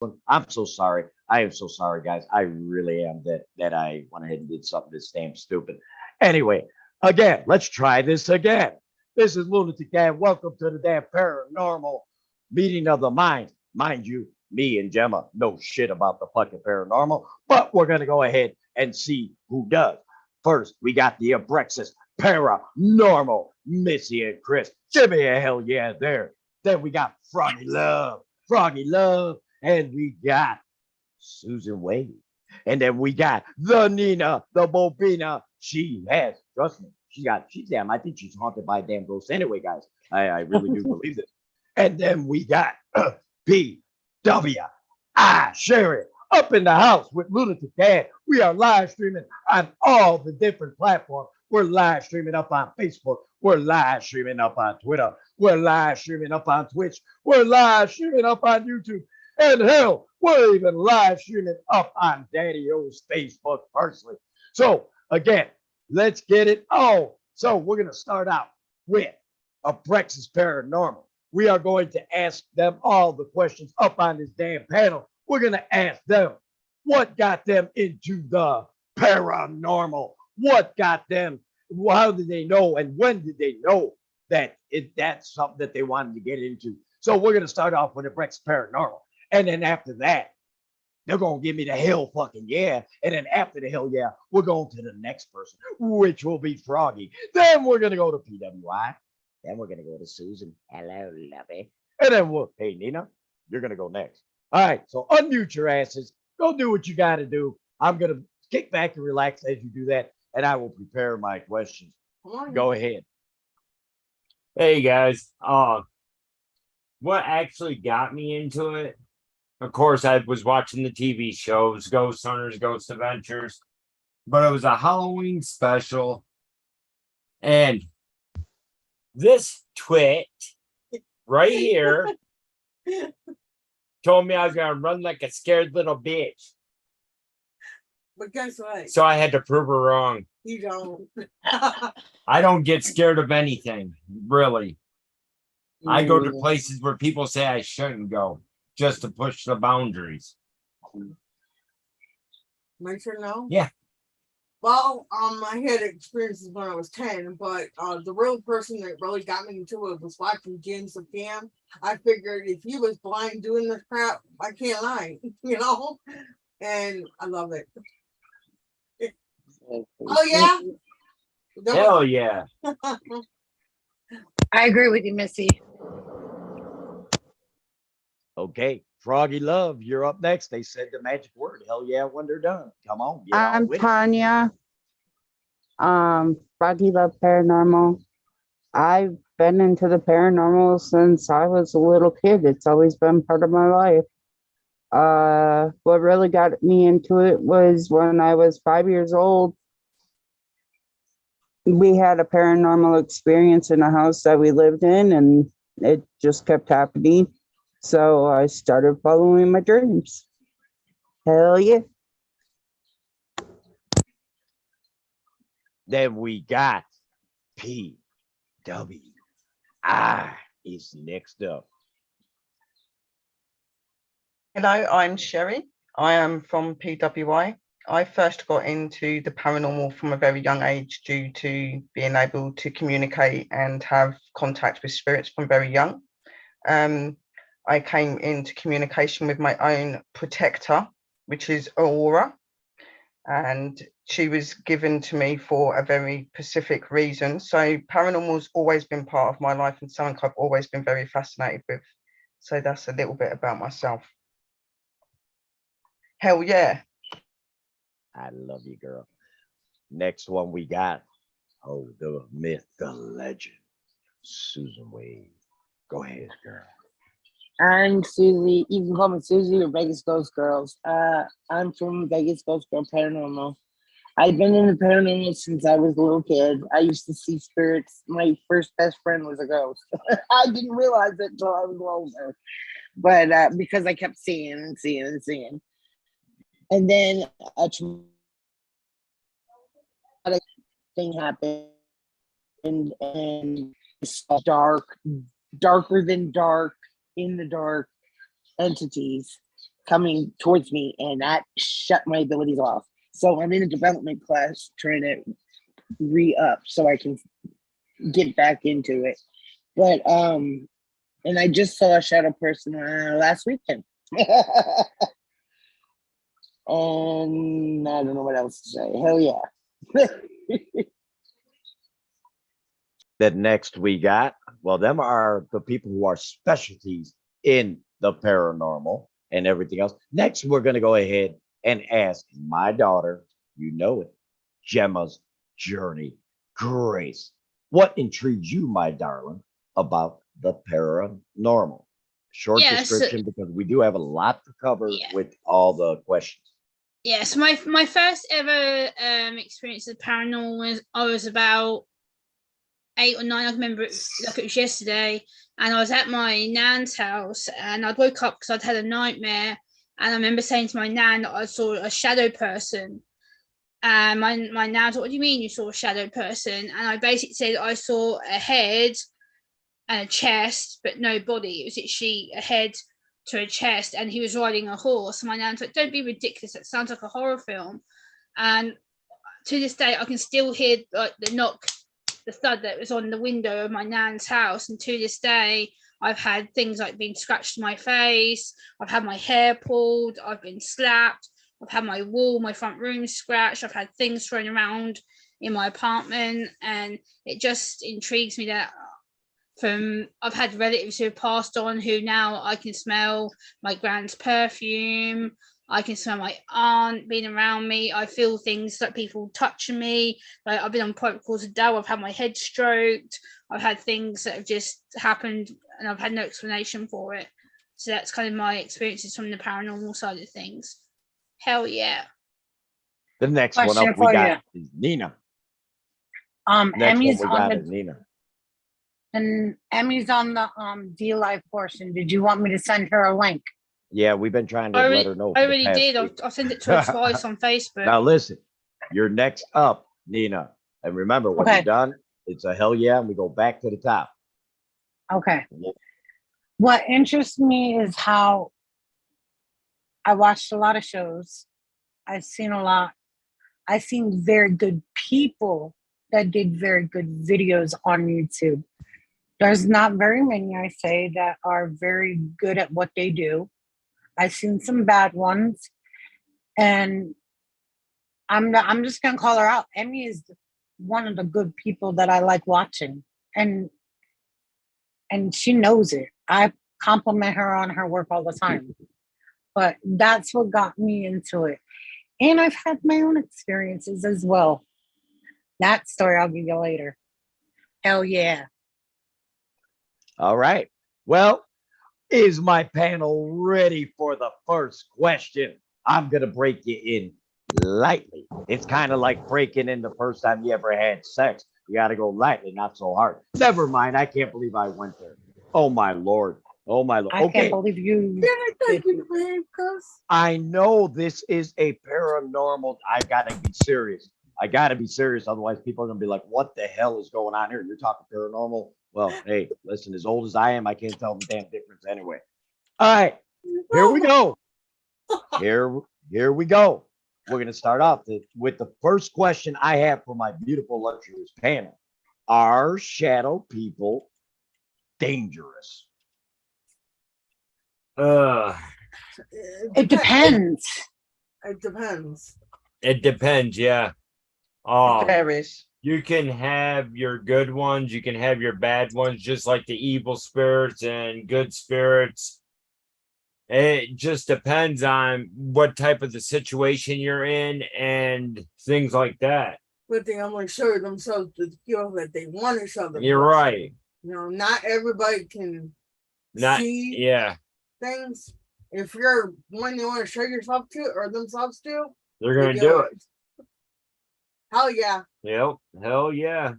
I'm so sorry. I am so sorry, guys. I really am that I went ahead and did something that's damn stupid. Anyway, again, let's try this again. This is Lunatic Dad. Welcome to the damn paranormal meeting of the minds. Mind you, me and Gemma know shit about the fucking paranormal, but we're gonna go ahead and see who does. First, we got the Abrexis Paranormal, Missy and Chris. Give me a hell yeah there. Then we got Froggy Love, and we got Susan Wade. And then we got the Nina, the Bobina. She has, trust me, she's damn, I think she's haunted by a damn ghost anyway, guys. I really do believe this. And then we got PWI Sherry up in the house with Lunatic Dad. We are live streaming on all the different platforms. We're live streaming up on Facebook. We're live streaming up on Twitter. We're live streaming up on Twitch. We're live streaming up on YouTube. And hell, we're even live streaming up on Daddy O's Facebook personally. So again, let's get it on. So we're going to start out with Abrexis Paranormal. We are going to ask them all the questions up on this damn panel. We're going to ask them what got them into the paranormal. What got them? How did they know? And when did they know that that's something that they wanted to get into? So we're going to start off with Abrexis Paranormal. And then after that, they're going to give me the hell fucking yeah. And then after the hell yeah, we're going to the next person, which will be Froggy. Then we're going to go to PWI. Then we're going to go to Susan. Hello, lovey. And then hey, Nina, you're going to go next. All right. So unmute your asses. Go do what you got to do. I'm going to kick back and relax as you do that. And I will prepare my questions. Go ahead. Hey, guys. What actually got me into it? Of course, I was watching the TV shows, Ghost Hunters, Ghost Adventures, but it was a Halloween special. And this twit right here told me I was going to run like a scared little bitch. But guess what? So I had to prove her wrong. You don't. I don't get scared of anything, really. I go to places where people say I shouldn't go just to push the boundaries. Make sure no? Yeah. Well, I had experiences when I was 10, but the real person that really got me into it was watching James the Cam. I figured if he was blind doing this crap, I can't lie, you know? And I love it. Oh, yeah? Hell yeah. I agree with you, Missy. Okay. Froggy Love, you're up next. They said the magic word. Hell yeah, when they're done. Come on. I'm Tanya. Froggy Love Paranormal. I've been into the paranormal since I was a little kid. It's always been part of my life. What really got me into it was when I was 5 years old. We had a paranormal experience in a house that we lived in, and it just kept happening. So I started following my dreams. Hell yeah. Then we got PWI is next up. Hello, I'm Sherry. I am from PWI. I first got into the paranormal from a very young age due to being able to communicate and have contact with spirits from very young. I came into communication with my own protector, which is Aurora, and she was given to me for a very specific reason. So paranormal's always been part of my life and something I've always been very fascinated with. So that's a little bit about myself. Hell yeah. I love you, girl. Next one we got, the myth, the legend, Susan Wade. Go ahead, girl. I'm Susie. You can call me Susie or Vegas Ghost Girls. I'm from Vegas Ghost Girl Paranormal. I've been in the paranormal since I was a little kid. I used to see spirits. My first best friend was a ghost. I didn't realize it until I was older. But because I kept seeing and seeing and seeing. And then a traumatic thing happened, and it's darker than dark, in the dark entities coming towards me, and that shut my abilities off. So I'm in a development class trying to re-up so I can get back into it. But and I just saw a shadow person last weekend. And I don't know what else to say. Hell yeah. That next we got, well, them are the people who are specialties in the paranormal and everything else. Next, we're going to go ahead and ask my daughter, you know it, Gemma's journey. Grace, what intrigues you, my darling, about the paranormal? Short Yeah, so- description, because we do have a lot to cover Yeah. with all the questions. Yeah, so my first ever experience of paranormal was I was about 8 or 9. I remember it like it was yesterday, and I was at my nan's house, and I'd woke up because I'd had a nightmare, and I remember saying to my nan that I saw a shadow person. And my nan was like, "What do you mean you saw a shadow person?" And I basically said I saw a head and a chest, but no body. It was actually a head to a chest, and he was riding a horse. And my nan's like, "Don't be ridiculous. That sounds like a horror film." And to this day, I can still hear like the knock, the thud that was on the window of my nan's house. And to this day, I've had things like being scratched in my face. I've had my hair pulled. I've been slapped. I've had my wall, my front room scratched. I've had things thrown around in my apartment, and it just intrigues me that I've had relatives who have passed on who now I can smell my grand's perfume. I can smell my aunt being around me. I feel things like people touching me. Like I've been on private calls a day. I've had my head stroked. I've had things that have just happened and I've had no explanation for it. So that's kind of my experiences from the paranormal side of things. Hell yeah. The next one Question up we for got is Nina. Next Emmy's one we on got is the Nina. and Emmy's on the D Live portion. Did you want me to send her a link? Yeah, we've been trying to I let her know. I for the already past did. week. I'll send it to her twice on Facebook. Now listen, you're next up, Nina. And remember, when Okay. you're done, it's a hell yeah, and we go back to the top. Okay. What interests me is how I watched a lot of shows. I've seen a lot. I've seen very good people that did very good videos on YouTube. There's not very many, I say, that are very good at what they do. I've seen some bad ones, and I'm just gonna call her out. Emmy is one of the good people that I like watching, and she knows it. I compliment her on her work all the time, but that's what got me into it. And I've had my own experiences as well. That story I'll give you later. Hell yeah. All right. Well, is my panel ready for the first question? I'm going to break you in lightly. It's kind of like breaking in the first time you ever had sex. You got to go lightly, not so hard. Never mind. I can't believe I went there. Oh, my Lord. Oh, my Lord. I Okay. can't believe you. Thank you, man, cuz. I know this is a paranormal. I got to be serious. I got to be serious. Otherwise, people are going to be like, what the hell is going on here? You're talking paranormal? Well, hey, listen, as old as I am, I can't tell the damn difference anyway. All right, here we go. Here we go. We're going to start off with the first question I have for my beautiful, luxurious panel. Are shadow people dangerous? It depends. It depends. It depends, yeah. Varies. You can have your good ones, you can have your bad ones, just like the evil spirits and good spirits. It just depends on what type of the situation you're in and things like that. But they only show themselves the skill that they want to show themselves. You're right. You know, not everybody can Not see yeah, things. If you're one you want to show yourself to or themselves to, they're they gonna do it. Hell yeah. Yep, hell yeah.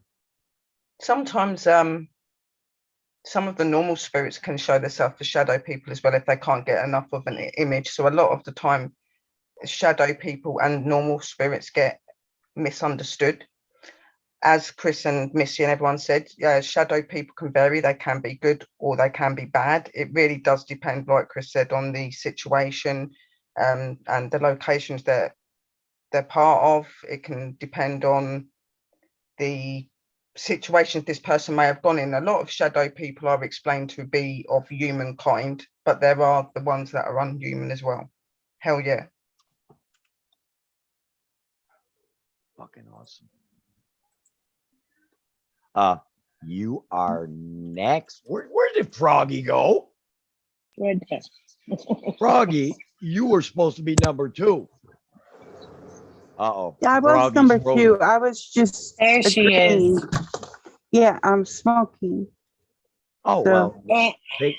Sometimes some of the normal spirits can show themselves to shadow people as well if they can't get enough of an image. So a lot of the time, shadow people and normal spirits get misunderstood. as Chris and Missy and everyone said, shadow people can vary. They can be good or they can be bad. It really does depend, like Chris said, on the situation and the locations that they're part of. It can depend on the situations this person may have gone in. A lot of shadow people are explained to be of humankind, but there are the ones that are unhuman as well. Hell yeah. Fucking awesome. You are next. Where did Froggy go? Right there. Froggy, you were supposed to be number 2. Uh-oh. I was Froggy's number rolling. 2. I was just There she is. agreeing. Yeah, I'm smoking. Oh, So- well. Eh,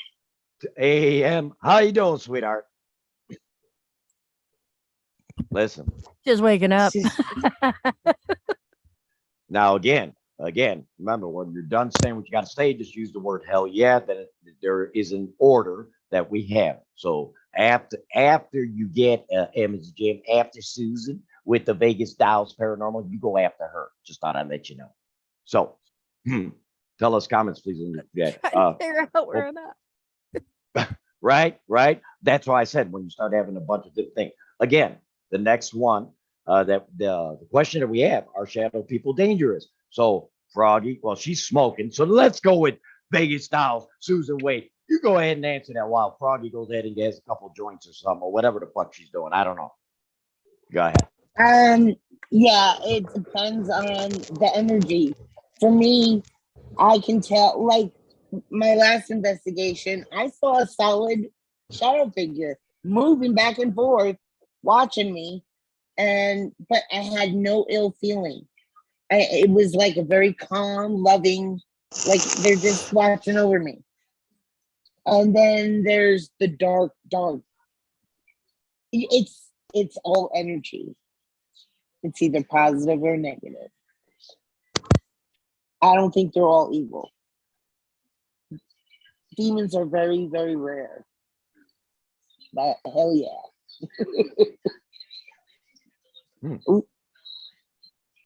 Hey, AM, how you doing, sweetheart? Listen, Just waking up. she's- now again, remember when you're done saying what you got to say, just use the word hell yeah. Then there is an order that we have. So after you get Ms. Jim, after Susan with the Vegas Dolls Paranormal, you go after her. Just thought I'd let you know. So tell us comments, please. In the chat. Trying to figure out where I'm at. Right. That's why I said when you start having a bunch of different things. Again, the next one, that the question that we have, are shadow people dangerous? So Froggy, well, she's smoking. So let's go with Vegas Styles, Susan Wade. You go ahead and answer that while Froggy goes ahead and gets a couple joints or something, or whatever the fuck she's doing. I don't know. Go ahead. Yeah, it depends on the energy. For me, I can tell, like my last investigation, I saw a solid shadow figure moving back and forth, watching me, but I had no ill feeling. It was like a very calm, loving, like they're just watching over me. And then there's the dark. It's all energy. It's either positive or negative. I don't think they're all evil. Demons are very, very rare. But hell yeah.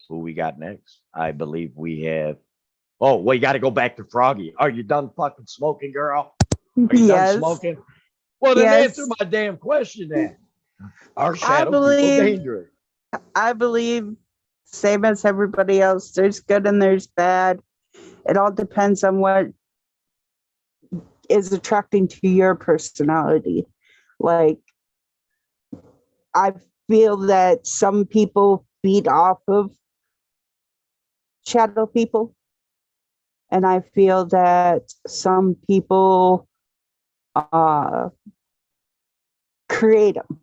Who we got next? I believe we have. Oh, we got to go back to Froggy. Are you done fucking smoking, girl? Are you done smoking? Well, then Yes. answer my damn question then. Are I shadow people believe- dangerous? I believe, same as everybody else, there's good and there's bad. It all depends on what is attracting to your personality. Like, I feel that some people feed off of shadow people. And I feel that some people create them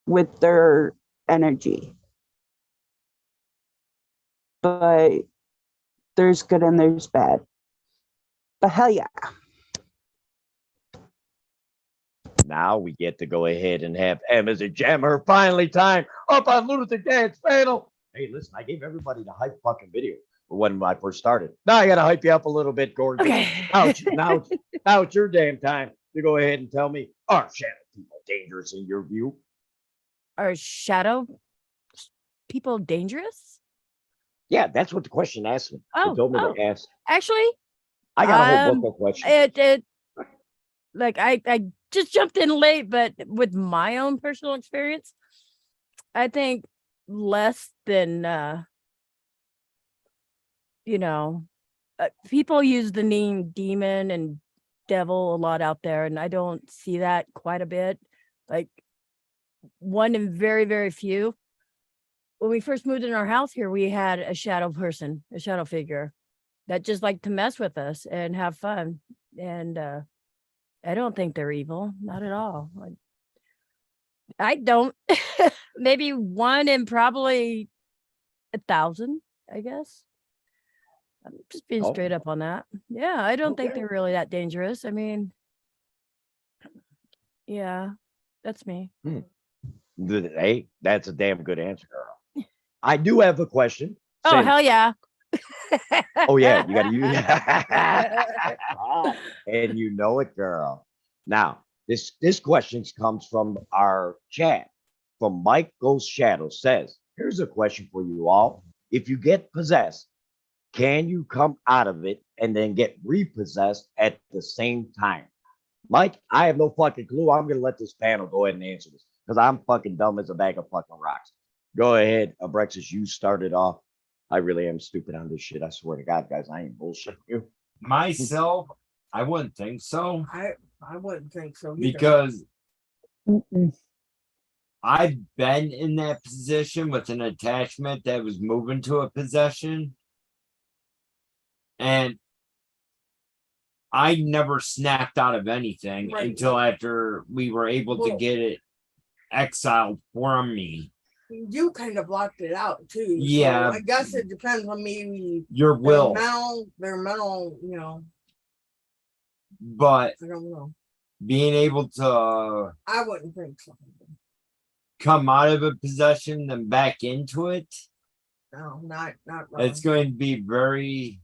with their energy. But there's good and there's bad. But hell yeah. Now we get to go ahead and have Emma's and Gemma her finally time up on Lunatic Dad's panel. Hey, listen, I gave everybody the hype fucking video for when I first started. Now I got to hype you up a little bit, Gordon. Okay. Now it's your damn time to go ahead and tell me, are shadow people dangerous in your view? Are shadow people dangerous? Yeah, that's what the question asked me. Oh, They told me to ask. Actually, I got a whole book of questions. it like I just jumped in late, but with my own personal experience, I think less than people use the name demon and devil a lot out there, and I don't see that quite a bit. Like one in very, very few. When we first moved in our house here, we had a shadow person, a shadow figure that just liked to mess with us and have fun. And I don't think they're evil, not at all. I don't. Maybe one in probably 1,000, I guess. I'm just being Oh. straight up on that. Yeah, I don't think Okay. they're really that dangerous. I mean, yeah, that's me. Hey, that's a damn good answer, girl. I do have a question. Oh, Since- hell yeah. Oh yeah, you got to use and you know it, girl. Now, this question comes from our chat. From Mike Ghost Shadow says, here's a question for you all. if you get possessed, can you come out of it and then get repossessed at the same time? Mike, I have no fucking clue. I'm gonna let this panel go ahead and answer this because I'm fucking dumb as a bag of fucking rocks. Go ahead, Abrexis. You started off. I really am stupid on this shit. I swear to God, guys, I ain't bullshitting you. Myself, I wouldn't think so I wouldn't think so either. because Mm-mm. I've been in that position with an attachment that was moving to a possession. And I never snapped out of anything Right. until after we were able to Well- get it exiled from me. You kind of blocked it out too. Yeah. So I guess it depends on maybe Your will. their mental, you know, But I don't know. being able to I wouldn't think so. come out of a possession then back into it, No, not really. it's going to be very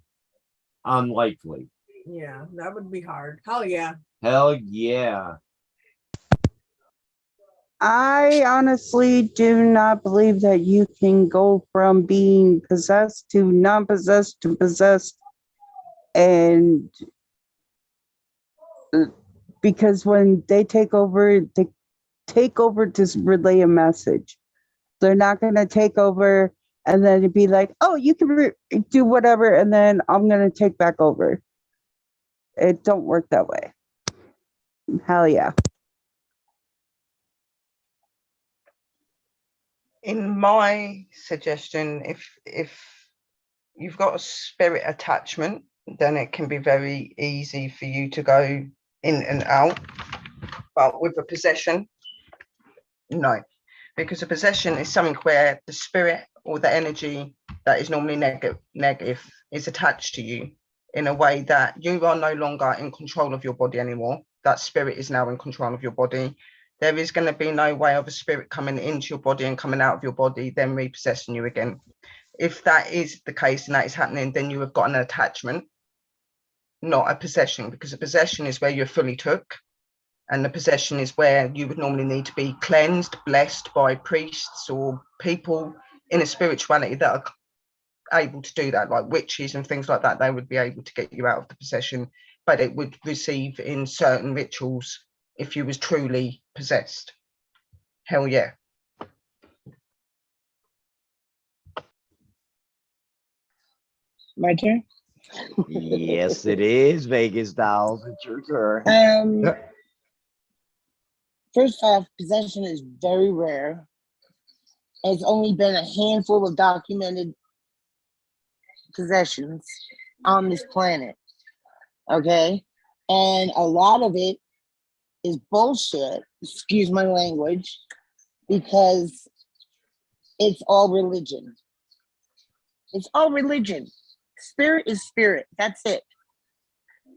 unlikely. Yeah, that would be hard. Hell yeah. Hell yeah. I honestly do not believe that you can go from being possessed to non-possessed to possessed, and because when they take over to relay a message. They're not going to take over and then it'd be like, oh, you can do whatever, and then I'm going to take back over. It don't work that way. Hell yeah. In my suggestion, if you've got a spirit attachment, then it can be very easy for you to go in and out. But with a possession, no, because a possession is something where the spirit or the energy that is normally negative is attached to you in a way that you are no longer in control of your body anymore. That spirit is now in control of your body. There is going to be no way of a spirit coming into your body and coming out of your body, then repossessing you again. If that is the case and that is happening, then you have got an attachment, not a possession, because a possession is where you're fully took. And the possession is where you would normally need to be cleansed, blessed by priests or people in a spirituality that are able to do that, like witches and things like that. They would be able to get you out of the possession, but it would receive in certain rituals if you was truly possessed. Hell yeah. My turn. Yes, it is, Vegas Dolls. It's your turn. First off, possession is very rare. It's only been a handful of documented possessions on this planet. Okay? And a lot of it is bullshit, excuse my language, because it's all religion. It's all religion. Spirit is spirit. That's it.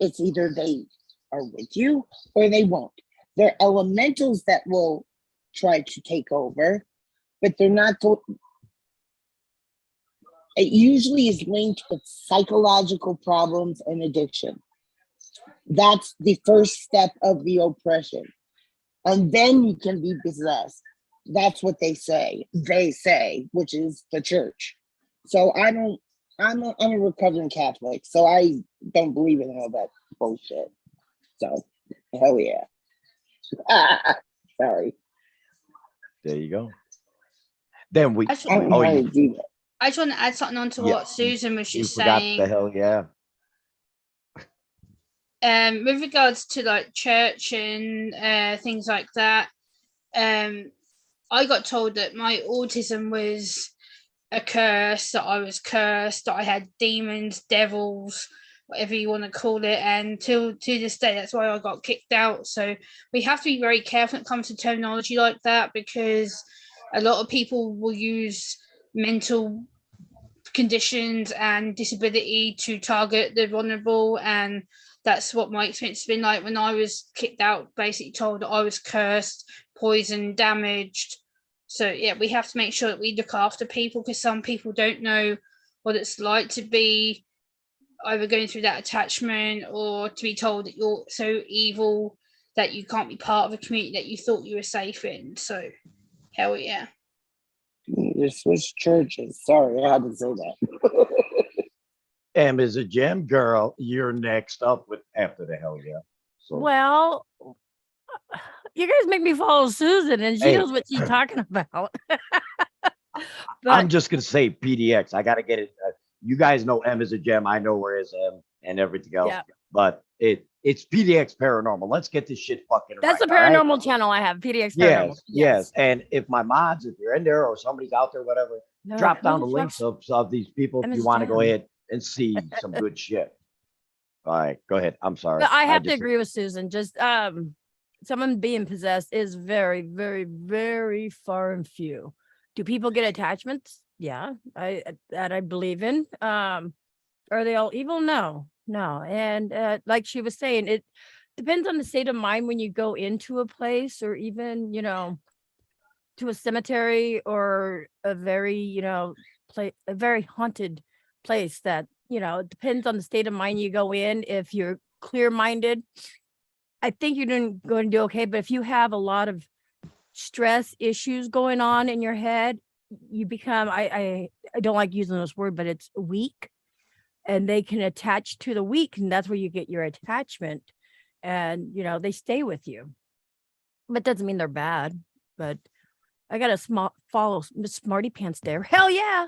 It's either they are with you or they won't. They're elementals that will try to take over, but they're not. It usually is linked with psychological problems and addiction. That's the first step of the oppression. And then you can be possessed. That's what they say. They say, which is the church. So I'm a recovering Catholic, so I don't believe in all that bullshit. So, hell yeah. Sorry. There you go. Then we. I just, I don't know Oh, how to you, do that. I just want to add something on to Yeah, what Susan was you just forgot saying. the hell yeah. With regards to like church and things like that, I got told that my autism was a curse, that I was cursed, that I had demons, devils, whatever you want to call it, and to this day, that's why I got kicked out. So we have to be very careful when it comes to terminology like that, because a lot of people will use mental conditions and disability to target the vulnerable, and that's what my experience has been like when I was kicked out, basically told that I was cursed, poisoned, damaged. So yeah, we have to make sure that we look after people, because some people don't know what it's like to be either going through that attachment or to be told that you're so evil that you can't be part of a community that you thought you were safe in. So hell yeah. You switched churches. Sorry, I had to say that. M is a gem girl. You're next up with after the hell yeah. So Well, you guys make me follow Susan, and she Hey. knows what she's talking about. I'm But just gonna say PDX. I gotta get it. You guys know M is a gem. I know where is M and everything else. Yeah. But it's PDX Paranormal. Let's get this shit fucking that's right. the all right? paranormal channel I have, PDX Paranormal. Yes. And if my mods, if you're in there or somebody's out there, whatever, No, drop down who the the links fuck's of these people if M you is want to go Jam? ahead and see some good shit. All right, go ahead. I'm sorry. But I have to just- agree with Susan. Just someone being possessed is very, very, very far and few. Do people get attachments? Yeah, I believe in. Are they all evil? No. And like she was saying, it depends on the state of mind when you go into a place, or even, to a cemetery or a very, a very haunted place. That, it depends on the state of mind you go in. If you're clear-minded, I think you're going to do okay. But if you have a lot of stress issues going on in your head, you become, I don't like using this word, but it's weak, and they can attach to the weak, and that's where you get your attachment, and they stay with you. But doesn't mean they're bad. But I got a follow Miss Smarty Pants there. Hell yeah.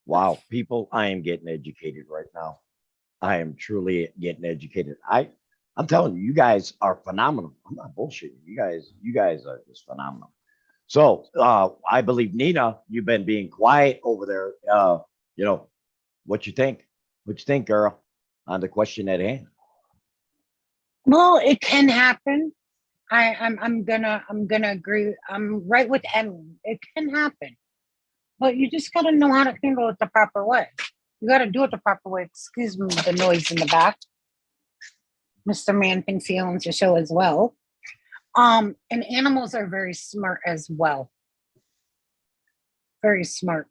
Wow, people, I am getting educated right now. I am truly getting educated. I'm telling you, you guys are phenomenal. I'm not bullshitting. You guys are just phenomenal. So I believe Nina, you've been being quiet over there. What you think? What you think, girl, on the question at hand? Well, it can happen. I'm gonna agree. I'm right with Emily. It can happen, but you just gotta know how to handle it the proper way. You gotta do it the proper way. Excuse me, the noise in the back. Mr. Man thinks he owns the show as well. And animals are very smart as well. Very smart.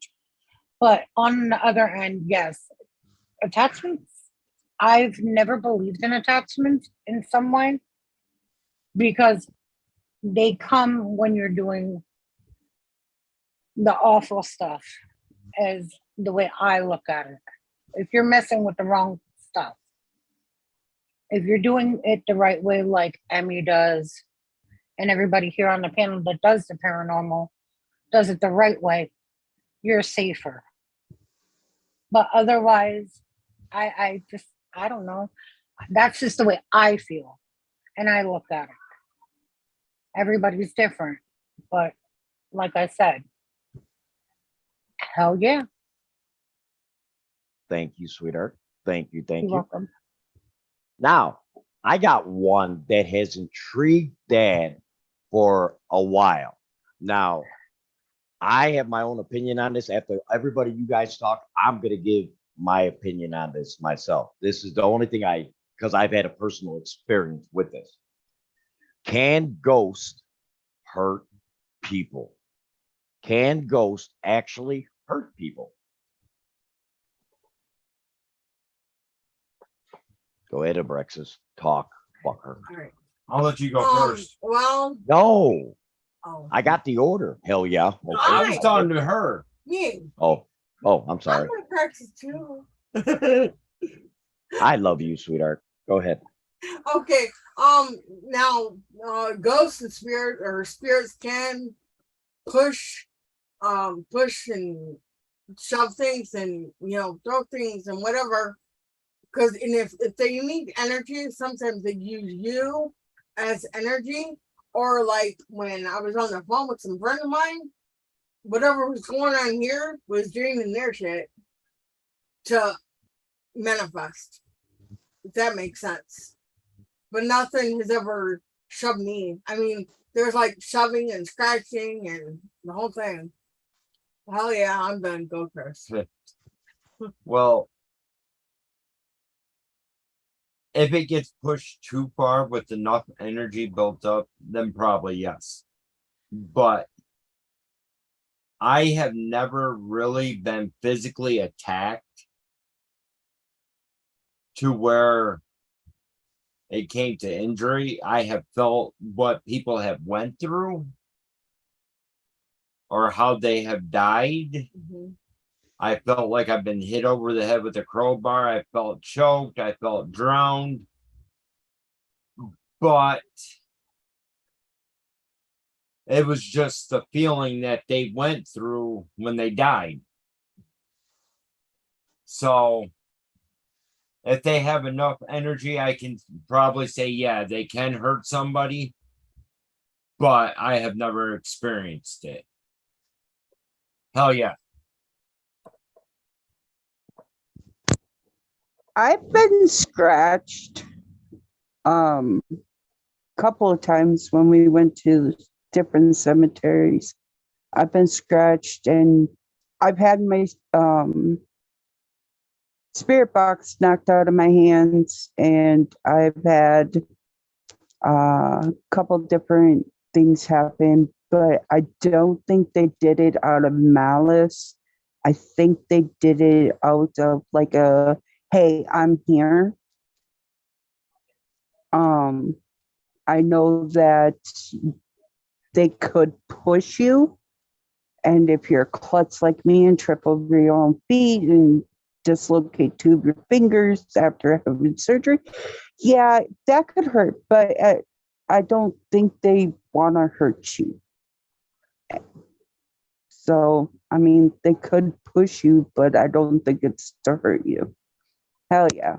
But on the other end, yes, attachments. I've never believed in attachments in some way, because they come when you're doing the awful stuff, as the way I look at it. If you're messing with the wrong stuff, if you're doing it the right way, like Emmy does, and everybody here on the panel that does the paranormal does it the right way, you're safer. But otherwise, I don't know. That's just the way I feel, and I look at it. Everybody's different, but like I said, hell yeah. Thank you, sweetheart. Thank you. You're welcome. Now, I got one that has intrigued Dad for a while. Now, I have my own opinion on this. After everybody, you guys talk, I'm going to give my opinion on this myself. This is the only thing because I've had a personal experience with this. Can ghosts hurt people? Can ghosts actually hurt people? Go ahead, Abrexis. Talk, fucker. All right. I'll let you go first. Well, No, oh, I got the order. Hell yeah. No, I was Alright. talking to her. me. Oh, I'm I'm sorry. gonna practice too. I love you, sweetheart. Go ahead. Okay. Now, ghosts and spirits can push and shove things and throw things and whatever. Because if they need energy, sometimes they use you as energy. Or like when I was on the phone with some friend of mine, whatever was going on here was dreaming their shit to manifest. If that makes sense. But nothing has ever shoved me. I mean, there's like shoving and scratching and the whole thing. Hell yeah, I'm done. Go, Chris. Well, if it gets pushed too far with enough energy built up, then probably yes. But I have never really been physically attacked to where it came to injury. I have felt what people have went through. or how they have died. I felt like I've been hit over the head with a crowbar. I felt choked. I felt drowned. But it was just the feeling that they went through when they died. So if they have enough energy, I can probably say, yeah, they can hurt somebody. But I have never experienced it. Hell yeah. I've been scratched couple of times when we went to different cemeteries. I've been scratched, and I've had my spirit box knocked out of my hands, and I've had a couple different things happen, but I don't think they did it out of malice. I think they did it out of like a, hey, I'm here. I know that they could push you, and if you're a klutz like me and trip over your own feet and dislocate two of your fingers after having surgery, yeah, that could hurt, but I don't think they want to hurt you. So, I mean, they could push you, but I don't think it's to hurt you. Hell yeah.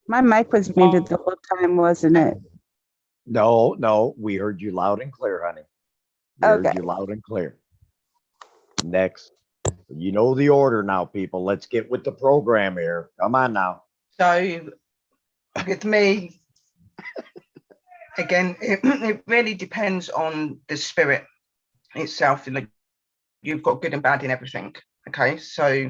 My mic was muted the whole time, wasn't it? No, we heard you loud and clear, honey. We heard you loud and clear. Next. You know the order now, people. Let's get with the program here. Come on now. So with me, again, it really depends on the spirit itself. Like, you've got good and bad in everything. Okay, so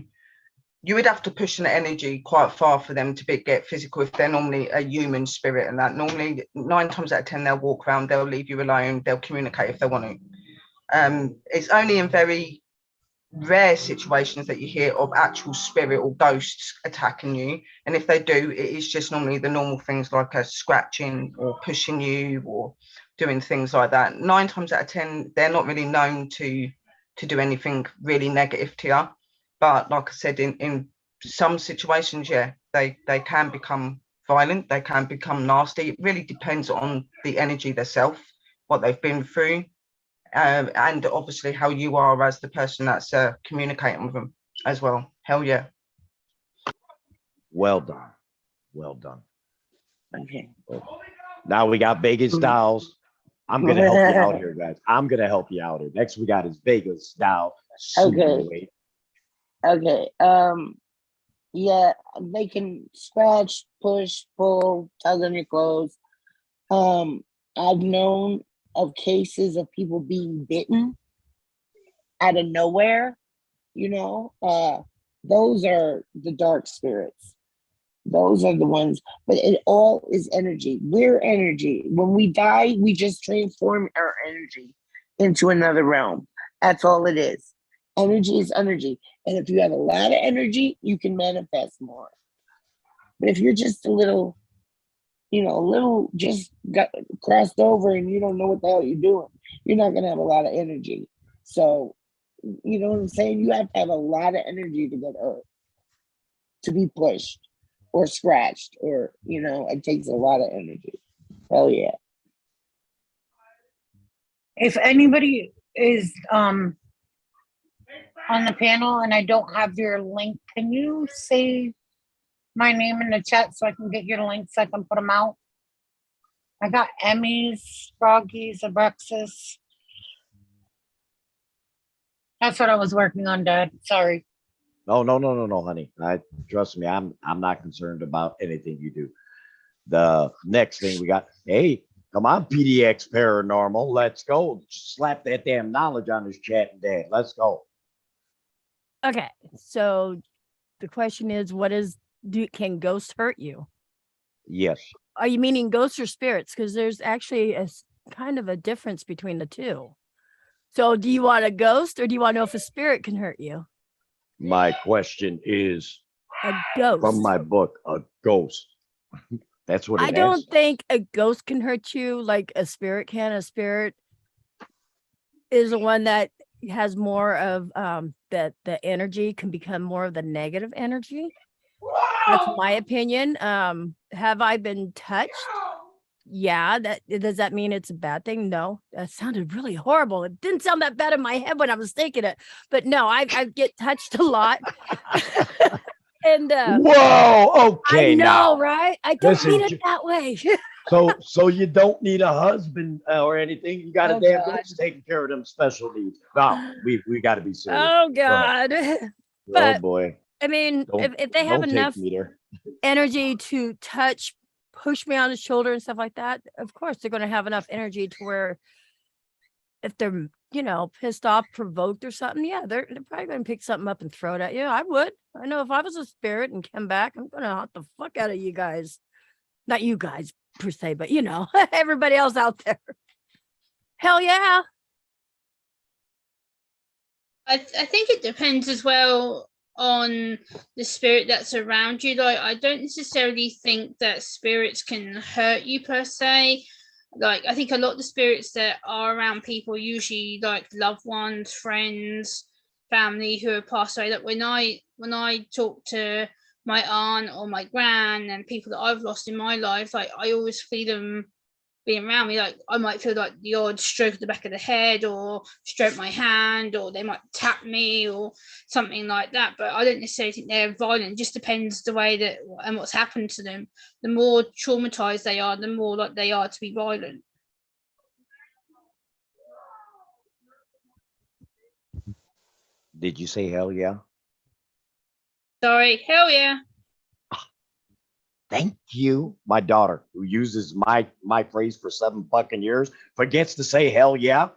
you would have to push an energy quite far for them to get physical if they're normally a human spirit, and that normally 9 times out of 10 they'll walk around, they'll leave you alone, they'll communicate if they want to. It's only in very rare situations that you hear of actual spirit or ghosts attacking you, and if they do, it is just normally the normal things like a scratching or pushing you or doing things like that. 9 times out of 10 they're not really known to do anything really negative to you. But like I said, in some situations, yeah, they can become violent, they can become nasty. It really depends on the energy themselves, what they've been through, and obviously how you are as the person that's communicating with them as well. Hell yeah. Well done. Well done. Okay. Now we got Vegas Dolls. I'm going to help you out here, guys. I'm going to help you out here. Next we got is Vegas Doll. Okay. Okay. Yeah, they can scratch, push, pull, tug on your clothes. I've known of cases of people being bitten out of nowhere, you know. Those are the dark spirits. Those are the ones, but it all is energy. We're energy. When we die, we just transform our energy into another realm. That's all it is. Energy is energy. And if you have a lot of energy, you can manifest more. But if you're just a little, just got crossed over and you don't know what the hell you're doing, you're not going to have a lot of energy. So, you know what I'm saying? You have to have a lot of energy to get hurt, to be pushed or scratched, or, it takes a lot of energy. Hell yeah. If anybody is on the panel and I don't have your link, can you say my name in the chat so I can get your link so I can put them out? I got Emmys, Froggies, Abrexis. That's what I was working on, Dad. Sorry. No, honey. Trust me, I'm not concerned about anything you do. The next thing we got, hey, come on, PDX Paranormal. Let's go. Just slap that damn knowledge on his chat, Dad. Let's go. Okay, so the question is, can ghosts hurt you? Yes. Are you meaning ghosts or spirits? Because there's actually a kind of a difference between the two. So do you want a ghost, or do you want to know if a spirit can hurt you? My question is A ghost. from my book, a ghost. That's what it is. I don't think a ghost can hurt you like a spirit can. A spirit is the one that has more of the energy can become more of the negative energy. That's my opinion. Have I been touched? Yeah. Does that mean it's a bad thing? No. That sounded really horrible. It didn't sound that bad in my head when I was thinking it, but no, I get touched a lot. And Whoa, okay, I know, now. right? I don't Listen, mean it that way. so you don't need a husband or anything. You got a Oh, damn God. ghost taking care of them special needs. No, we got to be serious. Oh Go ahead. God. Oh But boy, I mean, don't if they have don't enough take me there. energy to touch, push me on the shoulder and stuff like that, of course they're going to have enough energy to where if they're, pissed off, provoked or something, yeah, they're probably going to pick something up and throw it at you. I would. I know if I was a spirit and came back, I'm going to haunt the fuck out of you guys. Not you guys per se, but everybody else out there. Hell yeah. I think it depends as well on the spirit that's around you. Like, I don't necessarily think that spirits can hurt you per se. Like, I think a lot of the spirits that are around people are usually like loved ones, friends, family who have passed away. That when I talk to my aunt or my gran and people that I've lost in my life, like, I always feel them being around me. Like, I might feel like the odd stroke of the back of the head or stroke my hand, or they might tap me or something like that. But I don't necessarily think they're violent. It just depends the way that and what's happened to them. The more traumatized they are, the more like they are to be violent. Did you say hell yeah? Sorry, hell yeah. Thank you. My daughter, who uses my phrase for 7 fucking years, forgets to say hell yeah.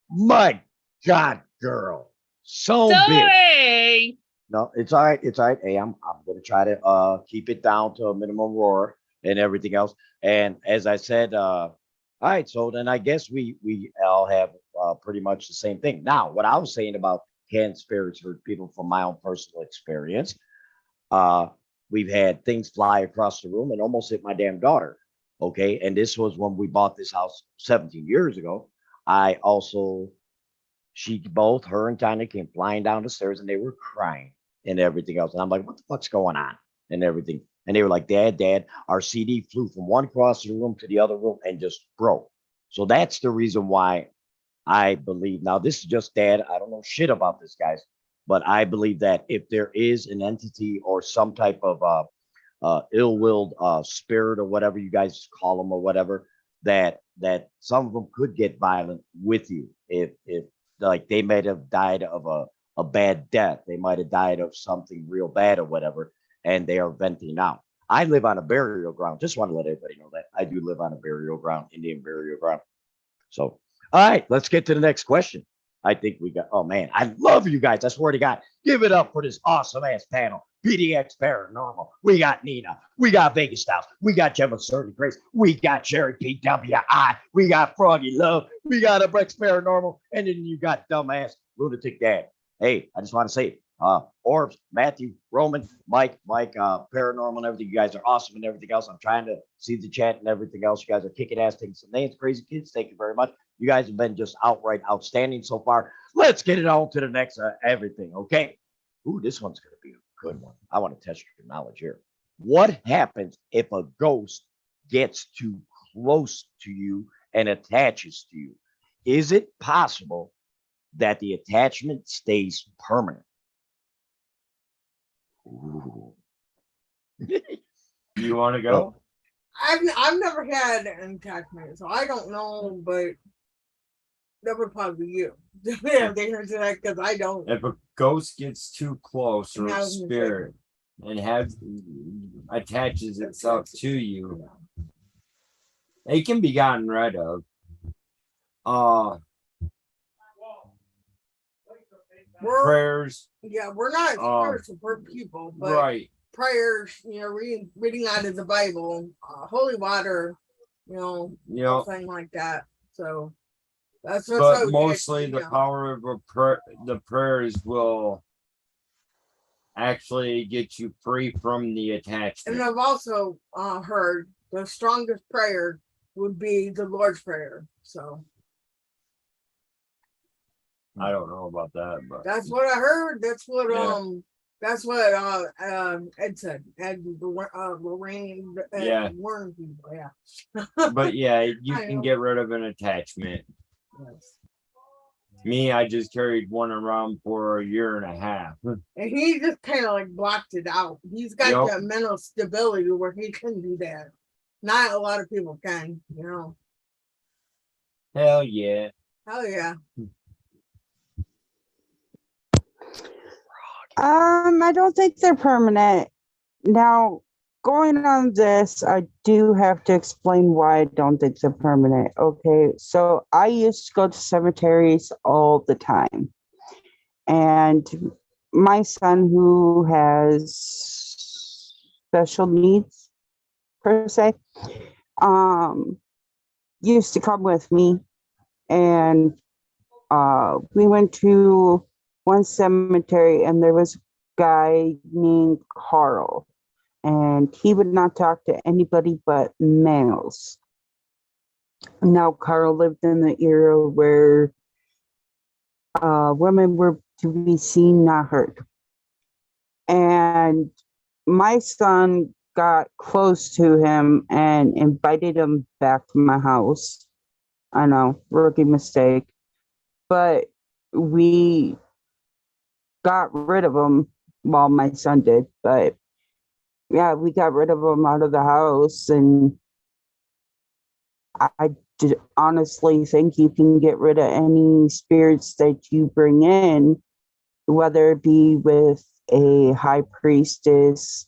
My God, girl. So big. Sorry. No, it's all right. It's all right. Hey, I'm gonna try to keep it down to a minimum roar and everything else. And as I said, all right, so then I guess we all have pretty much the same thing. Now, what I was saying about can spirits hurt people from my own personal experience, uh, we've had things fly across the room and almost hit my damn daughter. Okay, and this was when we bought this house 17 years ago. I also, both her and Tanya came flying down the stairs and they were crying and everything else. And I'm like, what the fuck's going on? And everything. And they were like, Dad, our CD flew from one cross the room to the other room and just broke. So that's the reason why I believe. Now, this is just Dad. I don't know shit about this, guys, but I believe that if there is an entity or some type of ill-willed spirit or whatever you guys call them or whatever, that some of them could get violent with you if like they might have died of a bad death. They might have died of something real bad or whatever, and they are venting out. I live on a burial ground. Just want to let everybody know that I do live on a burial ground, Indian burial ground. So, all right, let's get to the next question. I think we got, oh man, I love you guys. I swear to God. Give it up for this awesome ass panel. PDX Paranormal. We got Nina. We got Vegas Styles. We got Gemma and Grace. We got Sherry PWI. We got Froggy Love. We got a Brex Paranormal. And then you got dumbass Lunatic Dad. Hey, I just want to say, Orbs, Matthew, Roman, Mike, Paranormal and everything. You guys are awesome and everything else. I'm trying to see the chat and everything else. You guys are kicking ass, taking some names, crazy kids. Thank you very much. You guys have been just outright outstanding so far. Let's get it on to the next everything, okay? Ooh, this one's going to be a good one. I want to test your knowledge here. What happens if a ghost gets too close to you and attaches to you? Is it possible that the attachment stays permanent? Ooh. You want to go? I've never had an attachment, so I don't know, but that would probably be you. Yeah, they heard that because I don't. If a ghost gets too close or Yeah, I a was gonna say. spirit and attaches itself to you, it can be gotten rid of. Prayers. Yeah, we're not spirits, we're people, but Right. prayers, reading out of the Bible, holy water, thing like that. So that's But mostly the power of the prayers will actually get you free from the attachment. And I've also heard the strongest prayer would be the Lord's Prayer. So I don't know about that, but That's what I heard. That's what Yeah. that's what Ed said. Ed Lorraine Yeah. warned people. Yeah. but yeah, you I can know. get rid of an attachment. Yes. Me, I just carried one around for a year and a half. And he just kind of like blocked it out. He's got Yup. that mental stability where he can do that. Not a lot of people can, you know. Hell yeah. Hell yeah. I don't think they're permanent. Now, going on this, I do have to explain why I don't think they're permanent. Okay, so I used to go to cemeteries all the time. And my son, who has special needs, per se, used to come with me. And we went to one cemetery, and there was a guy named Carl, and he would not talk to anybody but males. Now, Carl lived in the era where women were to be seen, not heard. And my son got close to him and invited him back to my house. I know, rookie mistake. But we got rid of him. Well, my son did, but yeah, we got rid of him out of the house. And I honestly think you can get rid of any spirits that you bring in, whether it be with a high priestess,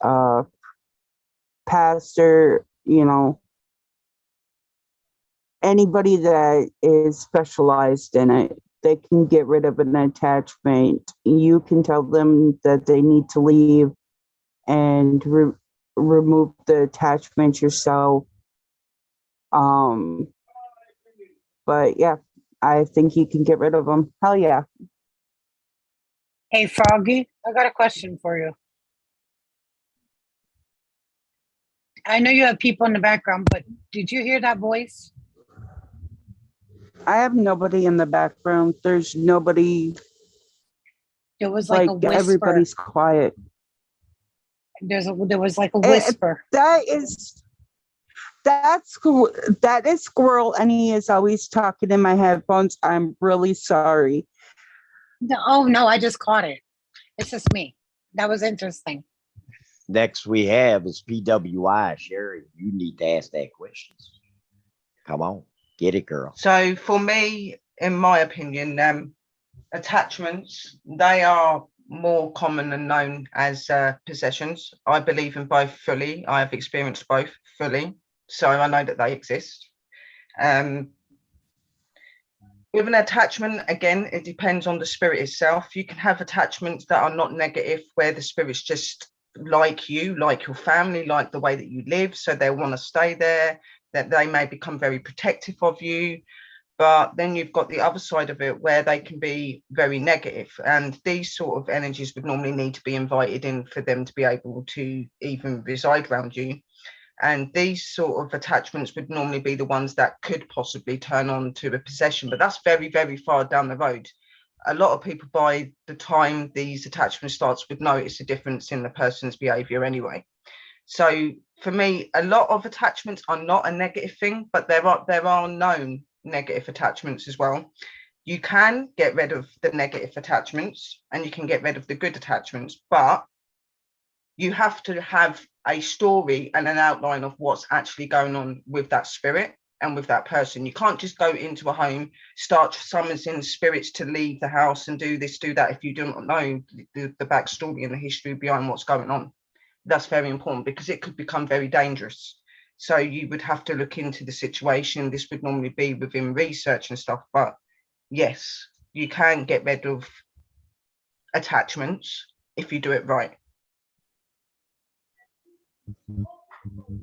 pastor, anybody that is specialized in it. They can get rid of an attachment. You can tell them that they need to leave and remove the attachment yourself. But yeah, I think you can get rid of them. Hell yeah. Hey, Froggy, I got a question for you. I know you have people in the background, but did you hear that voice? I have nobody in the background. There's nobody. There was like a whisper. Everybody's quiet. There was like a whisper. That is Squirrel, and he is always talking in my headphones. I'm really sorry. Oh no, I just caught it. It's just me. That was interesting. Next we have is PWI. Sherry, you need to ask that question. Come on, get it, girl. So for me, in my opinion, attachments, they are more common and known as possessions. I believe in both fully. I have experienced both fully, so I know that they exist. With an attachment, again, it depends on the spirit itself. You can have attachments that are not negative, where the spirit's just like you, like your family, like the way that you live, so they want to stay there, that they may become very protective of you. But then you've got the other side of it where they can be very negative, and these sort of energies would normally need to be invited in for them to be able to even reside around you. And these sort of attachments would normally be the ones that could possibly turn on to a possession, but that's very, very far down the road. A lot of people, by the time these attachments starts, would notice a difference in the person's behavior anyway. So for me, a lot of attachments are not a negative thing, but there are known negative attachments as well. You can get rid of the negative attachments and you can get rid of the good attachments, but you have to have a story and an outline of what's actually going on with that spirit and with that person. You can't just go into a home, start summoning spirits to leave the house and do this, do that, if you do not know the backstory and the history behind what's going on. That's very important because it could become very dangerous. So you would have to look into the situation. This would normally be within research and stuff, but yes, you can get rid of attachments if you do it right.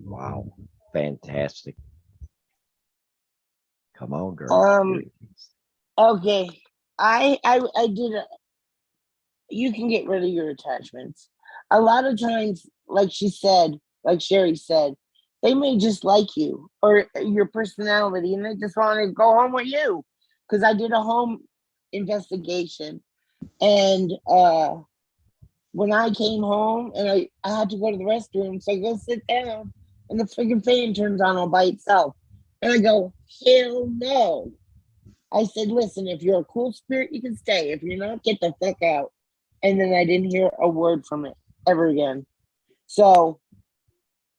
Wow, fantastic. Come on, girl. Okay. I did you can get rid of your attachments. A lot of times, like Sherry said, they may just like you or your personality and they just want to go home with you. Because I did a home investigation. And when I came home and I had to go to the restroom, so I go sit down and the freaking fan turns on all by itself. And I go, hell no. I said, listen, if you're a cool spirit, you can stay. If you're not, get the fuck out. And then I didn't hear a word from it ever again. So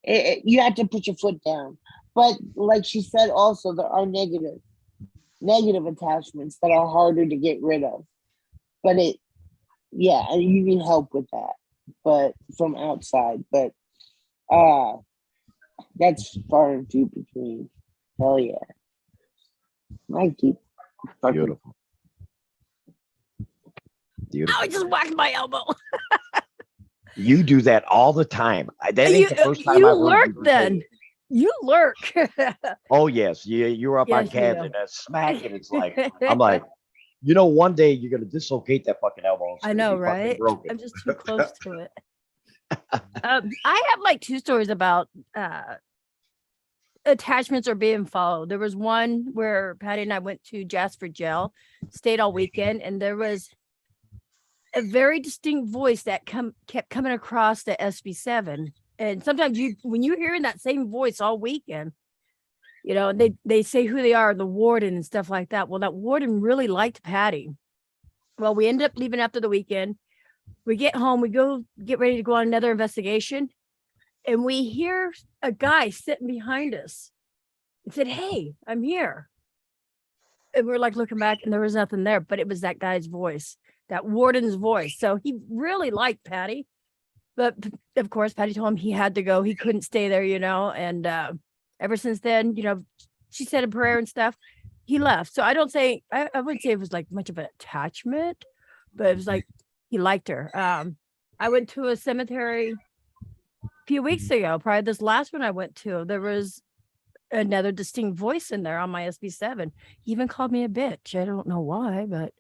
you have to put your foot down. But like she said, also, there are negative attachments that are harder to get rid of. But yeah, you need help with that, but from outside. But that's far and few between. Hell yeah. I keep fucking. Beautiful. Beautiful. I just whacked my elbow. You do that all the time. That ain't the first time You I've heard lurk you say then. it. You lurk. Oh yes, you were up on Yes, you cabs do. and that smack, and it's like I'm like, one day you're gonna dislocate that fucking elbow. It's I gonna know, be fucking right? broken. I'm just too close to it. I have like 2 stories about attachments are being followed. There was one where Patty and I went to Jasper Jail, stayed all weekend, and there was a very distinct voice that kept coming across the SB7. And sometimes when you're hearing that same voice all weekend, and they say who they are, the warden and stuff like that. Well, that warden really liked Patty. Well, we ended up leaving after the weekend. We get home, we go get ready to go on another investigation, and we hear a guy sitting behind us and said, "Hey, I'm here." And we're like looking back, and there was nothing there, but it was that guy's voice, that warden's voice. So he really liked Patty. But of course, Patty told him he had to go. He couldn't stay there, and ever since then, she said a prayer and stuff. He left. So I wouldn't say it was like much of an attachment, but it was like he liked her. I went to a cemetery a few weeks ago, probably this last one I went to. There was another distinct voice in there on my SB7. He even called me a bitch. I don't know why, but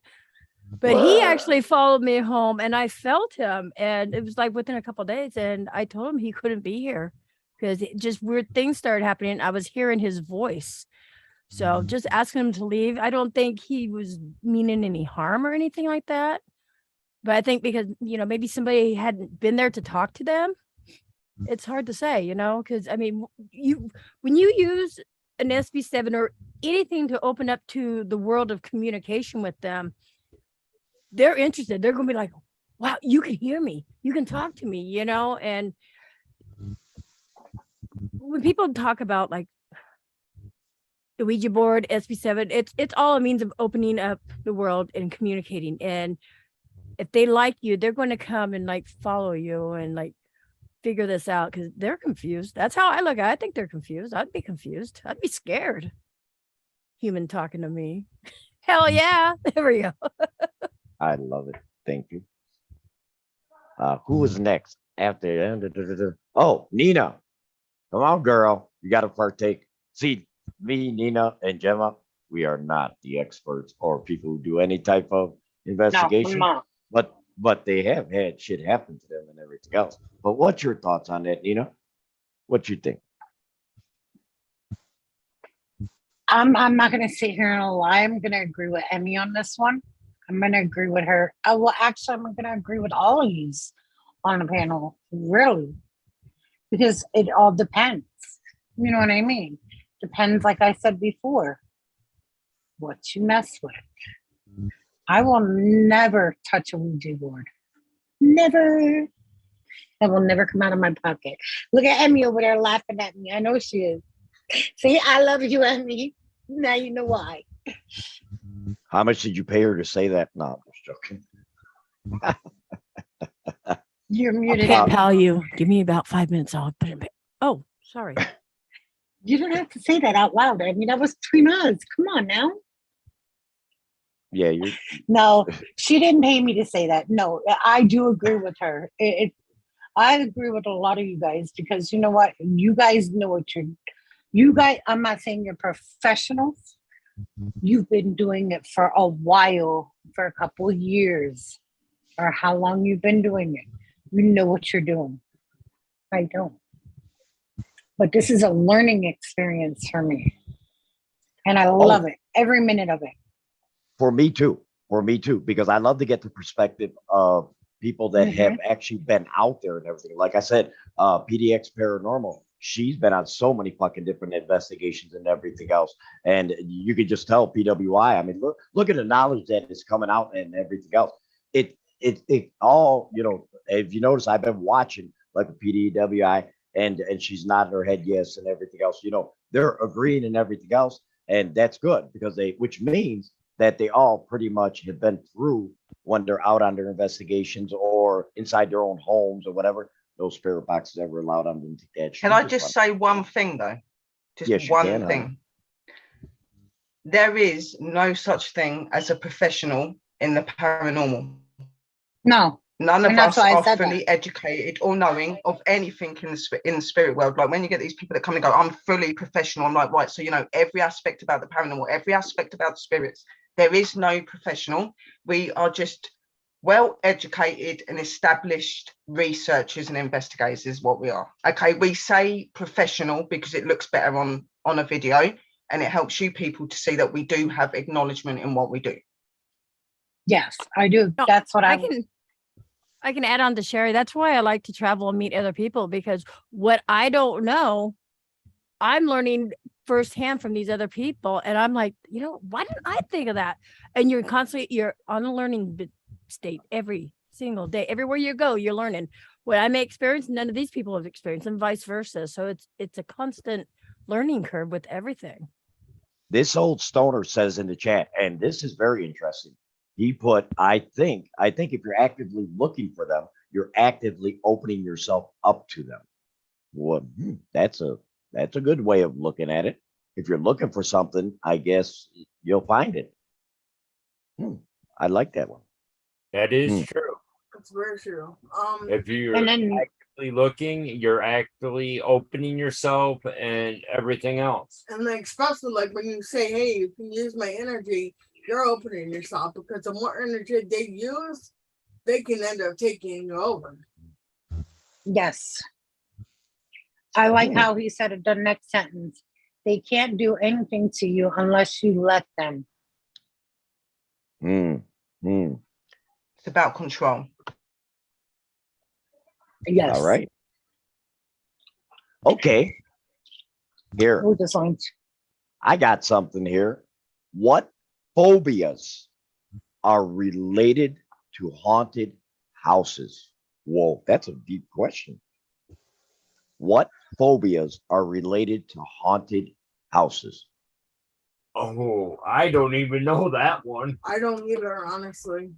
he actually followed me home, and I felt him, and it was like within a couple of days, and I told him he couldn't be here because just weird things started happening. I was hearing his voice. So just asking him to leave. I don't think he was meaning any harm or anything like that. But I think because, maybe somebody hadn't been there to talk to them. It's hard to say, because I mean, when you use an SB7 or anything to open up to the world of communication with them, they're interested. They're going to be like, wow, you can hear me. You can talk to me, and when people talk about like the Ouija board, SB7, it's all a means of opening up the world and communicating. And if they like you, they're going to come and like follow you and like figure this out because they're confused. That's how I look at it. I think they're confused. I'd be confused. I'd be scared. Human talking to me. Hell yeah. There we go. I love it. Thank you. Who is next after? Oh, Nina. Come on, girl. You got to partake. See, me, Nina, and Gemma, we are not the experts or people who do any type of investigation. No, But they have had shit happen to them and everything else. But what's your thoughts on that, Nina? What you think? I'm not going to sit here and lie. I'm going to agree with Emmy on this one. I'm going to agree with her. Well, actually, I'm going to agree with all of you on the panel, really, because it all depends. You know what I mean? Depends, like I said before, what you mess with. I will never touch a Ouija board. Never. That will never come out of my pocket. Look at Emmy over there laughing at me. I know she is. See, I love you, Emmy. Now you know why. How much did you pay her to say that? No, I'm just joking. You're muted. I'll Emmy. PayPal you. Give me about 5 minutes. I'll put it. Oh, sorry. You don't have to say that out loud. I mean, that was between us. Come on now. Yeah, you. No, she didn't pay me to say that. No, I do agree with her. I agree with a lot of you guys because you know what? You guys know what you guys, I'm not saying you're professionals. You've been doing it for a while, for a couple of years, or how long you've been doing it. You know what you're doing. I don't. But this is a learning experience for me. And I love it. Every minute of it. For me too. For me too, because I love to get the perspective of people that have actually been out there and everything. Like I said, PDX Paranormal, she's been on so many fucking different investigations and everything else. And you could just tell PWI. I mean, look at the knowledge that is coming out and everything else. It all, you know, if you notice, I've been watching like a PDWI and she's nodding her head yes and everything else. You know, they're agreeing and everything else. And that's good because which means that they all pretty much have been through when they're out on their investigations or inside their own homes or whatever. Those spirit boxes ever allowed them to take that. Can I just say one thing though? Just yes, one can, thing. honey. There is no such thing as a professional in the paranormal. No. None of And that's us why I are said fully educated or knowing of anything in the spirit world. Like when you get these people that come and go, I'm fully professional. I'm like, right, so you know every aspect about the paranormal, every aspect about the spirits. There is no professional. We are just well educated and established researchers and investigators is what we are. Okay, we say professional because it looks better on a video and it helps you people to see that we do have acknowledgement in what we do. Yes, I do. No, That's what I can add on to Sherry. That's why I like to travel and meet other people, because what I don't know, I'm learning firsthand from these other people. And I'm like, you know, why didn't I think of that? And you're on a learning state every single day. Everywhere you go, you're learning. What I may experience, none of these people have experienced, and vice versa. So it's a constant learning curve with everything. This old stoner says in the chat, and this is very interesting. He put, I think if you're actively looking for them, you're actively opening yourself up to them. Well, that's a good way of looking at it. If you're looking for something, I guess you'll find it. I like that one. That is true. That's very true. If you're And then- actively looking, you're actively opening yourself and everything else. And like, especially like when you say, hey, you can use my energy, you're opening yourself because the more energy they use, they can end up taking you over. Yes. I like how he said it, the next sentence. They can't do anything to you unless you let them. It's about control. Yes. All right. Okay. Here, Who just went? I got something here. What phobias are related to haunted houses? Whoa, that's a deep question. What phobias are related to haunted houses? Oh, I don't even know that one. I don't either, honestly.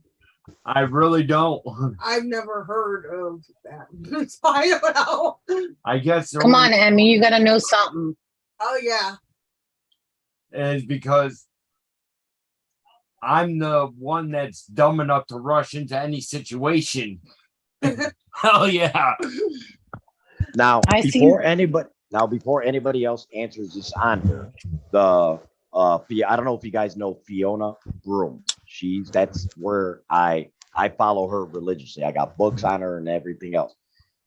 I really don't. I've never heard of that. So I don't know. I guess Come on, Emmy, you gotta know something. Oh yeah. is because I'm the one that's dumb enough to rush into any situation. Hell yeah. Now, I see. before anybody else answers this on here, I don't know if you guys know Fiona Broom. That's where I follow her religiously. I got books on her and everything else.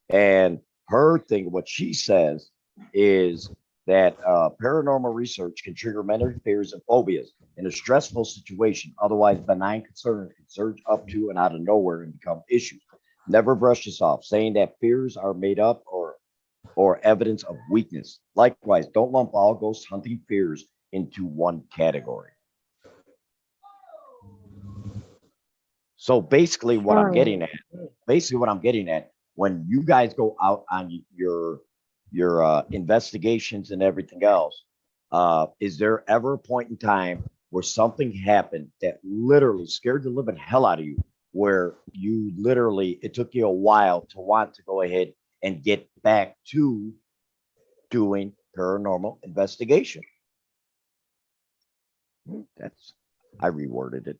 And her thing, what she says is that paranormal research can trigger many fears and phobias in a stressful situation. Otherwise, benign concerns can surge up to and out of nowhere and become issues. Never brush this off, saying that fears are made up or evidence of weakness. Likewise, don't lump all ghost hunting fears into one category. So basically what I'm getting at, when you guys go out on your investigations and everything else, is there ever a point in time where something happened that literally scared the living hell out of you, where you literally, it took you a while to want to go ahead and get back to doing paranormal investigation? I reworded it.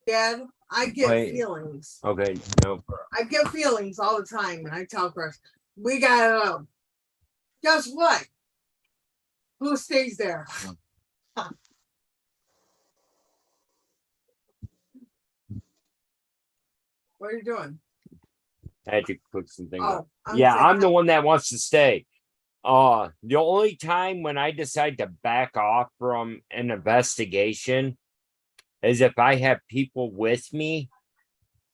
Dad, I get Wait. feelings. Okay, no. I get feelings all the time, and I tell Chris, we gotta know. Guess what? Who stays there? What are you doing? I had to click something up. I'm Yeah, saying- I'm the one that wants to stay. The only time when I decide to back off from an investigation is if I have people with me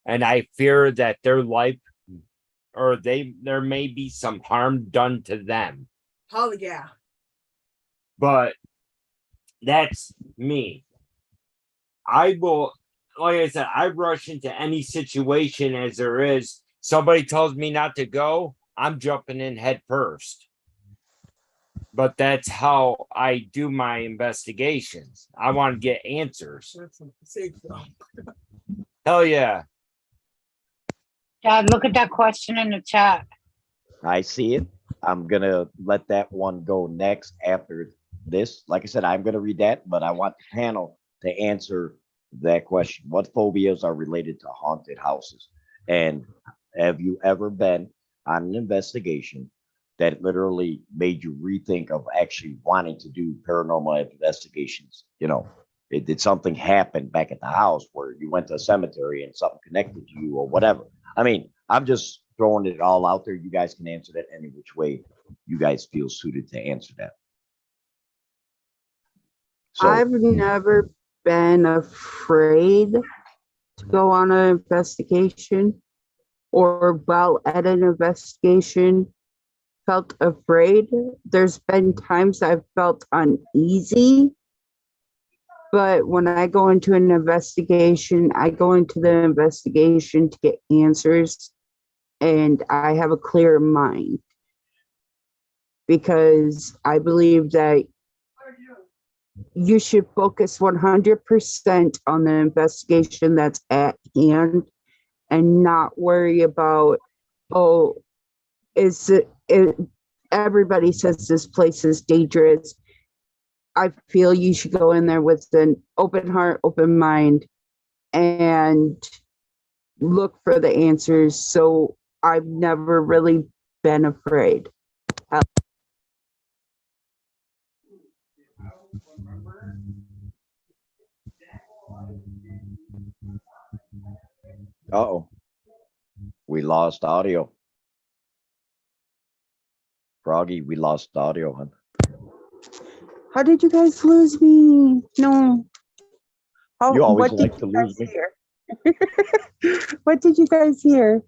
and I fear that their life or there may be some harm done to them. Hell yeah. But that's me. I will, like I said, I rush into any situation as there is. Somebody tells me not to go, I'm jumping in head first. But that's how I do my investigations. I want to get answers. Hell yeah. Dad, look at that question in the chat. I see it. I'm gonna let that one go next after this. Like I said, I'm gonna read that, but I want the panel to answer that question. What phobias are related to haunted houses? And have you ever been on an investigation that literally made you rethink of actually wanting to do paranormal investigations? You know, did something happen back at the house where you went to a cemetery and something connected to you or whatever? I mean, I'm just throwing it all out there. You guys can answer that any which way you guys feel suited to answer that. So I've never been afraid to go on an investigation, or while at an investigation felt afraid. There's been times I've felt uneasy, but when I go into an investigation, I go into the investigation to get answers, and I have a clear mind, because I believe that you should focus 100% on the investigation that's at hand and not worry about, oh, everybody says this place is dangerous. I feel you should go in there with an open heart, open mind, and look for the answers. So I've never really been afraid. uh-oh, we lost audio. Froggy, we lost audio, huh? How did you guys lose me? No. You always what did like to you lose guys me. hear? What did you guys hear?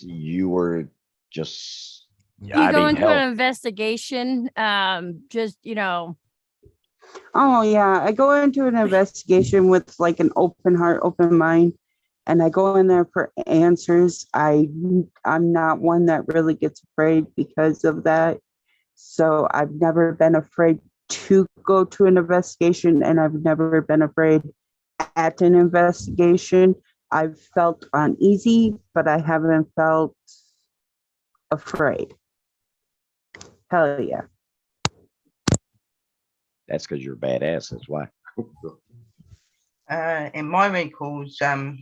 You were just, You I go mean, into hell, an investigation, just, Oh yeah, I go into an investigation with like an open heart, open mind, and I go in there for answers. I'm not one that really gets afraid because of that. So I've never been afraid to go to an investigation, and I've never been afraid at an investigation. I've felt uneasy, but I haven't felt afraid. Hell yeah. that's because you're badass. That's why. In my recalls,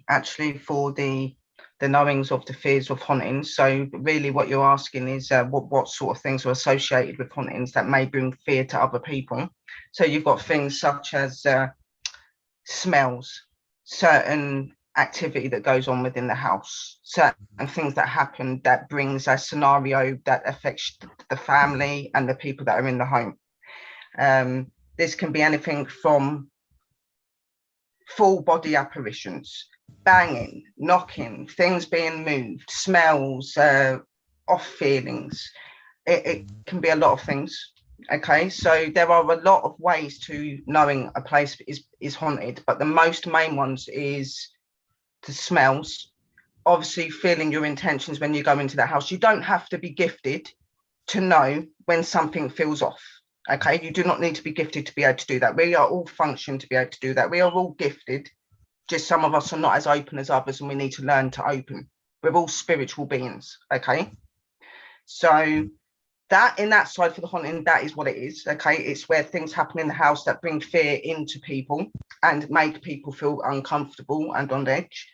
actually for the knowings of the fears of hauntings. So really what you're asking is what sort of things are associated with hauntings that may bring fear to other people. So you've got things such as smells, certain activity that goes on within the house, certain things that happen that brings a scenario that affects the family and the people that are in the home. This can be anything from full body apparitions, banging, knocking, things being moved, smells, off feelings. It can be a lot of things. Okay, so there are a lot of ways to knowing a place is haunted, but the most main ones is the smells. Obviously, feeling your intentions when you go into that house. You don't have to be gifted to know when something feels off. Okay, you do not need to be gifted to be able to do that. We are all functioned to be able to do that. We are all gifted. Just some of us are not as open as others, and we need to learn to open. We're all spiritual beings. Okay, so that in that side for the haunting, that is what it is. Okay, it's where things happen in the house that bring fear into people and make people feel uncomfortable and on edge.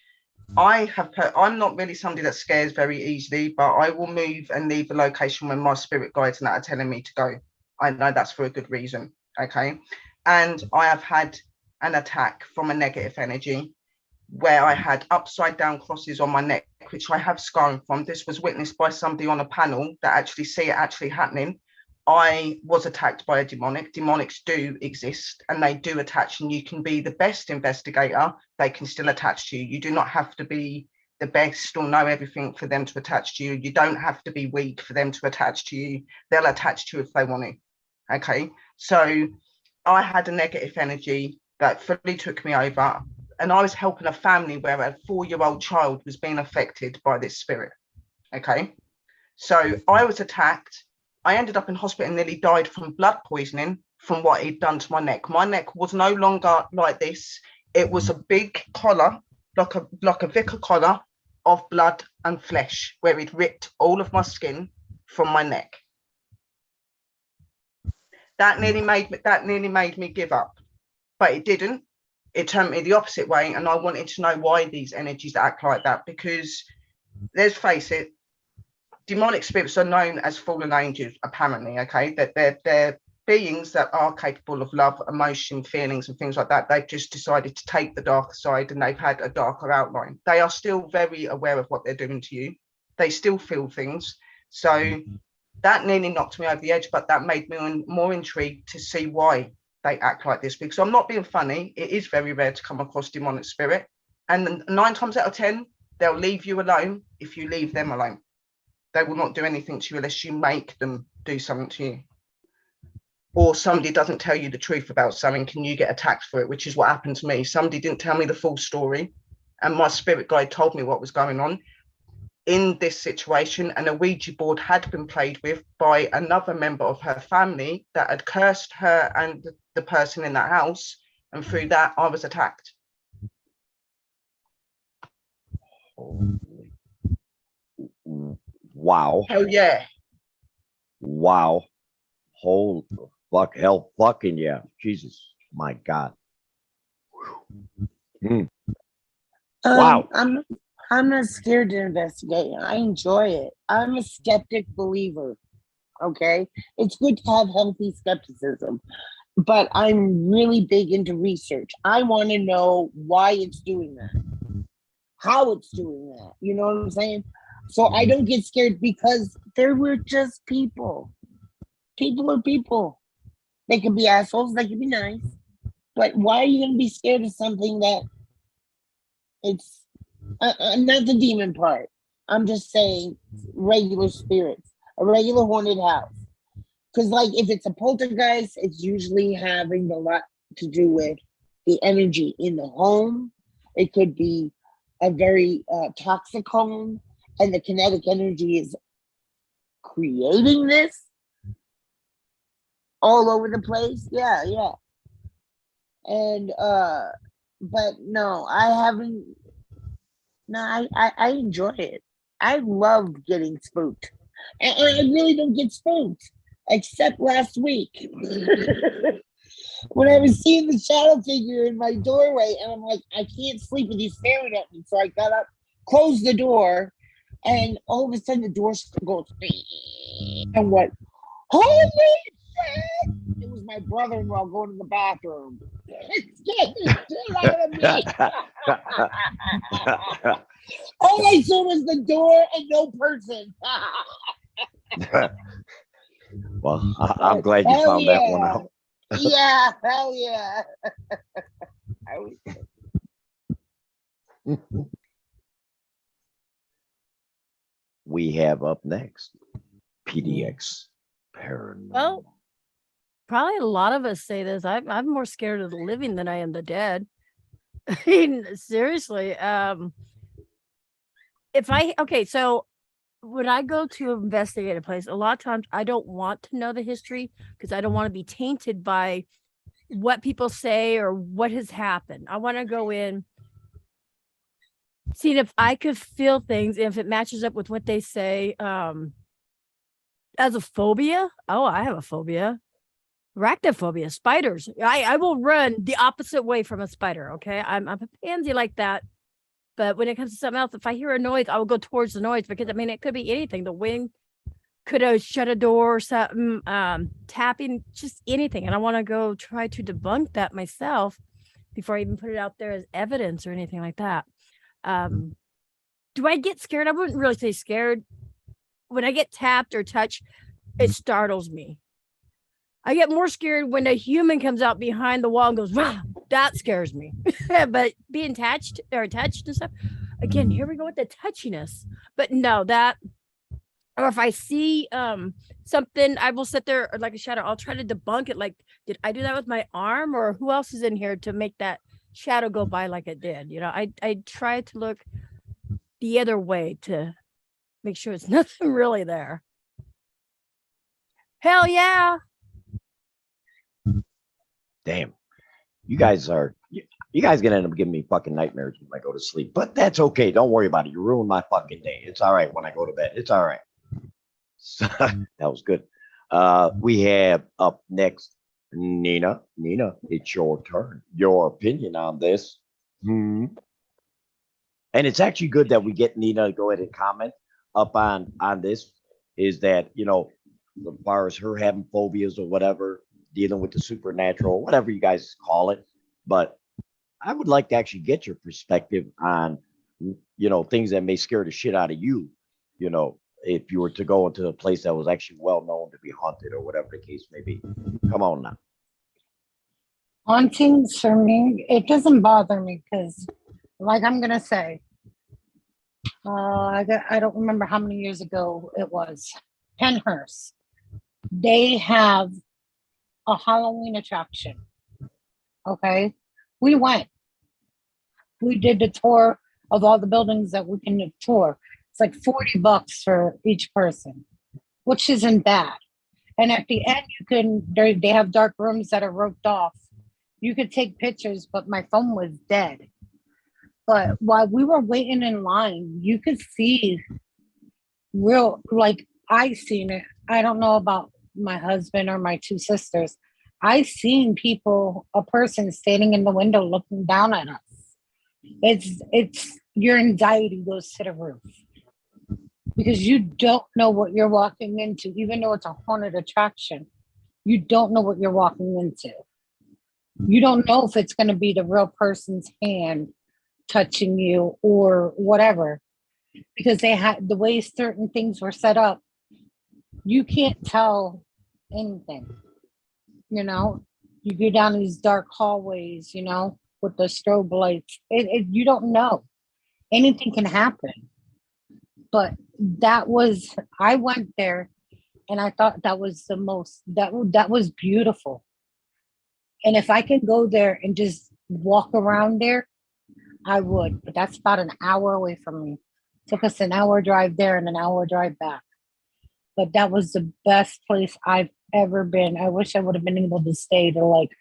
I'm not really somebody that scares very easily, but I will move and leave the location when my spirit guides and that are telling me to go. I know that's for a good reason. Okay, and I have had an attack from a negative energy where I had upside down crosses on my neck, which I have scarring from. This was witnessed by somebody on a panel that actually see it actually happening. I was attacked by a demonic. Demonics do exist and they do attach, and you can be the best investigator, they can still attach to you. You do not have to be the best or know everything for them to attach to you. You don't have to be weak for them to attach to you. They'll attach to you if they want to. Okay. So I had a negative energy that fully took me over, and I was helping a family where a 4-year-old child was being affected by this spirit. Okay. So I was attacked. I ended up in hospital and nearly died from blood poisoning from what he'd done to my neck. My neck was no longer like this. It was a big collar, like a vicar collar of blood and flesh, where he'd ripped all of my skin from my neck. That nearly made me give up, but it didn't. It turned me the opposite way, and I wanted to know why these energies act like that, because let's face it, demonic spirits are known as fallen angels, apparently. Okay, that they're beings that are capable of love, emotion, feelings, and things like that. They've just decided to take the darker side, and they've had a darker outline. They are still very aware of what they're doing to you. They still feel things. So that nearly knocked me over the edge, but that made me more intrigued to see why they act like this, because I'm not being funny. It is very rare to come across demonic spirit, and 9 times out of 10, they'll leave you alone if you leave them alone. They will not do anything to you unless you make them do something to you. Or somebody doesn't tell you the truth about something, and you get attacked for it, which is what happened to me. Somebody didn't tell me the full story, and my spirit guide told me what was going on in this situation. And a Ouija board had been played with by another member of her family that had cursed her and the person in that house. And through that, I was attacked. Wow. Hell yeah. Wow. Hold the fuck, hell fucking yeah. Jesus, my God. Wow. I'm not scared to investigate. I enjoy it. I'm a skeptic believer. Okay, it's good to have healthy skepticism, but I'm really big into research. I want to know why it's doing that, how it's doing that. You know what I'm saying? So I don't get scared, because there were just people. People are people. They can be assholes, they can be nice. But why are you going to be scared of something that it's not the demon part? I'm just saying regular spirits, a regular haunted house. Because, like, if it's a poltergeist, it's usually having a lot to do with the energy in the home. It could be a very toxic home, and the kinetic energy is creating this all over the place. Yeah. And but no, I haven't. No, I enjoy it. I love getting spooked, and I really don't get spooked except last week when I was seeing the shadow figure in my doorway, and I'm like, I can't sleep with you staring at me. So I got up, closed the door, and all of a sudden the door goes, and what? Holy shit! It was my brother-in-law going to the bathroom. It's getting shit out of me. All I saw was the door and no person. Well, I'm glad you found that one out. Yeah, hell yeah. We have up next PDX Paranormal. Well, probably a lot of us say this. I'm more scared of the living than I am the dead. I mean, seriously. So when I go to investigate a place, a lot of times I don't want to know the history, because I don't want to be tainted by what people say or what has happened. I want to go in, seeing if I could feel things, if it matches up with what they say. As a phobia, I have a phobia. Arachnophobia, spiders. I will run the opposite way from a spider. Okay, I'm a pansy like that. But when it comes to something else, if I hear a noise, I will go towards the noise, because I mean, it could be anything. The wind could have shut a door or something, tapping, just anything. And I want to go try to debunk that myself before I even put it out there as evidence or anything like that. Do I get scared? I wouldn't really say scared. When I get tapped or touched, it startles me. I get more scared when a human comes out behind the wall and goes, wow, that scares me. But being attached and stuff, again, here we go with the touchiness. But no, that, or if I see something, I will sit there like a shadow. I'll try to debunk it. Like, did I do that with my arm, or who else is in here to make that shadow go by like it did? You know, I try to look the other way to make sure it's nothing really there. Hell yeah. Damn. You guys gonna end up giving me fucking nightmares when I go to sleep. But that's okay. Don't worry about it. You ruined my fucking day. It's all right when I go to bed. It's all right. So, that was good. We have up next Nina. Nina, it's your turn. Your opinion on this. And it's actually good that we get Nina to go ahead and comment up on this. Is that, you know, as far as her having phobias or whatever, dealing with the supernatural, whatever you guys call it. But I would like to actually get your perspective on, you know, things that may scare the shit out of you, you know, if you were to go into a place that was actually well known to be haunted or whatever the case may be. Come on now. Hauntings for me, it doesn't bother me because, like I'm gonna say, I don't remember how many years ago it was. Penhurst, they have a Halloween attraction. Okay, we went. We did the tour of all the buildings that we can tour. It's like $40 for each person, which isn't bad. And at the end, you can, they have dark rooms that are roped off. You could take pictures, but my phone was dead. But while we were waiting in line, you could see real, like I seen it. I don't know about my husband or my two sisters. I seen people, a person standing in the window looking down at us. It's your anxiety goes to the roof because you don't know what you're walking into, even though it's a haunted attraction. You don't know what you're walking into. You don't know if it's going to be the real person's hand touching you or whatever, because they had the way certain things were set up. You can't tell anything. You know, you go down these dark hallways, you know, with the strobe lights. You don't know. Anything can happen. But I went there and I thought that was the most, that was beautiful. And if I can go there and just walk around there, I would. But that's about an hour away from me. It took us an hour drive there and an hour drive back. But that was the best place I've ever been. I wish I would have been able to stay to like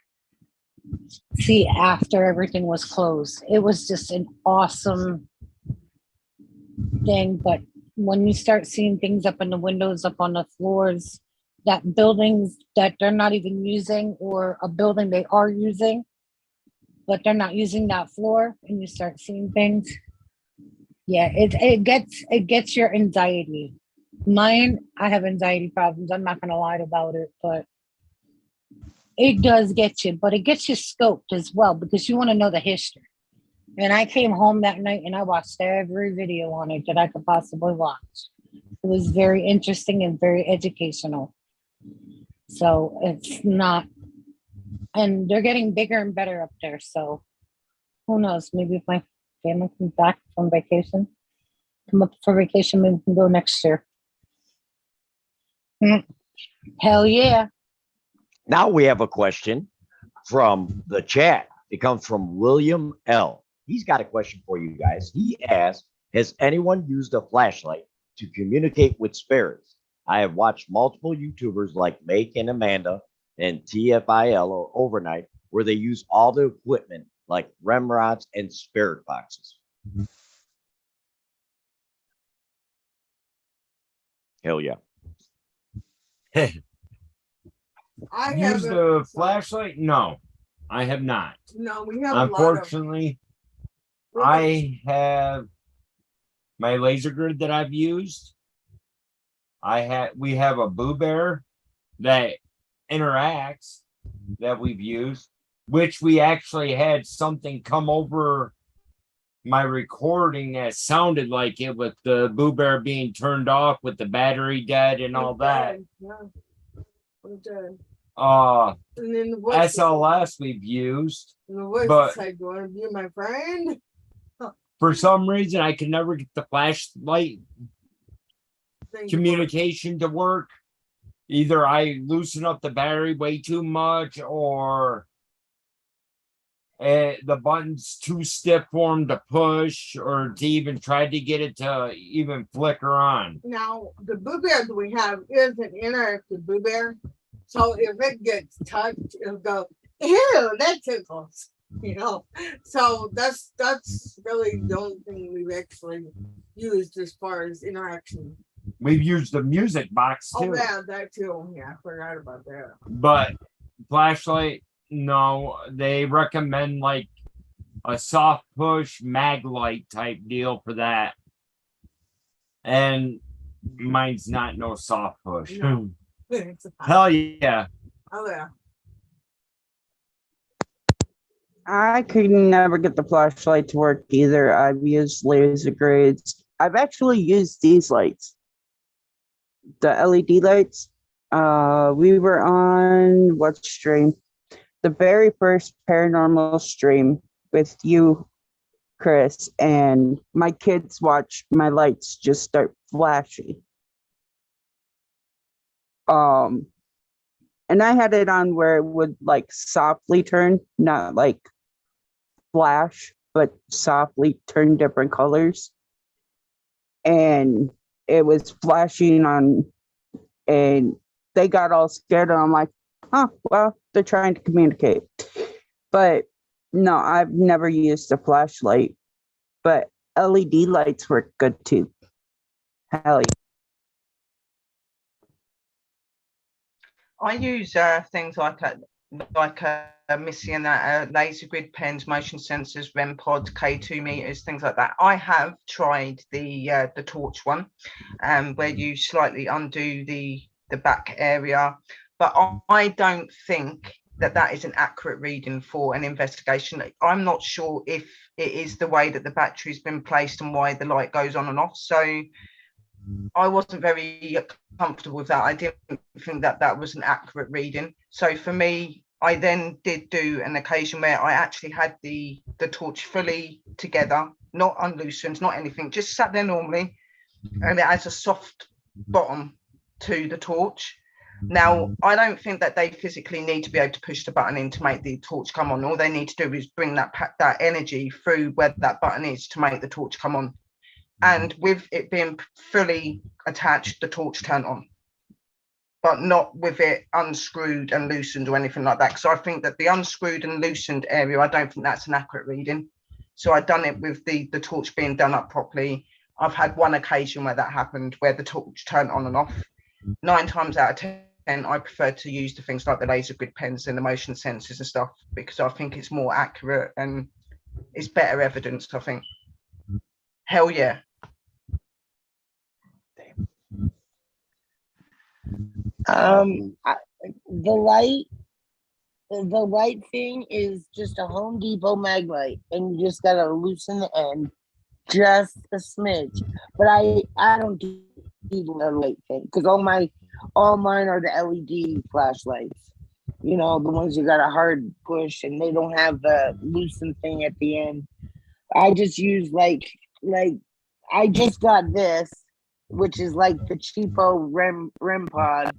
see after everything was closed. It was just an awesome thing. But when you start seeing things up in the windows, up on the floors, that buildings that they're not even using, or a building they are using, but they're not using that floor, and you start seeing things. Yeah, it gets your anxiety. Mine, I have anxiety problems. I'm not gonna lie about it, but it does get you. But it gets you scoped as well because you want to know the history. And I came home that night and I watched every video on it that I could possibly watch. It was very interesting and very educational. So it's not, and they're getting bigger and better up there. So who knows? Maybe if my family comes back from vacation, come up for vacation, maybe we can go next year. Hell yeah. Now we have a question from the chat. It comes from William L. He's got a question for you guys. He asked, has anyone used a flashlight to communicate with spirits? I have watched multiple YouTubers like Make and Amanda and TFIL or Overnight where they use all the equipment like REM rods and spirit boxes. Hell yeah. I Use haven't. the flashlight? No, I have not. No, we have Unfortunately, I have my laser grid that I've used. We have a Boo Bear that interacts that we've used, which we actually had something come over my recording that sounded like it, with the Boo Bear being turned off with the battery dead and all that. Yeah, we're dead. Uh, And then the voice, SLS we've used. and the voice but- said, "You want to be my friend?" For some reason, I can never get the flashlight Thank you, communication to work. Either I loosen up the battery way too much, or the button's too stiff for him to push, or to even try to get it to even flicker on. Now, the Boo Bear that we have is an interactive Boo Bear. So if it gets touched, it'll go, ew, that tickles. You know, so that's really the only thing we've actually used as far as interaction. We've used the music box too. Oh yeah, that too. Yeah, I forgot about that. But flashlight, no, they recommend like a soft push mag light type deal for that. And mine's not no soft push. No. It's a- Hell yeah. oh yeah. I could never get the flashlight to work either. I've used laser grids. I've actually used these lights, the LED lights. We were on what stream? The very first paranormal stream with you, Chris, and my kids watched my lights just start flashing. And I had it on where it would like softly turn, not like flash, but softly turn different colors. And it was flashing on, and they got all scared. And I'm like, oh, well, they're trying to communicate. But no, I've never used a flashlight, but LED lights work good too. Hell yeah. I use things like Missy and that laser grid pens, motion sensors, REM pods, K2 meters, things like that. I have tried the torch one, where you slightly undo the back area, but I don't think that is an accurate reading for an investigation. I'm not sure if it is the way that the battery's been placed and why the light goes on and off. So I wasn't very comfortable with that. I didn't think that was an accurate reading. So for me, I then did do an occasion where I actually had the torch fully together, not unloosened, not anything, just sat there normally, and it has a soft bottom to the torch. Now, I don't think that they physically need to be able to push the button in to make the torch come on. All they need to do is bring that energy through where that button is to make the torch come on. And with it being fully attached, the torch turned on, but not with it unscrewed and loosened or anything like that. Because I think that the unscrewed and loosened area, I don't think that's an accurate reading. So I've done it with the torch being done up properly. I've had one occasion where that happened, where the torch turned on and off. 9 times out of 10, I prefer to use the things like the laser grid pens and the motion sensors and stuff, because I think it's more accurate and it's better evidence, I think. Hell yeah. The light thing is just a Home Depot mag light, and you just gotta loosen the end just a smidge. But I don't do the light thing because all mine are the LED flashlights. You know, the ones you got a hard push and they don't have the loosen thing at the end. I just use like I just got this, which is like the cheapo REM pod.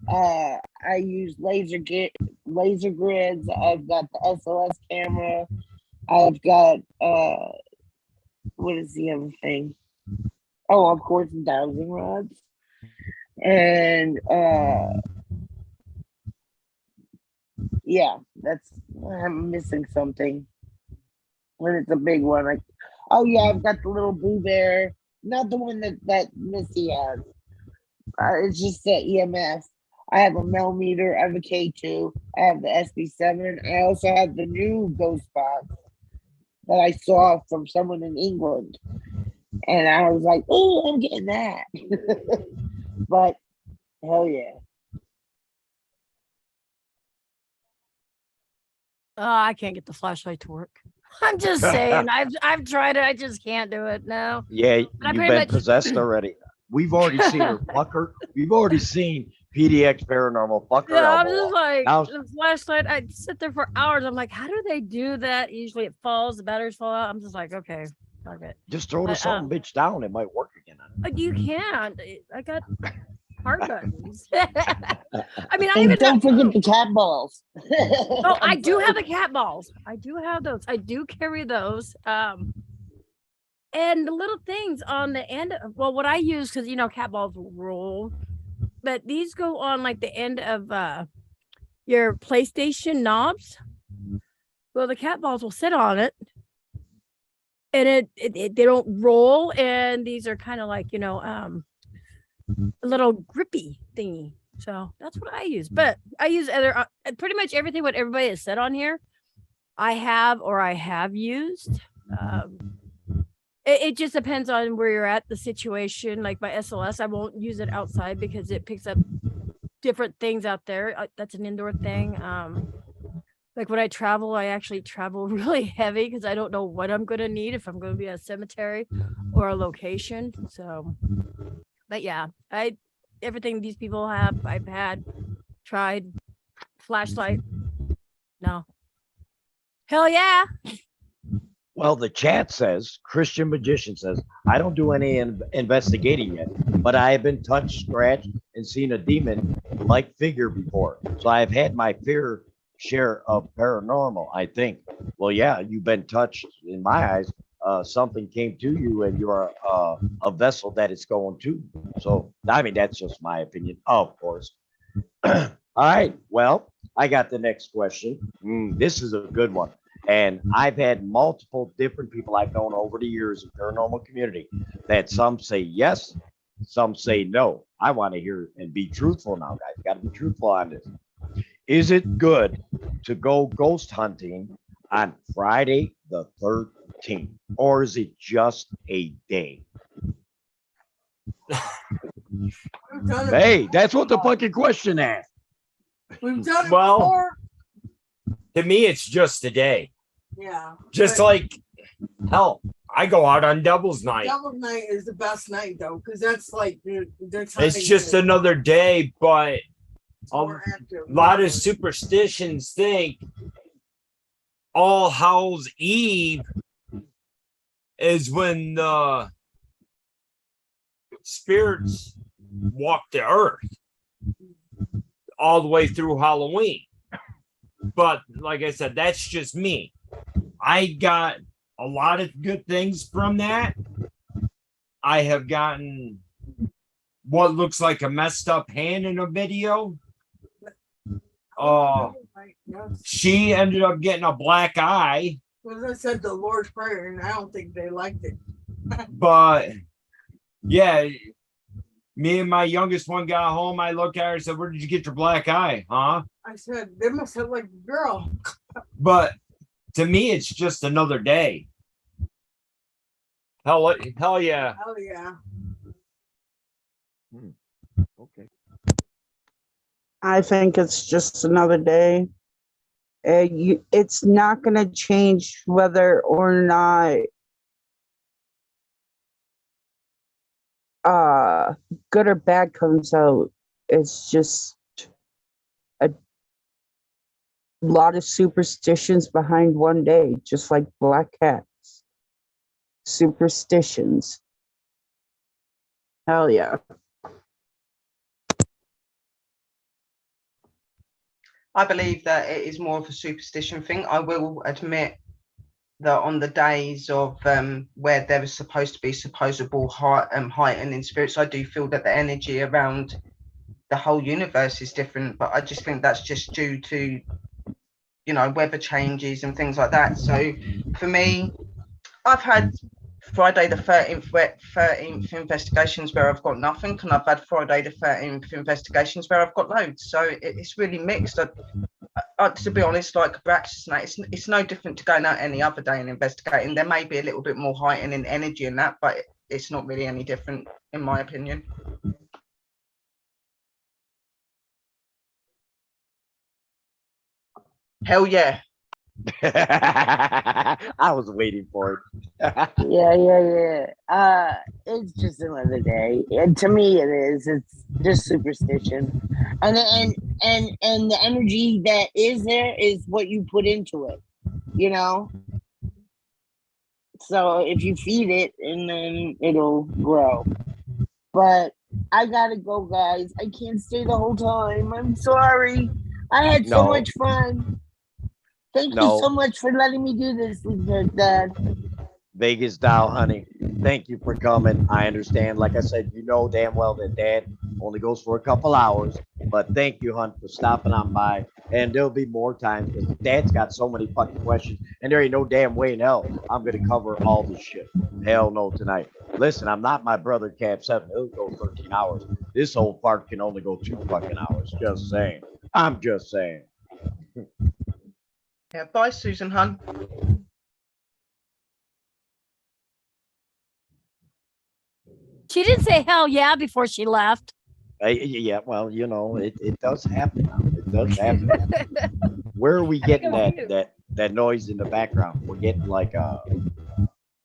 I use laser grids. I've got the SLS camera. I've got what is the other thing? Oh, of course, dowsing rods. And yeah, I'm missing something. When it's a big one, like, oh yeah, I've got the little Boo Bear, not the one that Missy has. It's just the EMS. I have a millimeter, I have a K2, I have the SB7. I also have the new ghost box that I saw from someone in England. And I was like, oh, I'm getting that. But hell yeah. I can't get the flashlight to work. I'm just saying, I've tried it. I just can't do it now. Yeah, But I you've pretty been much- possessed already. We've already seen her plucker. We've already seen PDX Paranormal. Fuck her Yeah, I'm elbow just off. like Now, the flashlight. I sit there for hours. I'm like, how do they do that? Usually it falls, the batteries fall out. I'm just like, okay, fuck it. just throw the But, something bitch down. It might work again. You can't. I got hard buttons. I mean, I And even don't forget the cat balls. oh, I do have the cat balls. I do have those. I do carry those. And the little things on the end of, well, what I use, because you know cat balls roll, but these go on like the end of your PlayStation knobs. Well, the cat balls will sit on it, and they don't roll, and these are kind of like, you know, a little grippy thingy. So that's what I use. But I use other pretty much everything what everybody has said on here. I have used. It just depends on where you're at, the situation. Like my SLS, I won't use it outside because it picks up different things out there. That's an indoor thing. Like when I travel, I actually travel really heavy because I don't know what I'm going to need, if I'm going to be at a cemetery or a location. So, but yeah, everything these people have, I've had, tried. Flashlight, no. Hell yeah. Well, the chat says, Christian Magician says, I don't do any investigating yet, but I have been touched, scratched, and seen a demon-like figure before. So I've had my fair share of paranormal, I think. Well, yeah, you've been touched. In my eyes, something came to you, and you are a vessel that it's going to. So, I mean, that's just my opinion, of course. All right, well, I got the next question. This is a good one. And I've had multiple different people I've known over the years in paranormal community that some say yes, some say no. I want to hear and be truthful now, guys. Got to be truthful on this. Is it good to go ghost hunting on Friday the 13th, or is it just a day? Hey, that's what the fucking question asked. We've done it Well, before. To me, it's just a day. Yeah. Just but like, hell, I go out on doubles night. Devil's Night is the best night though, because that's like the It's just another day, but a more active. lot of superstitions think All Hallows Eve is when the spirits walk the earth all the way through Halloween. But like I said, that's just me. I got a lot of good things from that. I have gotten what looks like a messed up hand in a video. She ended up getting a black eye. Well, I said the Lord's Prayer, and I don't think they liked it. But yeah, me and my youngest one got home. I looked at her and said, "Where did you get your black eye, huh?" I said, they must have like a girl. But to me, it's just another day. Hell yeah. Hell yeah. Okay. I think it's just another day. It's not going to change whether or not good or bad comes out. It's just a lot of superstitions behind one day, just like black cats. Superstitions. Hell yeah. I believe that it is more of a superstition thing. I will admit that on the days of where there is supposed to be supposable heightening spirits, I do feel that the energy around the whole universe is different. But I just think that's just due to, you know, weather changes and things like that. So for me, I've had Friday the 13th investigations where I've got nothing, and I've had Friday the 13th investigations where I've got loads. So it's really mixed. To be honest, like Brax, it's no different to going out any other day and investigating. There may be a little bit more heightening energy in that, but it's not really any different, in my opinion. Hell yeah. I was waiting for it. Yeah. It's just another day. And to me, it is. It's just superstition, and the energy that is there is what you put into it. You know. So if you feed it, and then it'll grow. But I gotta go, guys. I can't stay the whole time. I'm sorry. I had so No. much fun. Thank you No. so much for letting me do this, Lunatic Dad. Vegas doll, honey. Thank you for coming. I understand. Like I said, you know damn well that Dad only goes for a couple hours. But thank you, Hunt, for stopping on by. And there'll be more times because Dad's got so many fucking questions. And there ain't no damn way in hell I'm going to cover all this shit. Hell no tonight. Listen, I'm not my brother Cap 7. He'll go 13 hours. This whole part can only go 2 fucking hours. Just saying. I'm just saying. Yeah, bye, Susan Hunt. She didn't say hell yeah before she left. Yeah, well, you know, it does happen now. It does happen. Where are we getting that noise in the background? We're getting like I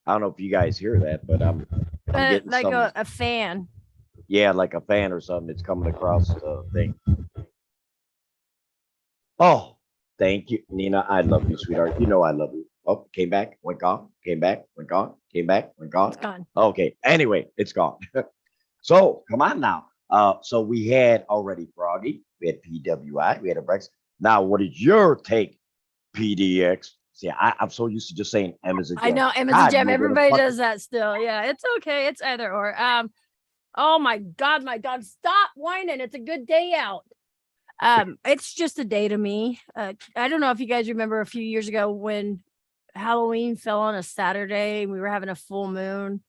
don't know if you guys hear that, but I'm getting like some, a fan. yeah, like a fan or something. It's coming across the thing. Oh, thank you, Nina. I love you, sweetheart. You know I love you. Oh, came back, went gone, came back, went gone, came back, went gone. It's gone. Okay. Anyway, it's gone. So come on now. So we had already Froggy, we had PWI, we had a Brex. Now, what is your take, PDX? See, I'm so used to just saying M as a gem. I know M is a God, gem. you're gonna Everybody fuck- does that still. Yeah, it's okay. It's either or. Oh my god, stop whining. It's a good day out. It's just a day to me. I don't know if you guys remember a few years ago when Halloween fell on a Saturday and we were having a full moon.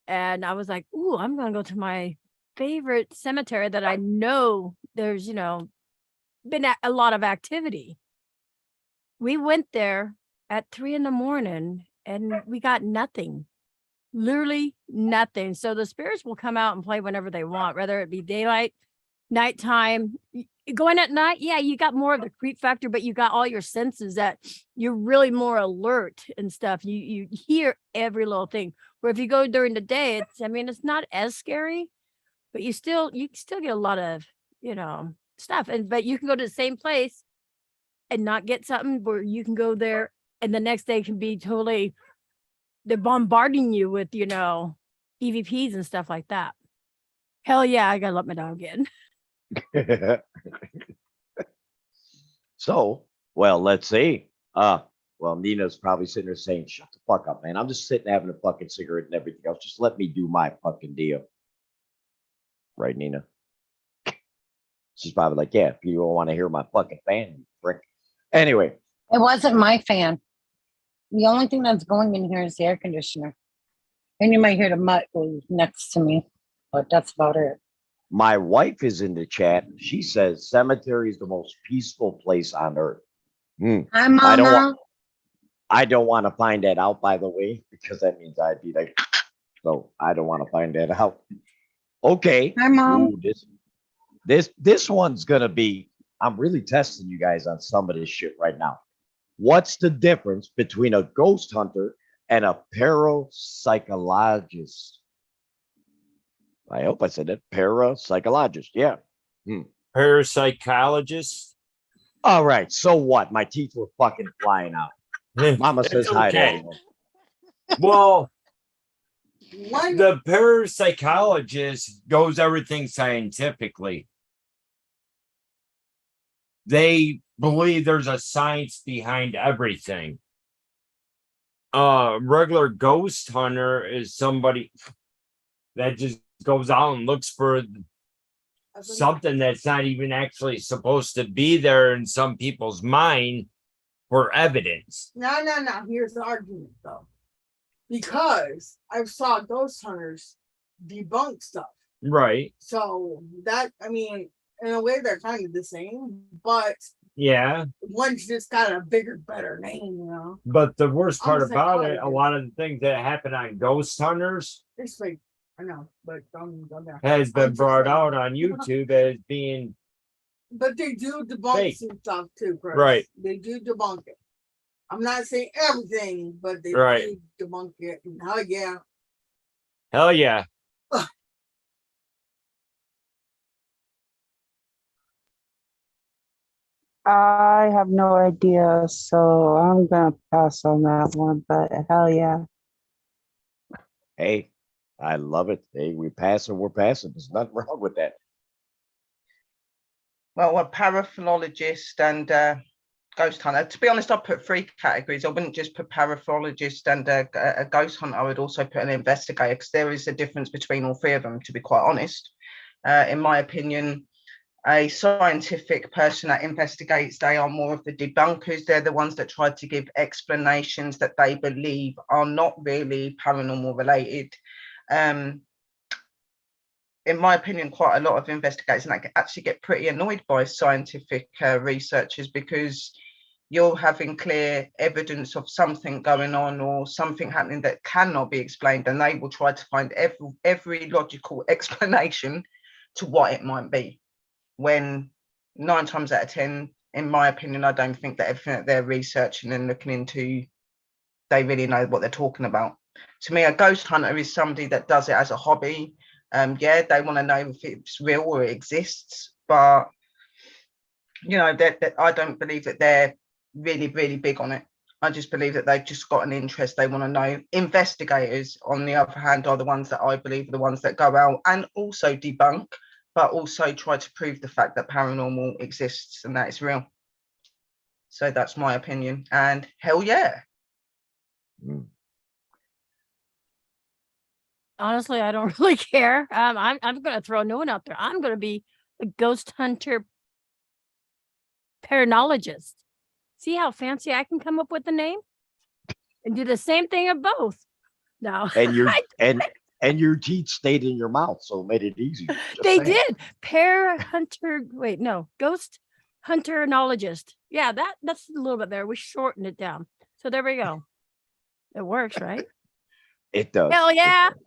And I was like, ooh, I'm gonna go to my favorite cemetery that I know there's, been a lot of activity. We went there at 3 a.m. and we got nothing. Literally nothing. So the spirits will come out and play whenever they want, whether it be daylight, nighttime. Going at night, yeah, you got more of the creep factor, but you got all your senses that you're really more alert and stuff. You hear every little thing. Where if you go during the day, it's not as scary, but you still get a lot of stuff. But you can go to the same place and not get something, where you can go there and the next day can be totally, they're bombarding you with EVPs and stuff like that. Hell yeah, I gotta let my dog in. So, well, let's see. Well, Nina's probably sitting there saying, shut the fuck up, man. I'm just sitting having a fucking cigarette and everything else. Just let me do my fucking deal. Right, Nina? She's probably like, yeah, if you don't want to hear my fucking fan, you prick. Anyway. It wasn't my fan. The only thing that's going in here is the air conditioner. And you might hear the mutt go next to me, but that's about it. My wife is in the chat. She says cemetery is the most peaceful place on earth. Hi, Mama. I don't want to find that out, by the way, because that means I'd be like, so I don't want to find that out. Okay. Hi, Mom. Ooh, this one's gonna be. I'm really testing you guys on some of this shit right now. What's the difference between a ghost hunter and a parapsychologist? I hope I said it. Parapsychologist. Yeah. Parapsychologist. All right. So what? My teeth were fucking flying out. Mama says hi to everyone. Well, the parapsychologist goes everything scientifically. They believe there's a science behind everything. Regular ghost hunter is somebody that just goes out and looks for something that's not even actually supposed to be there in some people's mind for evidence. No. Here's the argument, though. Because I saw ghost hunters debunk stuff. Right. So in a way, they're kind of the same, but yeah, one's just got a bigger, better name, But the worst part about it, a lot of the things that happen on ghost hunters, it's fake. I know, but has been brought out on YouTube as being. But they do debunk fake. some stuff too, Chris. Right. They do debunk it. I'm not saying everything, but they Right. do debunk it. Hell yeah. Hell yeah. I have no idea, so I'm gonna pass on that one. But hell yeah. Hey, I love it. Hey, we're passing. There's nothing wrong with that. Well, a parapsychologist and ghost hunter. To be honest, I put 3 categories. I wouldn't just put parapsychologist and a ghost hunter. I would also put an investigator, because there is a difference between all 3 of them, to be quite honest. In my opinion, a scientific person that investigates, they are more of the debunkers. They're the ones that try to give explanations that they believe are not really paranormal related. In my opinion, quite a lot of investigators and actually get pretty annoyed by scientific researchers, because you're having clear evidence of something going on or something happening that cannot be explained, and they will try to find every logical explanation to what it might be, when 9 times out of 10, in my opinion, I don't think that everything that they're researching and looking into, they really know what they're talking about. To me, a ghost hunter is somebody that does it as a hobby. Yeah, they want to know if it's real or it exists, but you know, that I don't believe that they're really, really big on it. I just believe that they've just got an interest. They want to know. Investigators, on the other hand, are the ones that I believe are the ones that go out and also debunk, but also try to prove the fact that paranormal exists and that it's real. So that's my opinion. And hell yeah. Mm. Honestly, I don't really care. I'm gonna throw a new one out there. I'm gonna be a ghost hunter paranologist. See how fancy I can come up with a name and do the same thing of both. No, And your and your teeth stayed in your mouth, so it made it easy. Just they saying. did. Wait, no, ghost hunterologist. Yeah, that's a little bit there. We shortened it down. So there we go. It works, right? It does. Hell It yeah. does.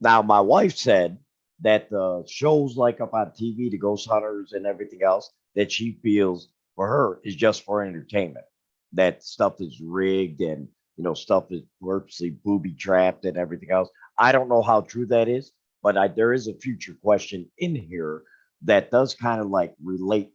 Now, my wife said that the shows like up on TV, the Ghost Hunters and everything else, that she feels for her is just for entertainment. That stuff is rigged and stuff is purposely booby trapped and everything else. I don't know how true that is, but there is a future question in here that does kind of like relate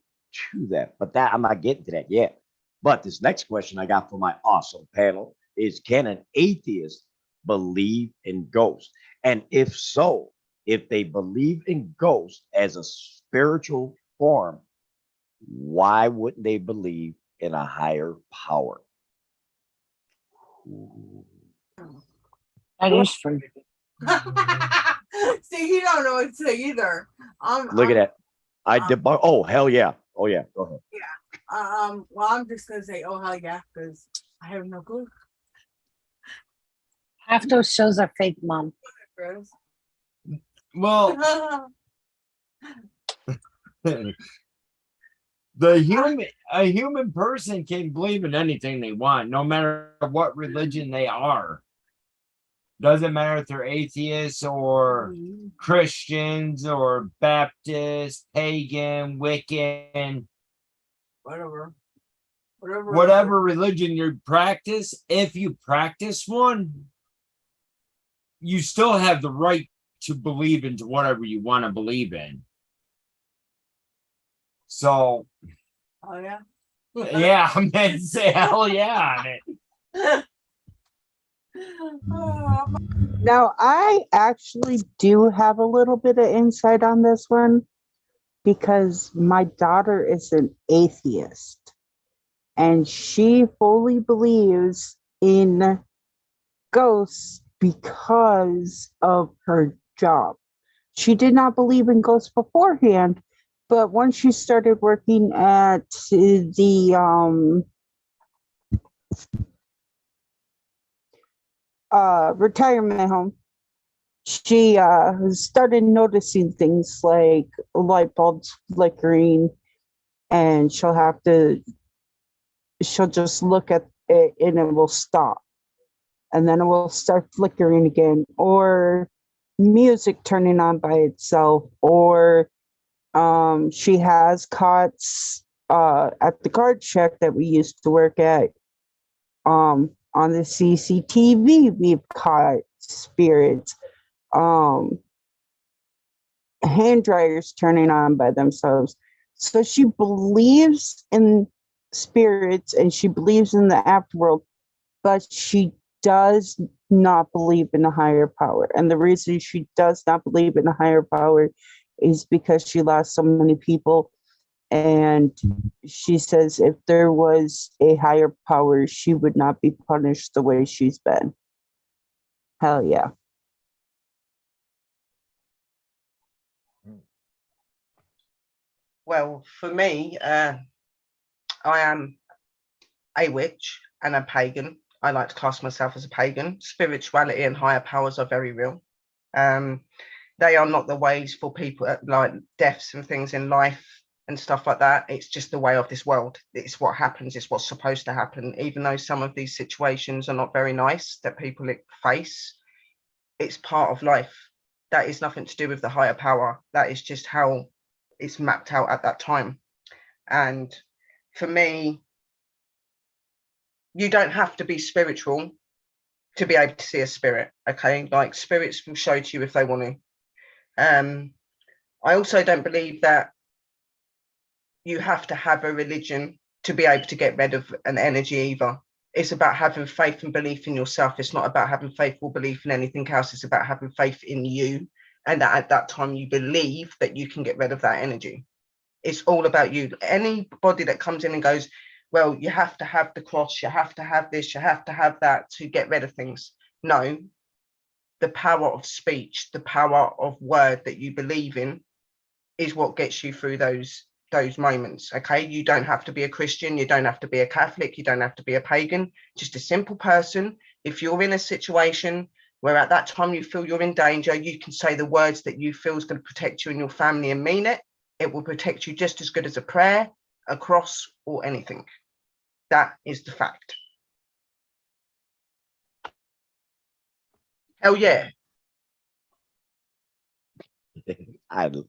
to that. But that I'm not getting to that yet. But this next question I got for my awesome panel is: can an atheist believe in ghosts? And if so, if they believe in ghosts as a spiritual form, why wouldn't they believe in a higher power? Ooh. That is true. See, he don't know what to say either. Look at that. I debunk. Oh, hell yeah. Oh, yeah. Go ahead. Yeah. Well, I'm just gonna say, oh hell yeah, because I have no clue. Half those shows are fake, Mom. Gross. Well, a human person can believe in anything they want, no matter what religion they are. Doesn't matter if they're atheists or Christians or Baptist, pagan, Wiccan, whatever religion you practice. If you practice one, you still have the right to believe into whatever you want to believe in. So, oh yeah. Yeah, I meant to say hell yeah on it. Now, I actually do have a little bit of insight on this one because my daughter is an atheist and she fully believes in ghosts because of her job. She did not believe in ghosts beforehand, but once she started working at the retirement home, she started noticing things like light bulbs flickering, and she'll just look at it and it will stop, and then it will start flickering again, or music turning on by itself, or she has caught at the card shack that we used to work at, on the CCTV, we've caught spirits, hand dryers turning on by themselves. So she believes in spirits and she believes in the afterworld, but she does not believe in a higher power. And the reason she does not believe in a higher power is because she lost so many people. And she says if there was a higher power, she would not be punished the way she's been. Hell yeah. Well, for me, I am a witch and a pagan. I like to class myself as a pagan. Spirituality and higher powers are very real. They are not the ways for people like deaths and things in life and stuff like that. It's just the way of this world. It's what happens. It's what's supposed to happen. Even though some of these situations are not very nice that people face, it's part of life. That is nothing to do with the higher power. That is just how it's mapped out at that time. And for me, you don't have to be spiritual to be able to see a spirit. Okay, like spirits will show to you if they want to. I also don't believe that you have to have a religion to be able to get rid of an energy either. It's about having faith and belief in yourself. It's not about having faith or belief in anything else. It's about having faith in you, and that at that time you believe that you can get rid of that energy. It's all about you. Anybody that comes in and goes, well, you have to have the cross, you have to have this, you have to have that to get rid of things. No, the power of speech, the power of word that you believe in is what gets you through those moments. Okay, you don't have to be a Christian, you don't have to be a Catholic, you don't have to be a pagan, just a simple person. If you're in a situation where at that time you feel you're in danger, you can say the words that you feel is going to protect you and your family and mean it. It will protect you just as good as a prayer, a cross, or anything. That is the fact. Hell yeah. I'm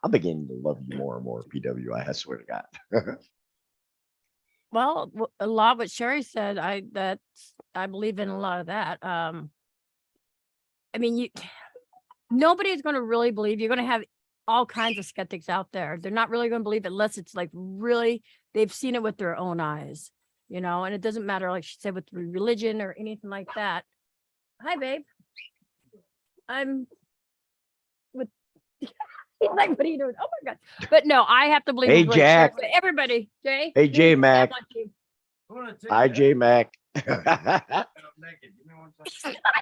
beginning to love you more and more, PWI. I swear to God. Well, a lot what Sherry said, I believe in a lot of that. I mean, nobody's going to really believe. You're going to have all kinds of skeptics out there. They're not really going to believe it unless it's like really they've seen it with their own eyes, and it doesn't matter, like she said, with religion or anything like that. Hi, babe. I'm with he's like, what are you doing? Oh my God. But no, I have to believe Hey, in what Sherry Jack. said. Everybody, Jay. Hey, J Mac. Hi, Jay. J Mac. He's not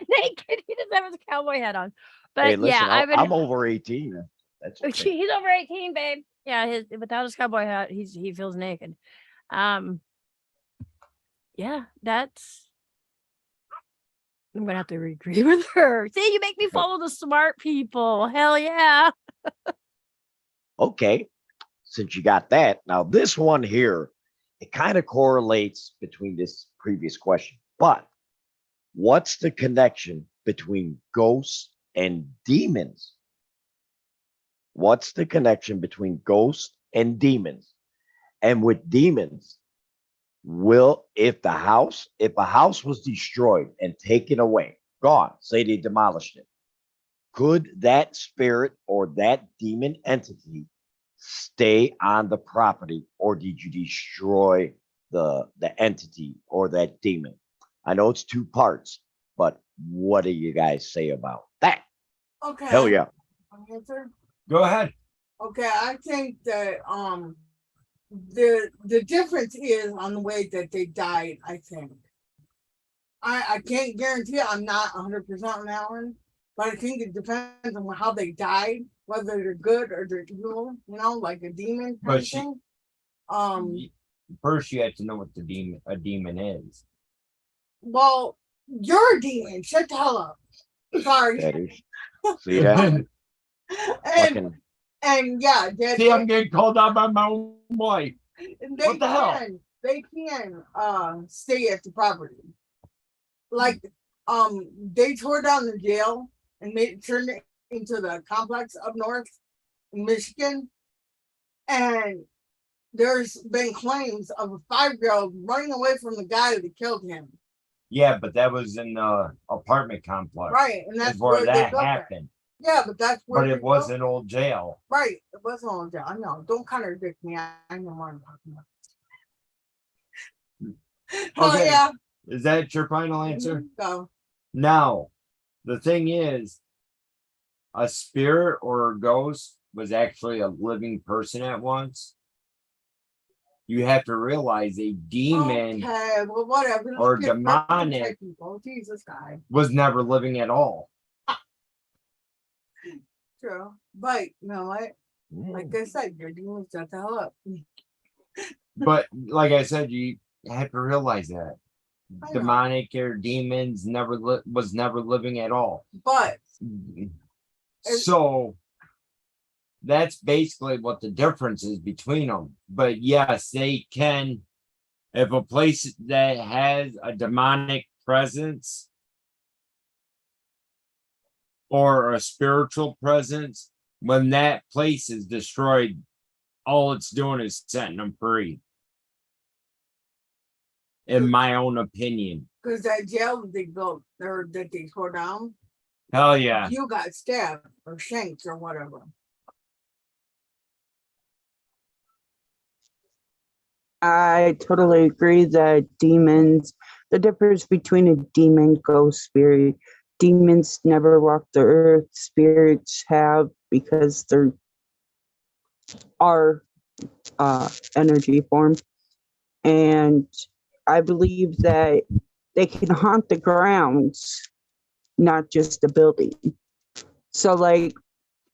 naked. He doesn't have his cowboy hat on. But Hey, listen, yeah, I'm over 18. That's okay. He's over 18, babe. Yeah, without his cowboy hat, he feels naked. Yeah, I'm gonna have to agree with her. See, you make me follow the smart people. Hell yeah. Okay, since you got that, now this one here, it kind of correlates between this previous question, but what's the connection between ghosts and demons? What's the connection between ghosts and demons? And with demons, if a house was destroyed and taken away, gone, say they demolished it, could that spirit or that demon entity stay on the property, or did you destroy the entity or that demon? I know it's two parts, but what do you guys say about that? Okay. Hell yeah. Answer? Go ahead. Okay, I think that the difference is on the way that they died. I think I can't guarantee I'm not 100% on that one, but I think it depends on how they died, whether they're good or they're evil. Like a demon kind of thing. First, you have to know what a demon is. Well, you're a demon. Shut the hell up. Sorry. That is. See that? And yeah, see, I'm getting called out by my own wife. What the hell? They can stay at the property. Like they tore down the jail and turned it into the complex up north in Michigan. And there's been claims of a 5-year-old running away from the guy that killed him. Yeah, but that was in the apartment complex. Right, and that's Is where where they that built that. happened. Yeah, but that's where But they it was built- an old jail. Right, it was on jail. I know. Don't contradict me. I know what I'm talking about. Oh Okay. yeah. Is that your final answer? Go. Now, the thing is, a spirit or a ghost was actually a living person at once. You have to realize a demon Okay, well, whatever. Let's or get back to the demonic people. Jesus, guy. was never living at all. True, but you know what? Like Mm. I said, your demons shut the hell up. But like I said, you have to realize that I know. demonic or demons was never living at all. But So that's basically what the difference is between them. But yes, they can, if a place that has a demonic presence or a spiritual presence, when that place is destroyed, all it's doing is setting them free. In my own opinion. because that jail that they built or that they tore down, Hell yeah. you got stabbed or shanked or whatever. I totally agree that demons, the difference between a demon, ghost, spirit, demons never walk the earth, spirits have because they're our energy form. And I believe that they can haunt the grounds, not just the building. So, like,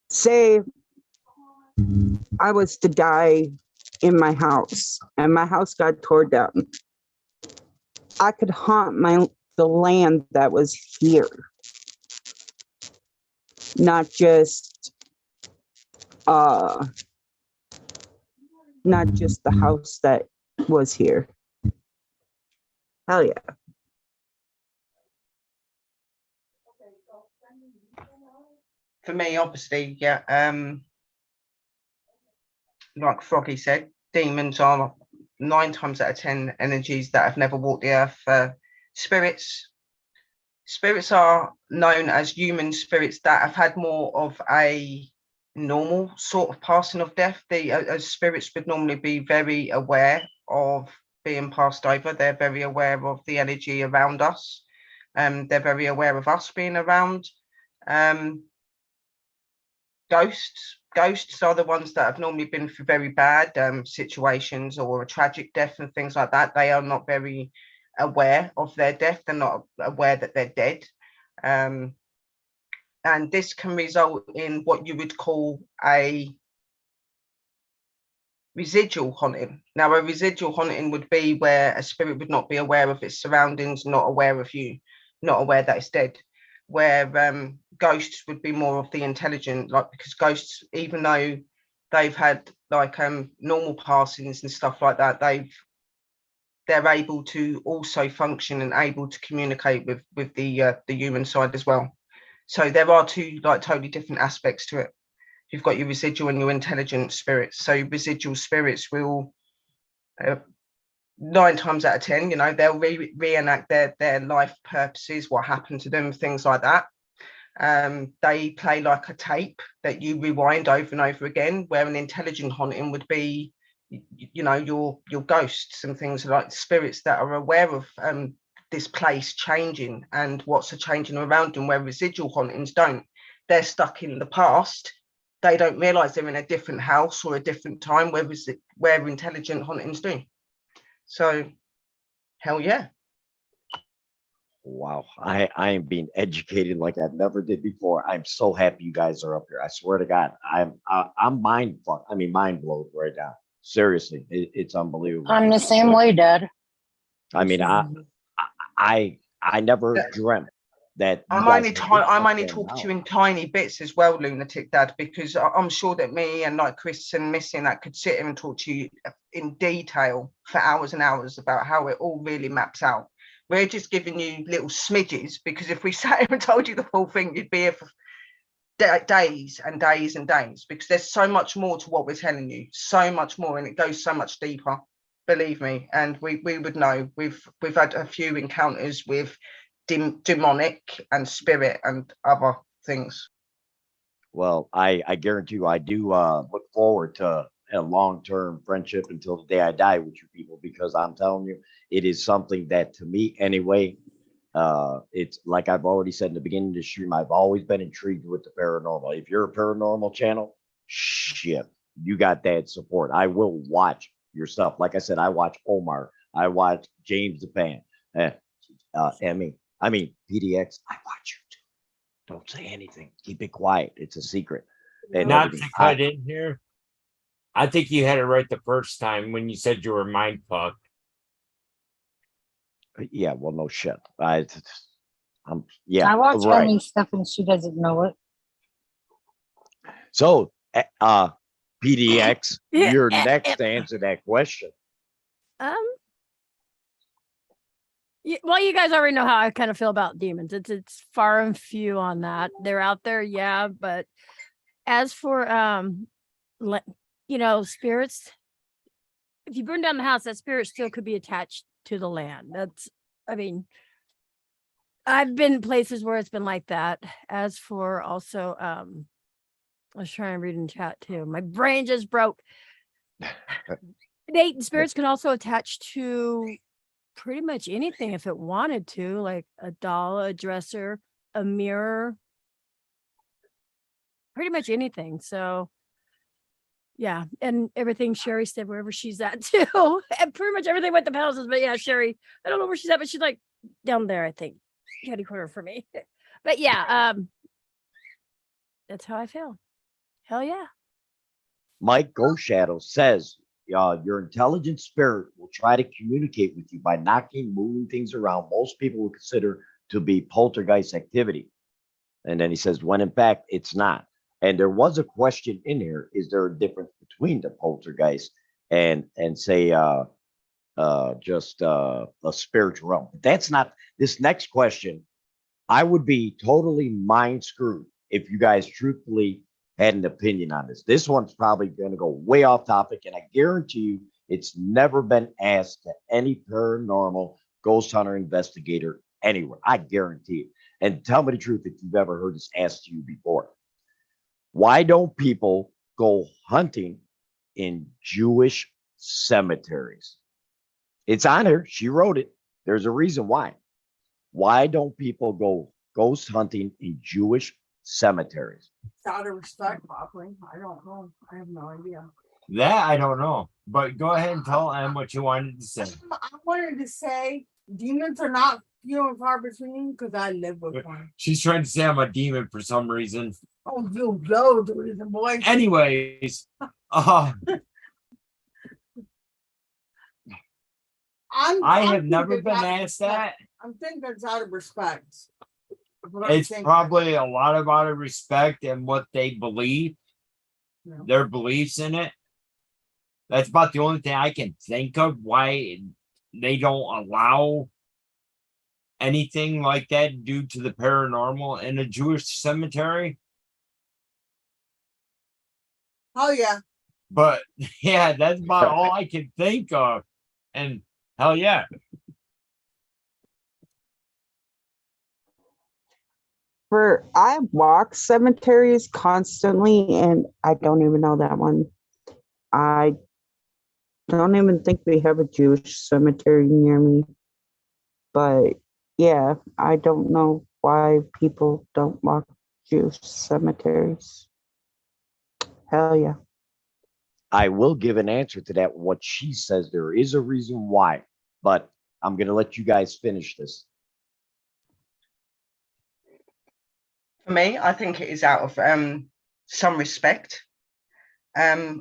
say I was to die in my house and my house got torn down, I could haunt the land that was here, not just the house that was here. Hell yeah. For me, obviously, yeah, like Froggy said, demons are 9 times out of 10 energies that have never walked the earth. Spirits are known as human spirits that have had more of a normal sort of passing of death. As spirits would normally be very aware of being passed over. They're very aware of the energy around us. They're very aware of us being around. Ghosts are the ones that have normally been through very bad situations or a tragic death and things like that. They are not very aware of their death. They're not aware that they're dead. And this can result in what you would call a residual haunting. Now, a residual haunting would be where a spirit would not be aware of its surroundings, not aware of you, not aware that it's dead. Where ghosts would be more of the intelligent, like, because ghosts, even though they've had like normal passings and stuff like that, they're able to also function and able to communicate with the human side as well. So there are two like totally different aspects to it. You've got your residual and your intelligent spirits. So residual spirits will 9 times out of 10, you know, they'll reenact their life purposes, what happened to them, things like that. They play like a tape that you rewind over and over again, where an intelligent haunting would be, you know, your ghosts and things like spirits that are aware of this place changing and what's changing around them, where residual hauntings don't. They're stuck in the past. They don't realize they're in a different house or a different time, where intelligent hauntings do. So, hell yeah. Wow, I am being educated like I've never did before. I'm so happy you guys are up here. I swear to God, I'm mind blown right now. Seriously, it's unbelievable. I'm the same way, Dad. I mean, I never dreamt that I'm only talking to you in tiny bits as well, Lunatic Dad, because I'm sure that me and like Chris and Missy and that could sit here and talk to you in detail for hours and hours about how it all really maps out. We're just giving you little smidges, because if we sat here and told you the full thing, you'd be here for days and days and days, because there's so much more to what we're telling you, so much more, and it goes so much deeper, believe me. And we would know. We've had a few encounters with demonic and spirit and other things. Well, I guarantee you, I do look forward to a long-term friendship until the day I die with you people, because I'm telling you, it is something that, to me anyway, it's like I've already said in the beginning of the stream, I've always been intrigued with the paranormal. If you're a paranormal channel, shit, you got that support. I will watch your stuff. Like I said, I watch Omar, I watch James the Pan, Emmy, I mean PDX, I watch you too. Don't say anything. Keep it quiet. It's a secret. And Not everything. to cut in here. I think you had it right the first time when you said you were mind fucked. Yeah, well, no shit. I Yeah, watch right. Emmy's stuff and she doesn't know it. So, PDX, you're next to answer that question. Well, you guys already know how I kind of feel about demons. It's far and few on that. They're out there, yeah, but as for spirits, if you burn down the house, that spirit still could be attached to the land. I've been places where it's been like that. As for also, I was trying to read in chat too. My brain just broke. Spirits can also attach to pretty much anything if it wanted to, like a doll, a dresser, a mirror, pretty much anything. So yeah, and everything Sherry said, wherever she's at too, and pretty much everything with the houses. But yeah, Sherry, I don't know where she's at, but she's like down there, I think, catty corner for me. But yeah, that's how I feel. Hell yeah. Mike Go Shadow says, your intelligent spirit will try to communicate with you by knocking, moving things around. Most people would consider to be poltergeist activity. And then he says, when in fact, it's not. And there was a question in here: is there a difference between the poltergeist and say just a spiritual realm? But that's not this next question. I would be totally mind screwed if you guys truthfully had an opinion on this. This one's probably going to go way off topic, and I guarantee you it's never been asked to any paranormal ghost hunter investigator anywhere. I guarantee it. And tell me the truth if you've ever heard this asked to you before. Why don't people go hunting in Jewish cemeteries? It's on her. She wrote it. There's a reason why. Why don't people go ghost hunting in Jewish cemeteries? It's out of respect, probably. I don't know. I have no idea. That I don't know. But go ahead and tell Em what you wanted to say. I wanted to say demons are not few and far between because I live with one. She's trying to say I'm a demon for some reason. Oh, you know the reason, boy. Anyways, I have never been asked that. I think that's out of respect. It's probably a lot of out of respect and what they believe, their beliefs in it. That's about the only thing I can think of why they don't allow anything like that due to the paranormal in a Jewish cemetery. Oh yeah. But yeah, that's about all I can think of. And hell yeah. I walk cemeteries constantly, and I don't even know that one. I don't even think we have a Jewish cemetery near me. But yeah, I don't know why people don't walk Jewish cemeteries. Hell yeah. I will give an answer to that. What she says, there is a reason why, but I'm going to let you guys finish this. For me, I think it is out of some respect.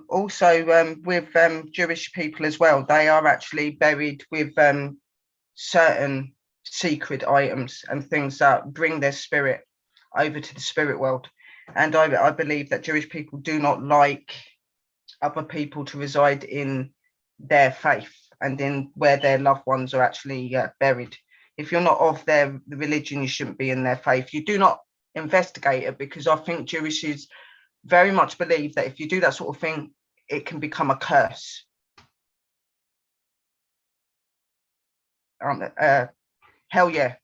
Also, with Jewish people as well, they are actually buried with certain secret items and things that bring their spirit over to the spirit world. And I believe that Jewish people do not like other people to reside in their faith and in where their loved ones are actually buried. If you're not of their religion, you shouldn't be in their faith. You do not investigate it, because I think Jewishes very much believe that if you do that sort of thing, it can become a curse. Hell yeah.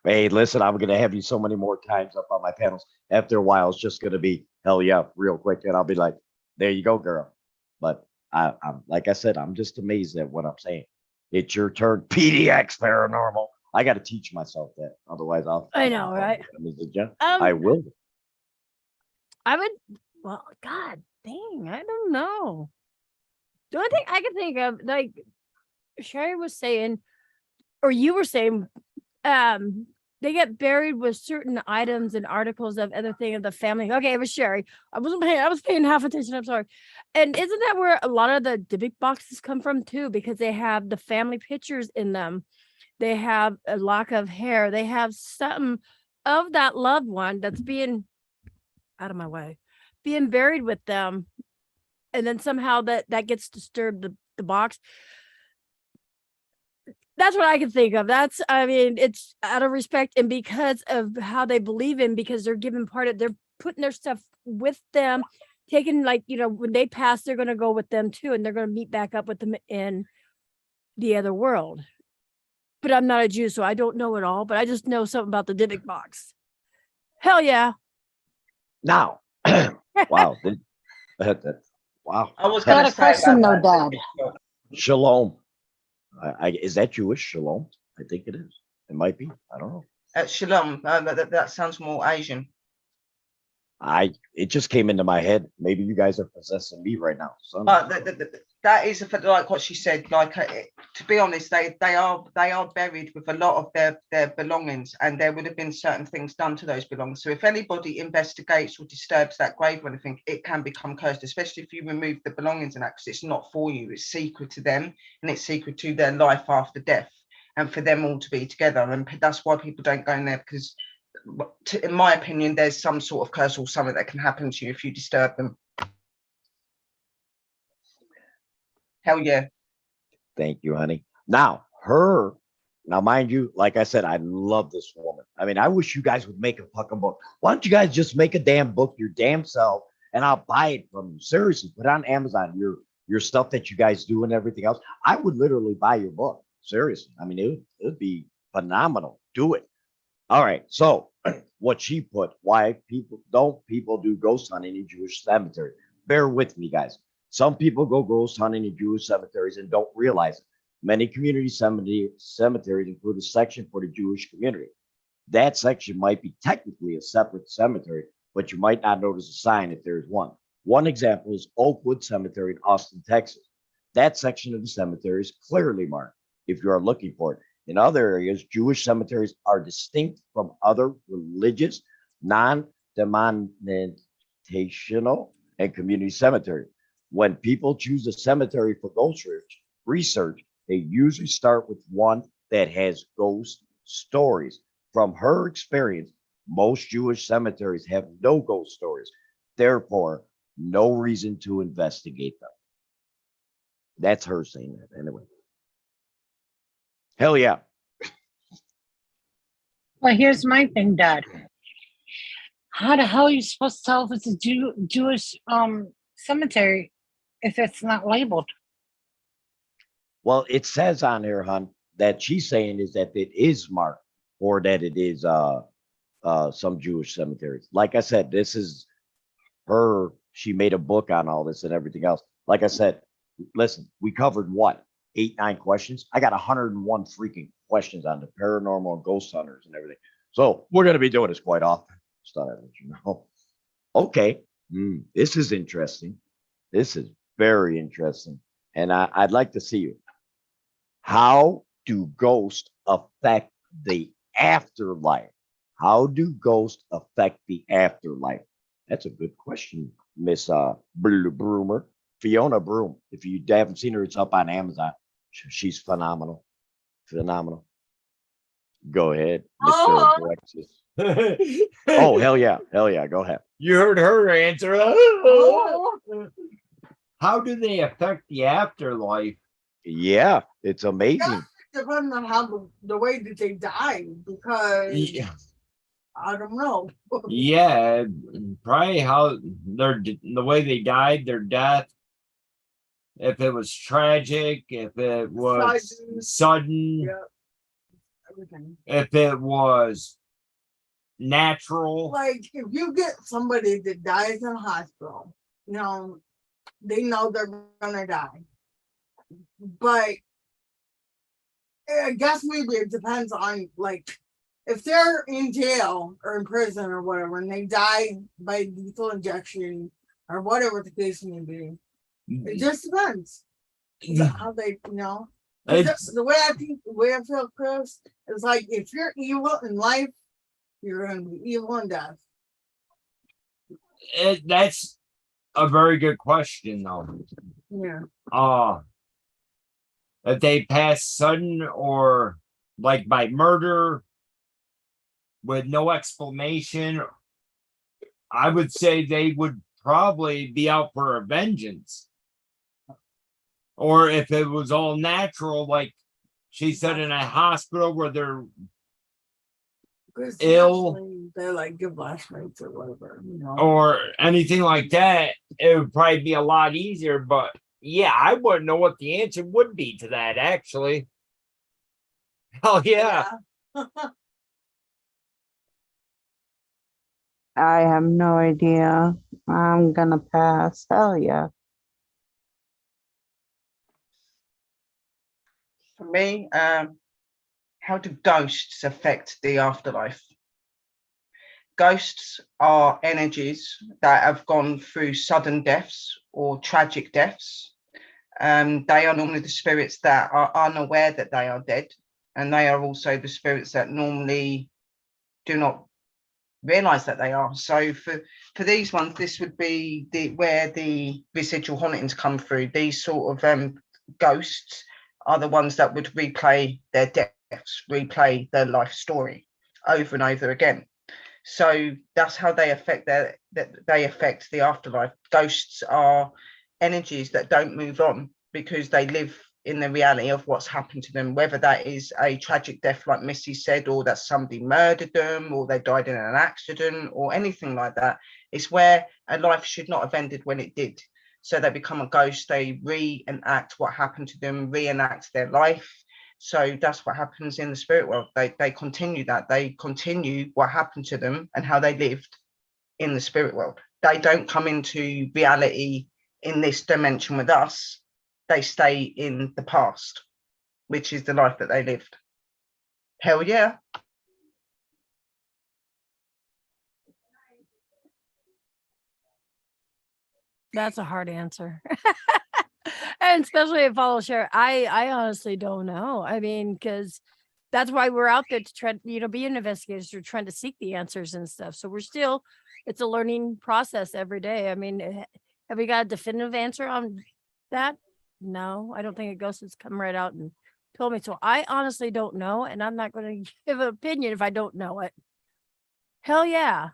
Hey, listen, I'm gonna have you so many more times up on my panels. After a while, it's just gonna be hell yeah, real quick, and I'll be like, there you go, girl. But I'm like I said, I'm just amazed at what I'm saying. It's your turn, PDX paranormal. I got to teach myself that, otherwise I know, right? I will. I would. Well, God dang, I don't know. The only thing I can think of, like Sherry was saying, or you were saying, they get buried with certain items and articles of other thing of the family. Okay, it was Sherry. I was paying half attention. I'm sorry. And isn't that where a lot of the big boxes come from too? Because they have the family pictures in them. They have a lock of hair. They have something of that loved one that's being out of my way, being buried with them. And then somehow that gets disturbed, the box. That's what I can think of. I mean, it's out of respect and because of how they believe in, because they're giving they're putting their stuff with them, taking, like, when they pass, they're going to go with them too. And they're going to meet back up with them in the other world. But I'm not a Jew, so I don't know it all, but I just know something about the Dybbuk box. Hell yeah. Now, wow. Wow. I was Got going a to say question though, that. Dad. Shalom. Is that Jewish? Shalom? I think it is. It might be. I don't know. Shalom. That sounds more Asian. It just came into my head. Maybe you guys are possessing me right now. Son. That is like what she said. Like, to be honest, they are buried with a lot of their belongings, and there would have been certain things done to those belongings. So if anybody investigates or disturbs that grave or anything, it can become cursed, especially if you remove the belongings and that, because it's not for you. It's secret to them, and it's secret to their life after death, and for them all to be together. And that's why people don't go in there, because in my opinion, there's some sort of curse or something that can happen to you if you disturb them. Hell yeah. Thank you, honey. Now, mind you, like I said, I love this woman. I mean, I wish you guys would make a fucking book. Why don't you guys just make a damn book your damn self, and I'll buy it from you. Seriously, put it on Amazon, your stuff that you guys do and everything else. I would literally buy your book. Seriously. I mean, it would be phenomenal. Do it. All right. So what she put, why people do ghost hunting in Jewish cemetery. Bear with me, guys. Some people go ghost hunting in Jewish cemeteries and don't realize it. Many community cemeteries include a section for the Jewish community. That section might be technically a separate cemetery, but you might not notice a sign if there is one. One example is Oakwood Cemetery in Austin, Texas. That section of the cemetery is clearly marked if you are looking for it. In other areas, Jewish cemeteries are distinct from other religious, non-denominational, and community cemeteries. When people choose a cemetery for ghost research, they usually start with one that has ghost stories. From her experience, most Jewish cemeteries have no ghost stories. Therefore, no reason to investigate them. That's her saying that anyway. Hell yeah. Well, here's my thing, Dad. How the hell are you supposed to tell if it's a Jewish cemetery if it's not labeled? Well, it says on here, hon, that she's saying is that it is marked, or that it is some Jewish cemeteries. Like I said, this is her. She made a book on all this and everything else. Like I said, listen, we covered what? 8, 9 questions. I got 101 freaking questions on the paranormal and ghost hunters and everything. So we're going to be doing this quite often. Just thought I'd let you know. Okay. This is interesting. This is very interesting. And I'd like to see you. How do ghosts affect the afterlife? How do ghosts affect the afterlife? That's a good question, Miss Broomer. Fiona Broom. If you haven't seen her, it's up on Amazon. She's phenomenal. Phenomenal. Go ahead, Mr. Alexis. Oh, hell yeah. Hell yeah. Go ahead. You heard her answer. How do they affect the afterlife? Yeah, it's amazing. Depending on how the way that they die, because I don't know. Yeah, probably how the way they died, their death. If it was tragic, if it was sudden, Yeah, everything. if it was natural. Like if you get somebody that dies in a hospital, you know, they know they're gonna die. But I guess maybe it depends on like if they're in jail or in prison or whatever and they die by lethal injection or whatever the case may be. It just depends. How they, you know. 'Cause It's, the way I think, the way I feel, Chris, is like if you're evil in life, you're gonna be evil in death. that's a very good question, though. Yeah. If they pass sudden or like by murder with no explanation, I would say they would probably be out for a vengeance. Or if it was all natural, like she said, in a hospital where they're ill, they like give flashlights or whatever, you know. or anything like that, it would probably be a lot easier. But yeah, I wouldn't know what the answer would be to that, actually. Hell yeah. I have no idea. I'm gonna pass. Hell yeah. For me, how do ghosts affect the afterlife? Ghosts are energies that have gone through sudden deaths or tragic deaths. They are normally the spirits that are unaware that they are dead, and they are also the spirits that normally do not realize that they are. So for these ones, this would be where the residual hauntings come through. These sort of ghosts are the ones that would replay their deaths, replay their life story over and over again. So that's how they affect the afterlife. Ghosts are energies that don't move on because they live in the reality of what's happened to them, whether that is a tragic death like Missy said, or that somebody murdered them, or they died in an accident, or anything like that. It's where a life should not have ended when it did. So they become a ghost, they reenact what happened to them, reenact their life. So that's what happens in the spirit world. They continue that. They continue what happened to them and how they lived in the spirit world. They don't come into reality in this dimension with us. They stay in the past, which is the life that they lived. Hell yeah. That's a hard answer. And especially if follow share, I honestly don't know. I mean, because that's why we're out there to try, be an investigator. We're trying to seek the answers and stuff. So it's a learning process every day. I mean, have we got a definitive answer on that? No, I don't think a ghost has come right out and told me. So I honestly don't know, and I'm not going to give an opinion if I don't know it. Hell yeah.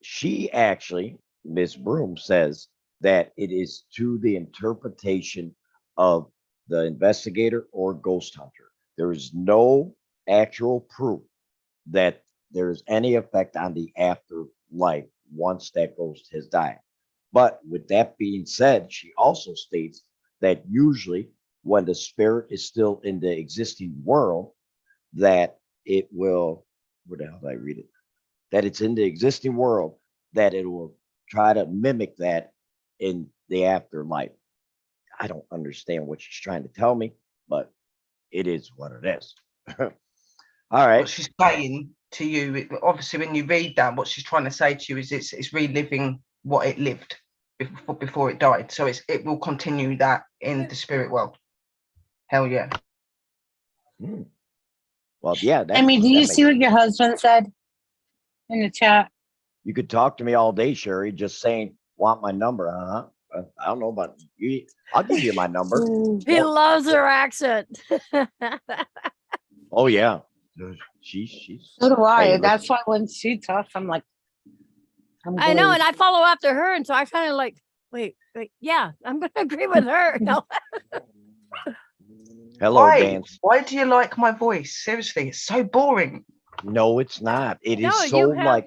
She actually, Miss Broom, says that it is to the interpretation of the investigator or ghost hunter. There is no actual proof that there's any effect on the afterlife once that ghost has died. But with that being said, she also states that usually when the spirit is still in the existing world, that it will, where the hell did I read it? That it's in the existing world, that it will try to mimic that in the afterlife. I don't understand what she's trying to tell me, but it is what it is. All right. What she's saying to you, obviously, when you read that, what she's trying to say to you is it's reliving what it lived before it died. So it will continue that in the spirit world. Hell yeah. Well, yeah. I mean, do you see what your husband said in the chat? You could talk to me all day, Sherry, just saying, want my number, huh? I don't know about you. I'll give you my number. He loves her accent. Oh, yeah. She's So do I. hey, That's why when she talks, I'm like, I know, and I follow after her, and so I kind of like, wait, yeah, I'm gonna agree with her. No. Hello, Why? Vance. Why do you like my voice? Seriously, it's so boring. No, it's not. It is No, so you have like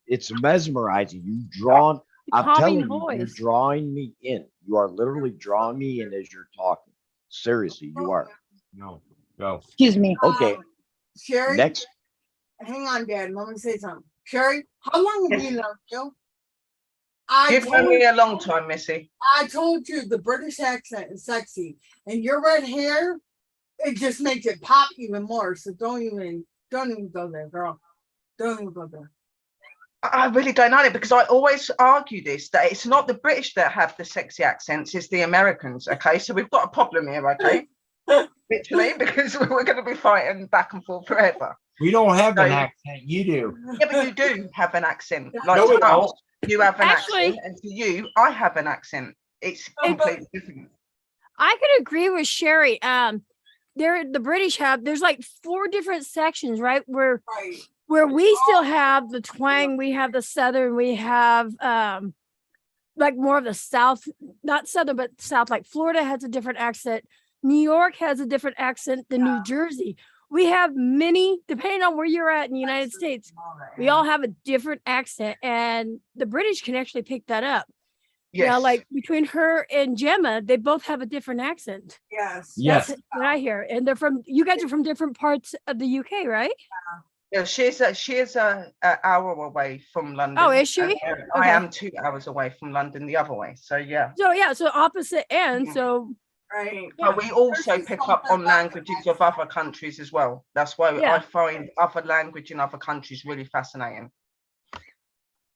it's mesmerizing. You've drawn. the I'm calming telling you, you're voice. drawing me in. You are literally drawing me in as you're talking. Seriously, you are. No, go. Excuse me. Okay, Sherry, next. hang on, Dad. Let me say something. Sherry, how long have Yes. you known you? I You've known told, me a long time, Missy. I told you the British accent is sexy, and your red hair, it just makes it pop even more. So don't even go there, girl. Don't even go there. I really don't know it because I always argue this that it's not the British that have the sexy accents, it's the Americans. Okay, so we've got a problem here. Okay, literally, because we're going to be fighting back and forth forever. We don't have an So- accent. You do. Yeah, but you do have an accent. Like No, we to us, don't. you have an Actually- accent, and to you, I have an accent. It's completely different. I could agree with Sherry. The British there's like 4 different sections, right? Right. Where we still have the twang, we have the southern, we have like more of the south, not southern, but south. Like Florida has a different accent. New York has a different accent than New Jersey. We have many, depending on where you're at in the United States, we all have a different accent, and the British can actually pick that up. Yes. Now, like between her and Gemma, they both have a different accent. Yes. Yes. That's what I hear. And you guys are from different parts of the UK, right? Yeah, she's a hour away from London. Oh, is she? and I Okay. am 2 hours away from London the other way. So yeah. So yeah, so opposite ends. Mhm. So Right. But we also pick up on languages of other countries as well. That's why Yeah. I find other language in other countries really fascinating.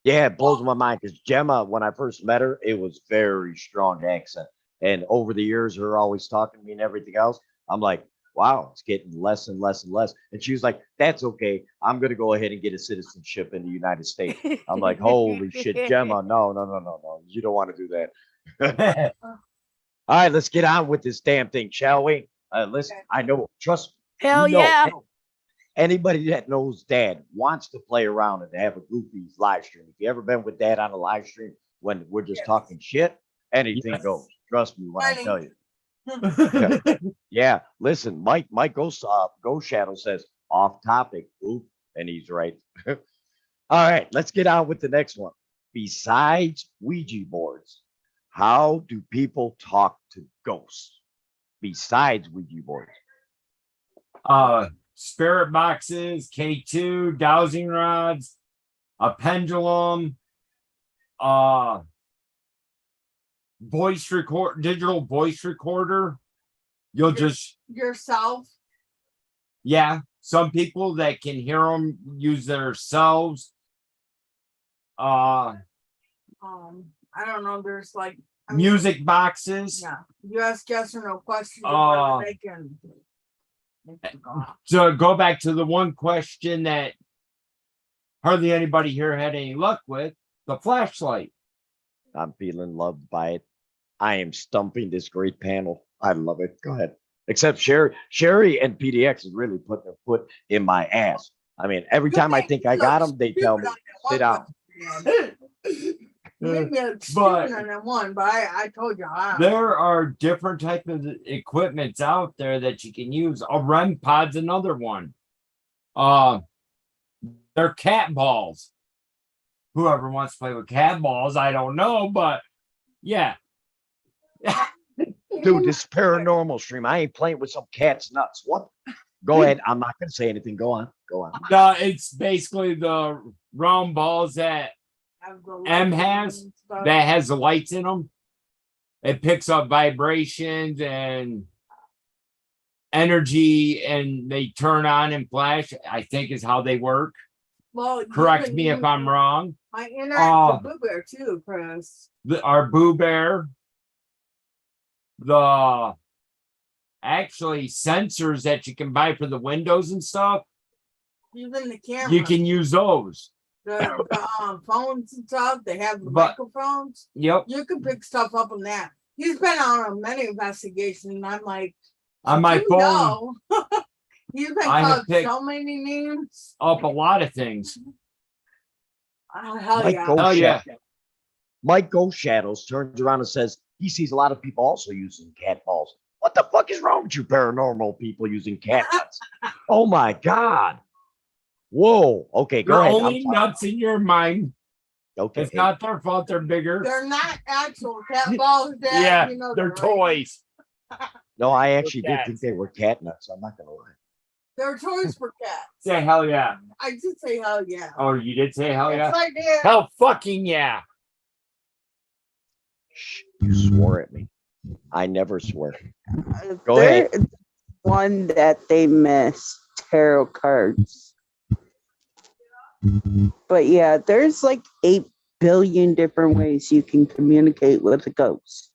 Yeah, it blows my mind because Gemma, when I first met her, it was very strong accent. And over the years, her always talking to me and everything else, I'm like, wow, it's getting less and less and less. And she was like, that's okay. I'm going to go ahead and get a citizenship in the United States. I'm like, holy shit, Gemma. No. You don't want to do that. All right, let's get on with this damn thing, shall we? Listen, I know, trust me. Hell you know, yeah. Anybody that knows Dad wants to play around and have a goofy live stream. If you ever been with Dad on a live stream when we're just talking shit, anything Yes. goes. Trust me when I Funny. tell you. Yeah, listen, Mike Ghost Shadow says off topic. Oop, and he's right. All right, let's get on with the next one. Besides Ouija boards, how do people talk to ghosts? Besides Ouija boards. Spirit boxes, K2, dowsing rods, a pendulum, digital voice recorder. You'll just, Yourself. yeah, some people that can hear them use themselves. I don't know. There's like I mean, Music boxes. Yeah. You ask yes or no questions. They can go. To go back to the one question that hardly anybody here had any luck with, the flashlight. I'm feeling loved by it. I am stumping this great panel. I love it. Go ahead. Except Sherry and PDX is really putting their foot in my ass. I mean, every time I think I got them, they tell me, sit down. Maybe I'm But- stupid on that one, but I told you. There are different types of equipments out there that you can use. A REM pod's another one. They're cat balls. Whoever wants to play with cat balls, I don't know, but yeah. Dude, this paranormal stream. I ain't playing with some cat's nuts. What? Go ahead. I'm not going to say anything. Go on. It's basically the round balls that M has Uh, that has the lights in them. It picks up vibrations and energy, and they turn on and flash. I think is how they work. Well, Correct me if I'm wrong. My interactive Boo Bear too, Chris. Our Boo Bear, the actually sensors that you can buy for the windows and stuff, Even the camera. you can use those. the phones and stuff. They have the But- microphones. Yep. You can pick stuff up on that. He's been on many investigations, and I'm like, On my you phone, know. He's been I have called picked- so many names. up a lot of things. Oh, hell Mike yeah. Ghost Hell yeah. Shadows. Mike Ghost Shadows turns around and says he sees a lot of people also using cat balls. What the fuck is wrong with you paranormal people using cat nuts? Oh my God. Whoa. Okay, go You're ahead. only nuts in your mind. Okay. It's not their fault. They're bigger. They're not actual cat balls, Dad. Yeah, you know they're that, right? toys. No, I actually did cats. think they were cat nuts. I'm not gonna lie. They're toys for cats. Say hell yeah. I did say hell yeah. Oh, you did say hell Yes, yeah? I did. Hell fucking yeah. Shh, you swore at me. I never swear. Go ahead. There's one that they missed, tarot cards. But yeah, there's like 8 billion different ways you can communicate with a ghost.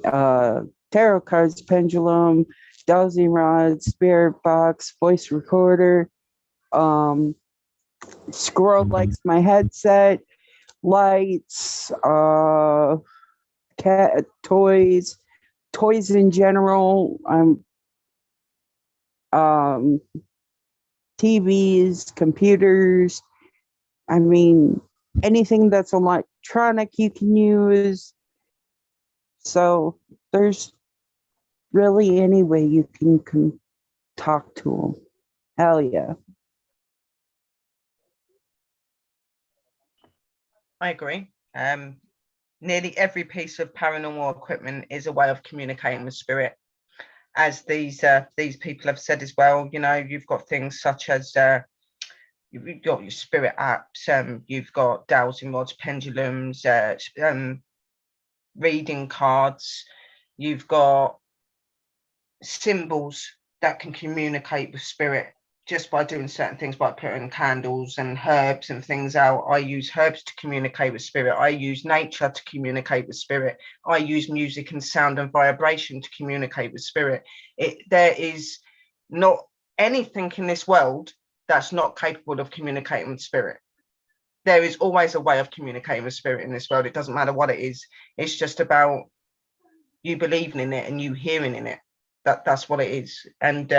Tarot cards, pendulum, dowsing rod, spirit box, voice recorder. Squirrel likes my headset, lights, cat toys in general. TVs, computers. I mean, anything that's electronic you can use. So there's really any way you can talk to them. Hell yeah. I agree. Nearly every piece of paranormal equipment is a way of communicating with spirit. As these people have said as well, you know, you've got things such as you've got your spirit apps, you've got dowsing rods, pendulums, reading cards, you've got symbols that can communicate with spirit just by doing certain things, by putting candles and herbs and things out. I use herbs to communicate with spirit. I use nature to communicate with spirit. I use music and sound and vibration to communicate with spirit. There is not anything in this world that's not capable of communicating with spirit. There is always a way of communicating with spirit in this world. It doesn't matter what it is. It's just about you believing in it and you hearing in it. That's what it is. And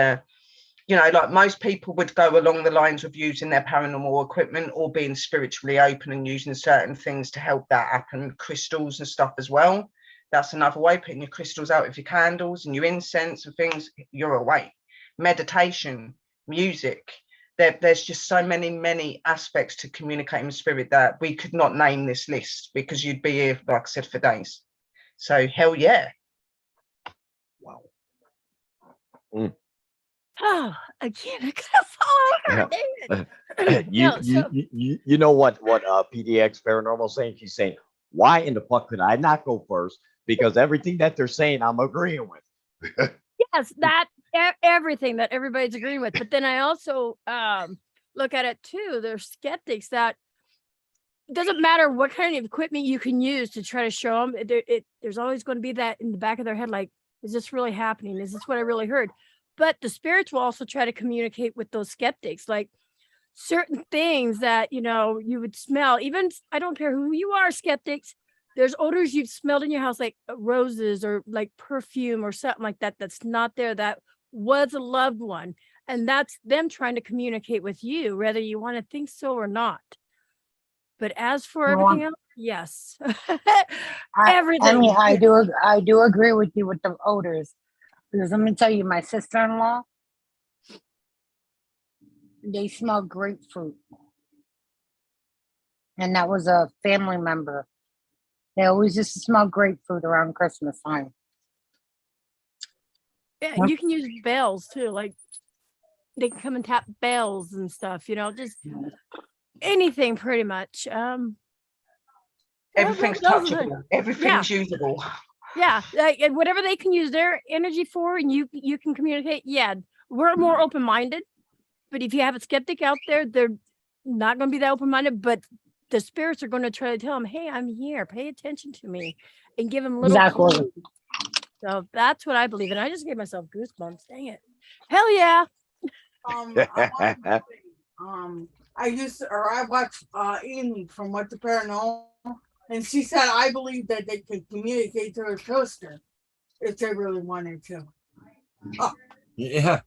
you know, like most people would go along the lines of using their paranormal equipment or being spiritually open and using certain things to help that happen. Crystals and stuff as well. That's another way, putting your crystals out with your candles and your incense and things, you're away. Meditation, music. There's just so many aspects to communicating with spirit that we could not name this list because you'd be here, like I said, for days. So hell yeah. Wow. Oh, again, I gotta follow her. Dang it. You know what PDX Paranormal saying? She's saying, why in the fuck could I not go first? Because everything that they're saying, I'm agreeing with. Yes, that everything that everybody's agreeing with. But then I also look at it too. There's skeptics that it doesn't matter what kind of equipment you can use to try to show them. There's always going to be that in the back of their head, like, is this really happening? Is this what I really heard? But the spirits will also try to communicate with those skeptics, like certain things that, you know, you would smell. Even, I don't care who you are, skeptics, there's odors you've smelled in your house, like roses or like perfume or something like that, that's not there, that was a loved one. And that's them trying to communicate with you, whether you want to think so or not. But as for everything else, yes. Everything. I mean, I do agree with you with the odors. Because let me tell you, my sister-in-law, they smell grapefruit. And that was a family member. They always used to smell grapefruit around Christmas time. Yeah, you can use bells too. Like they can come and tap bells and stuff, you know, just anything pretty much. Everything's touchable. Everything's usable. Yeah, like, and whatever they can use their energy for, and you can communicate. Yeah, we're more open-minded, but if you have a skeptic out there, they're not going to be that open-minded. But the spirits are going to try to tell them, "Hey, I'm here. Pay attention to me," and give them little. Clues. So that's what I believe, and I just gave myself goosebumps. Dang it! Hell yeah! I watched Amy from What the Paranormal. And she said, I believe that they could communicate to her sister if they really wanted to. Oh. Yeah.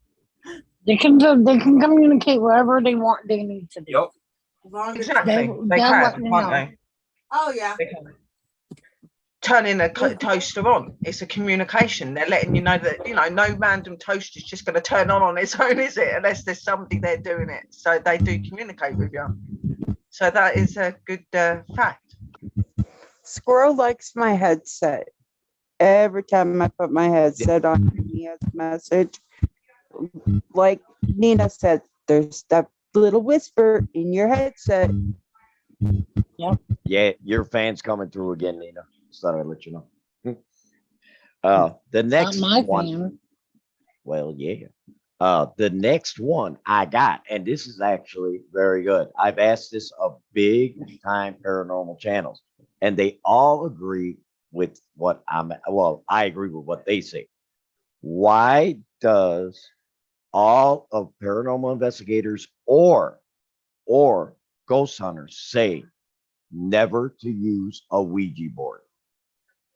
They can communicate wherever they want, they need to do. Yep. Exactly. They can, can't they? Oh, yeah. turning a toaster on. It's a communication. They're letting you know that, you know, no random toaster is just going to turn on its own, is it? Unless there's somebody there doing it. So they do communicate with you. So that is a good fact. Squirrel likes my headset. Every time I put my headset on, he has a message. Like Nina said, there's that little whisper in your headset. Yeah, your fan's coming through again, Nina. Just thought I'd let you know. The next Not my one. fan. Well, yeah. The next one I got, and this is actually very good. I've asked this of big time paranormal channels, and they all agree with what I agree with what they say. Why does all of paranormal investigators or ghost hunters say never to use a Ouija board?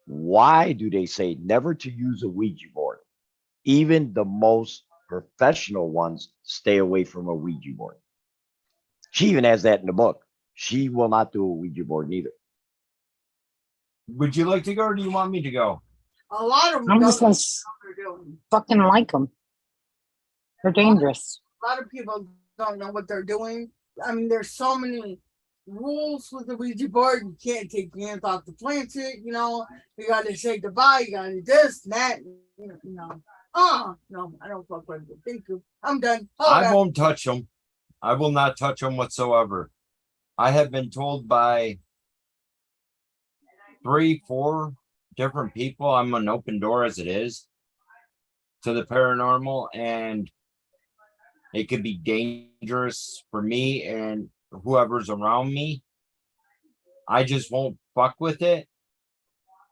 Why do they say never to use a Ouija board? Even the most professional ones stay away from a Ouija board. She even has that in the book. She will not do a Ouija board neither. Would you like to go, or do you want me to go? A lot of them I'm don't just know gonna what they're doing. fucking like them. They're dangerous. A lot of people don't know what they're doing. I mean, there's so many rules with the Ouija board. You can't take your hands off the planchette, you know. You gotta say goodbye, you gotta do this and that, you know. No, I don't fuck with it. Thank you. I'm done. I won't touch them. I will not touch them whatsoever. I have been told by 3, 4 different people I'm an open door as it is to the paranormal, and it could be dangerous for me and whoever's around me. I just won't fuck with it.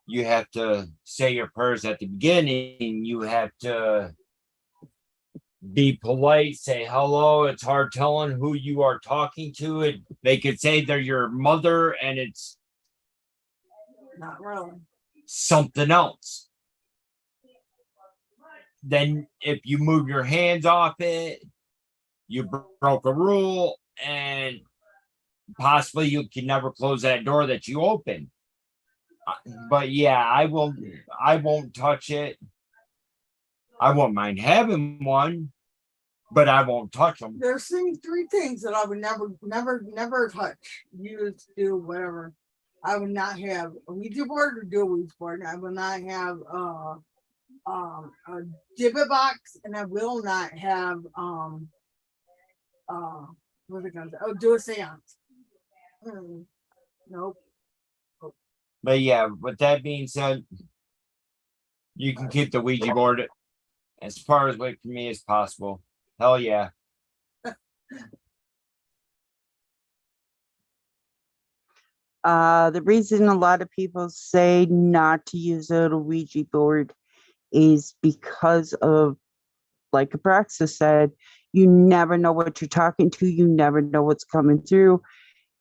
You have to say your prayers at the beginning. You have to be polite, say hello. It's hard telling who you are talking to. They could say they're your mother and it's Not really. something else. Then if you move your hands off it, you broke a rule, and possibly you can never close that door that you open. But yeah, I won't touch it. I won't mind having one, but I won't touch them. There's 3 things that I would never touch, use, do, whatever. I would not have a Ouija board or do a Ouija board. I will not have a gibbet box, and I will not have what's it called? Oh, do a seance. Nope. But yeah, with that being said, you can keep the Ouija board as far away from me as possible. Hell yeah. The reason a lot of people say not to use a Ouija board is because of, like Abraxa said, you never know what you're talking to. You never know what's coming through.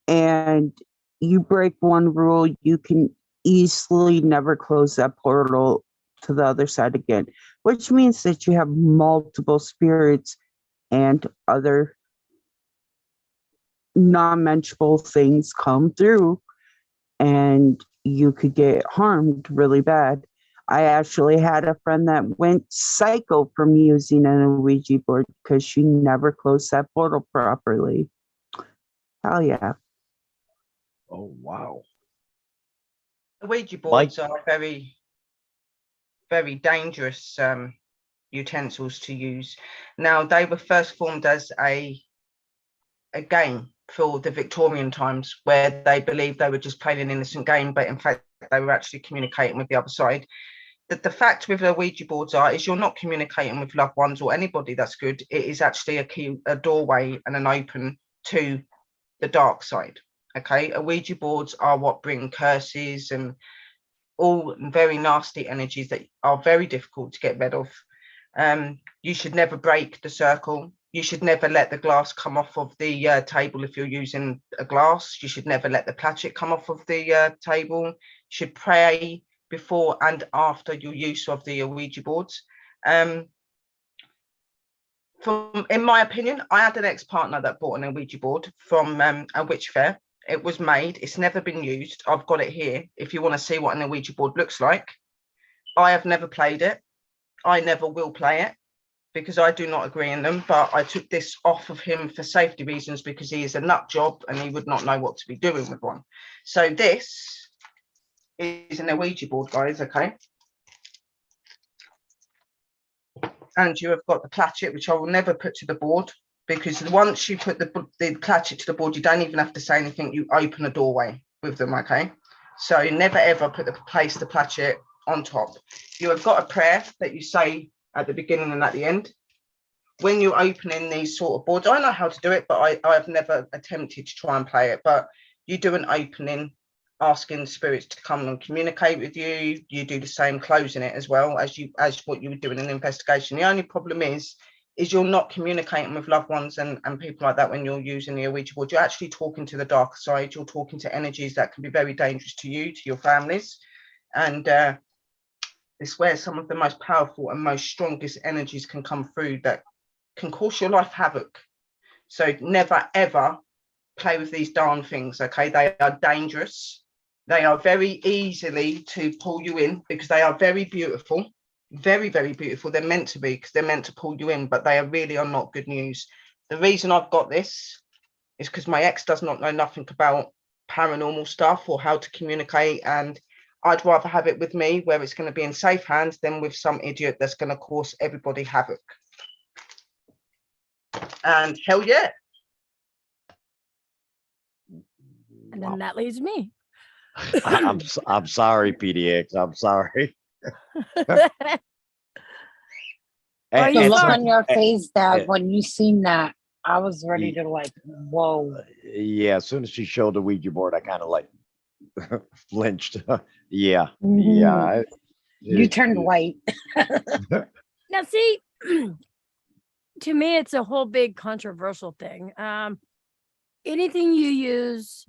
And you break one rule, you can easily never close that portal to the other side again, which means that you have multiple spirits and other non-mentionable things come through, and you could get harmed really bad. I actually had a friend that went psycho from using an Ouija board because she never closed that portal properly. Hell yeah. Oh, wow. The Ouija boards are very, very dangerous utensils to use. Now, they were first formed as a game for the Victorian times, where they believed they were just playing an innocent game, but in fact, they were actually communicating with the other side. The fact with the Ouija boards is you're not communicating with loved ones or anybody that's good. It is actually a key, a doorway and an open to the dark side. Okay, Ouija boards are what bring curses and all very nasty energies that are very difficult to get rid of. You should never break the circle. You should never let the glass come off of the table if you're using a glass. You should never let the placket come off of the table. You should pray before and after your use of the Ouija boards. In my opinion, I had an ex-partner that bought an Ouija board from a witch fair, It was made. It's never been used. I've got it here. If you want to see what an Ouija board looks like, I have never played it. I never will play it because I do not agree in them. But I took this off of him for safety reasons because he is a nut job and he would not know what to be doing with one. So this is an Ouija board, guys. Okay. And you have got the platchet, which I will never put to the board, because once you put the platchet to the board, you don't even have to say anything. You open a doorway with them, okay? So never ever place the platchet on top. You have got a prayer that you say at the beginning and at the end. When you're opening these sort of boards, I know how to do it, but I have never attempted to try and play it. But you do an opening, asking spirits to come and communicate with you. You do the same closing it as well as what you would do in an investigation. The only problem is you're not communicating with loved ones and people like that when you're using the Ouija board. You're actually talking to the dark side. You're talking to energies that can be very dangerous to you, to your families. And it's where some of the most powerful and most strongest energies can come through that can cause your life havoc. So never, ever play with these darn things, okay? They are dangerous. They are very easily to pull you in because they are very beautiful, very, very beautiful. They're meant to be because they're meant to pull you in, but they really are not good news. The reason I've got this is because my ex does not know nothing about paranormal stuff or how to communicate, and I'd rather have it with me where it's going to be in safe hands than with some idiot that's going to cause everybody havoc. And hell yeah. And then that leaves me. I'm sorry, PDX. I'm sorry. Are And- you The and look sorry? on your face, Dad, and- when you seen that, I was ready to like, whoa. yeah, as soon as she showed the Ouija board, I kind of like flinched. Yeah, Mhm. yeah. You turned white. Now, see, to me, it's a whole big controversial thing. Anything you use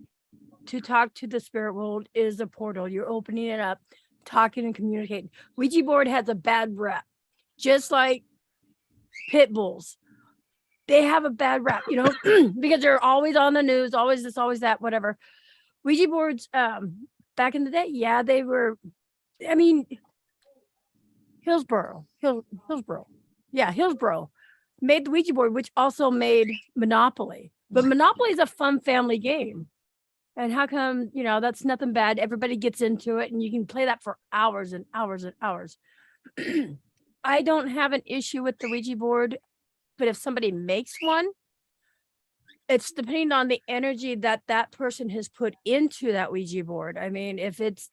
to talk to the spirit world is a portal. You're opening it up, talking and communicating. Ouija board has a bad rep, just like pit bulls. They have a bad rap, you know, because they're always on the news, always this, always that, whatever. Ouija boards, back in the day, yeah, they were. I mean, Hillsborough made the Ouija board, which also made Monopoly. But Monopoly is a fun family game. And how come, you know, that's nothing bad. Everybody gets into it and you can play that for hours and hours and hours. I don't have an issue with the Ouija board, but if somebody makes one, it's depending on the energy that that person has put into that Ouija board. I mean, if it's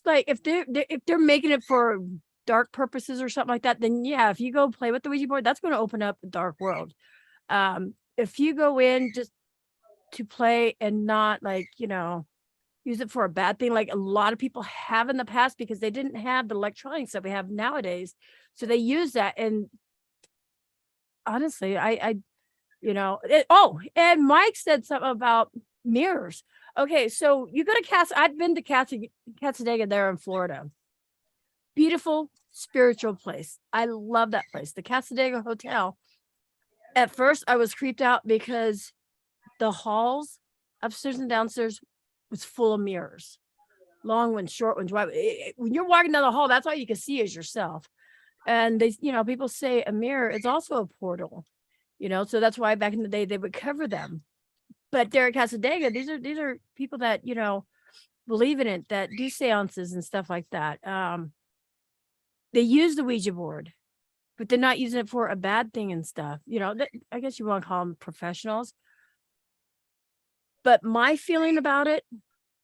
like if they're making it for dark purposes or something like that, then yeah, if you go play with the Ouija board, that's going to open up the dark world. If you go in just to play and not like, you know, use it for a bad thing, like a lot of people have in the past because they didn't have the electronics that we have nowadays, so they use that. And honestly, I you know, and Mike said something about mirrors. Okay, so you go to I've been to Casadega there in Florida. Beautiful spiritual place. I love that place, the Casadega Hotel. At first, I was creeped out because the halls upstairs and downstairs was full of mirrors, long ones, short ones. When you're walking down the hall, that's all you can see is yourself. And they, you know, people say a mirror is also a portal, you know, so that's why back in the day they would cover them. But there at Casadega, these are people that, you know, believe in it, that do seances and stuff like that. They use the Ouija board, but they're not using it for a bad thing and stuff. You know, I guess you want to call them professionals. But my feeling about it,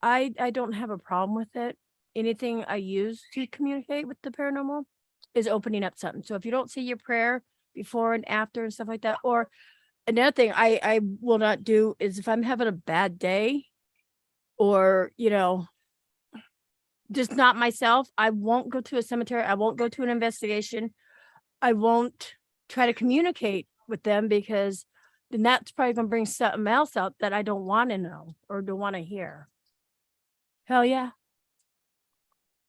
I don't have a problem with it. Anything I use to communicate with the paranormal is opening up something. So if you don't say your prayer before and after and stuff like that, or another thing I will not do is if I'm having a bad day or, you know, just not myself, I won't go to a cemetery. I won't go to an investigation. I won't try to communicate with them because then that's probably going to bring something else out that I don't want to know or don't want to hear. Hell yeah.